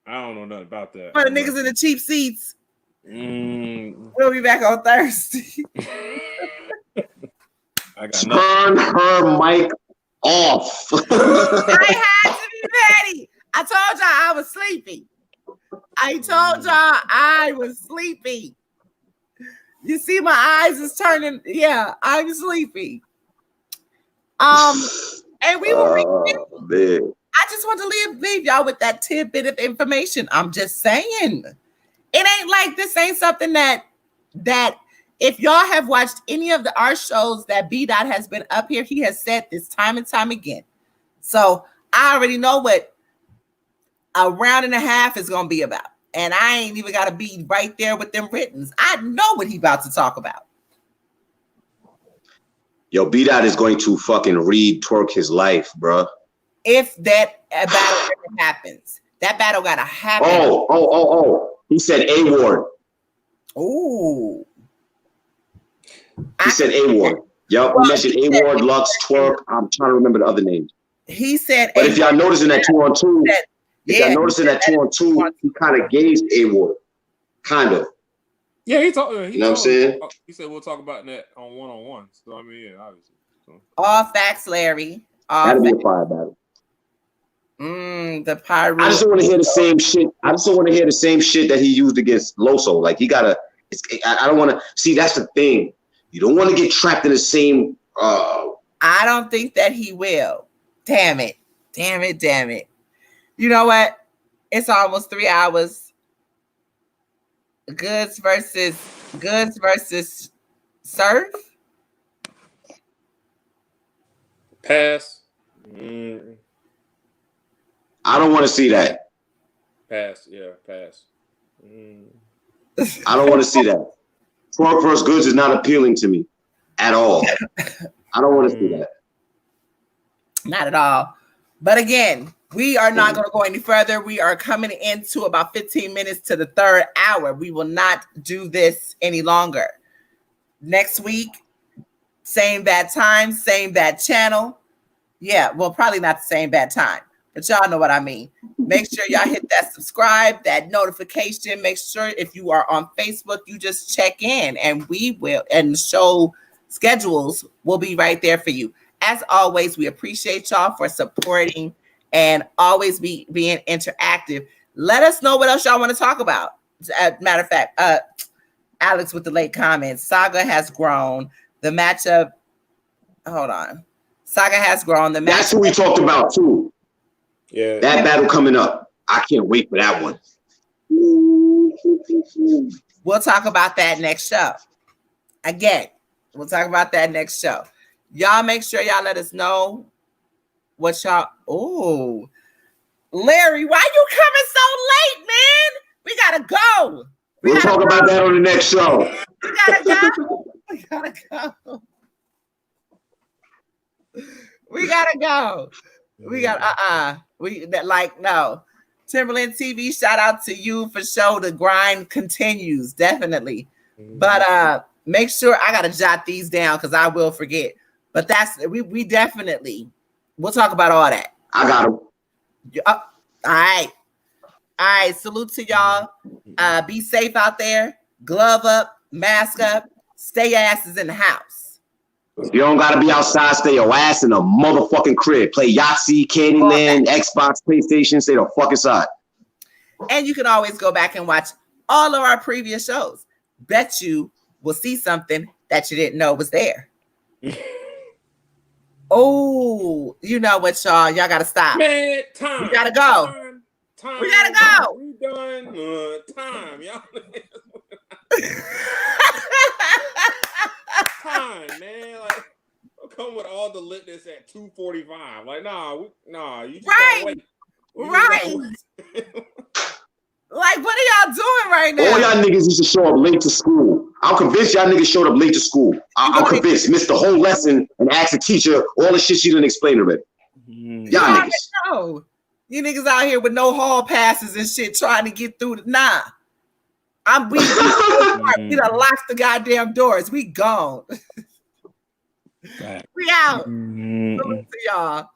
don't know nothing about that. For the niggas in the cheap seats. We'll be back on Thursday. Turn her mic off. I had to be ready. I told y'all I was sleepy. You see my eyes is turning. Yeah, I'm sleepy. And we will I just want to leave y'all with that tidbit of information. I'm just saying. It ain't like this ain't something that if y'all have watched any of our shows that BDOT has been up here, he has said this time and time again. So I already know what a round and a half is going to be about. And I ain't even got to be right there with them writtens. I know what he about to talk about. Yo, BDOT is going to fucking read TWORK his life, bro. If that battle ever happens. That battle got to happen. Oh. He said A-Ward. Ooh. He said A-Ward. Yup, he mentioned A-Ward, Lux, TWORK. I'm trying to remember the other names. He said but if y'all noticing that 2-on-2, he kind of gazed A-Ward. Kind of. Yeah, he talked. You know what I'm saying? He said we'll talk about that on one-on-one. So I mean, yeah, obviously. So. All facts, Larry. That'll be a fire battle. The Pyro. I just don't want to hear the same shit. I just don't want to hear the same shit that he used against Loso. Like he gotta. I don't want to see. That's the thing. You don't want to get trapped in the same. I don't think that he will. Damn it. You know what? It's almost 3 hours. Goods versus Surf. Pass. I don't want to see that. Pass. Yeah, pass. I don't want to see that. TWORK versus Goods is not appealing to me at all. I don't want to see that. Not at all. But again, we are not going to go any further. We are coming into about 15 minutes to the third hour. We will not do this any longer. Next week, same bad time, same bad channel. Yeah, well, probably not the same bad time, but y'all know what I mean. Make sure y'all hit that subscribe, that notification. Make sure if you are on Facebook, you just check in and the show schedules will be right there for you. As always, we appreciate y'all for supporting and always being interactive. Let us know what else y'all want to talk about. Matter of fact, Alex with the late comments. Saga has grown. The matchup. Hold on. Saga has grown. That's what we talked about too. Yeah. That battle coming up. I can't wait for that one. We'll talk about that next show. Again, we'll talk about that next show. Y'all make sure y'all let us know what y'all. Oh, Larry, why you coming so late, man? We gotta go. We'll talk about that on the next show. We gotta go. We gotta go. We gotta go. We got no. Timberland TV, shout out to you for show. The grind continues, definitely. But make sure I gotta jot these down because I will forget. But we definitely we'll talk about all that. I got them. All right. Salute to y'all. Be safe out there. Glove up, mask up, stay asses in the house. You don't gotta be outside. Stay your ass in a motherfucking crib. Play Yahtzee, Candyland, Xbox, PlayStation. Stay the fuck inside. And you can always go back and watch all of our previous shows. Bet you will see something that you didn't know was there. Oh, you know what, y'all? Y'all gotta stop. Man, time. We gotta go. Time. We gotta go. We done. Time, y'all. Time, man. Like, I'll come with all the litness at 2:45. Like, nah, you just gotta wait. Right. Like, what are y'all doing right now? All y'all niggas used to show up late to school. I'm convinced y'all niggas showed up late to school. I'm convinced. Missed the whole lesson and asked the teacher all the shit she didn't explain already. Y'all niggas. Know. You niggas out here with no hall passes and shit trying to get through. Nah. We done locked the goddamn doors. We gone. We out. To y'all.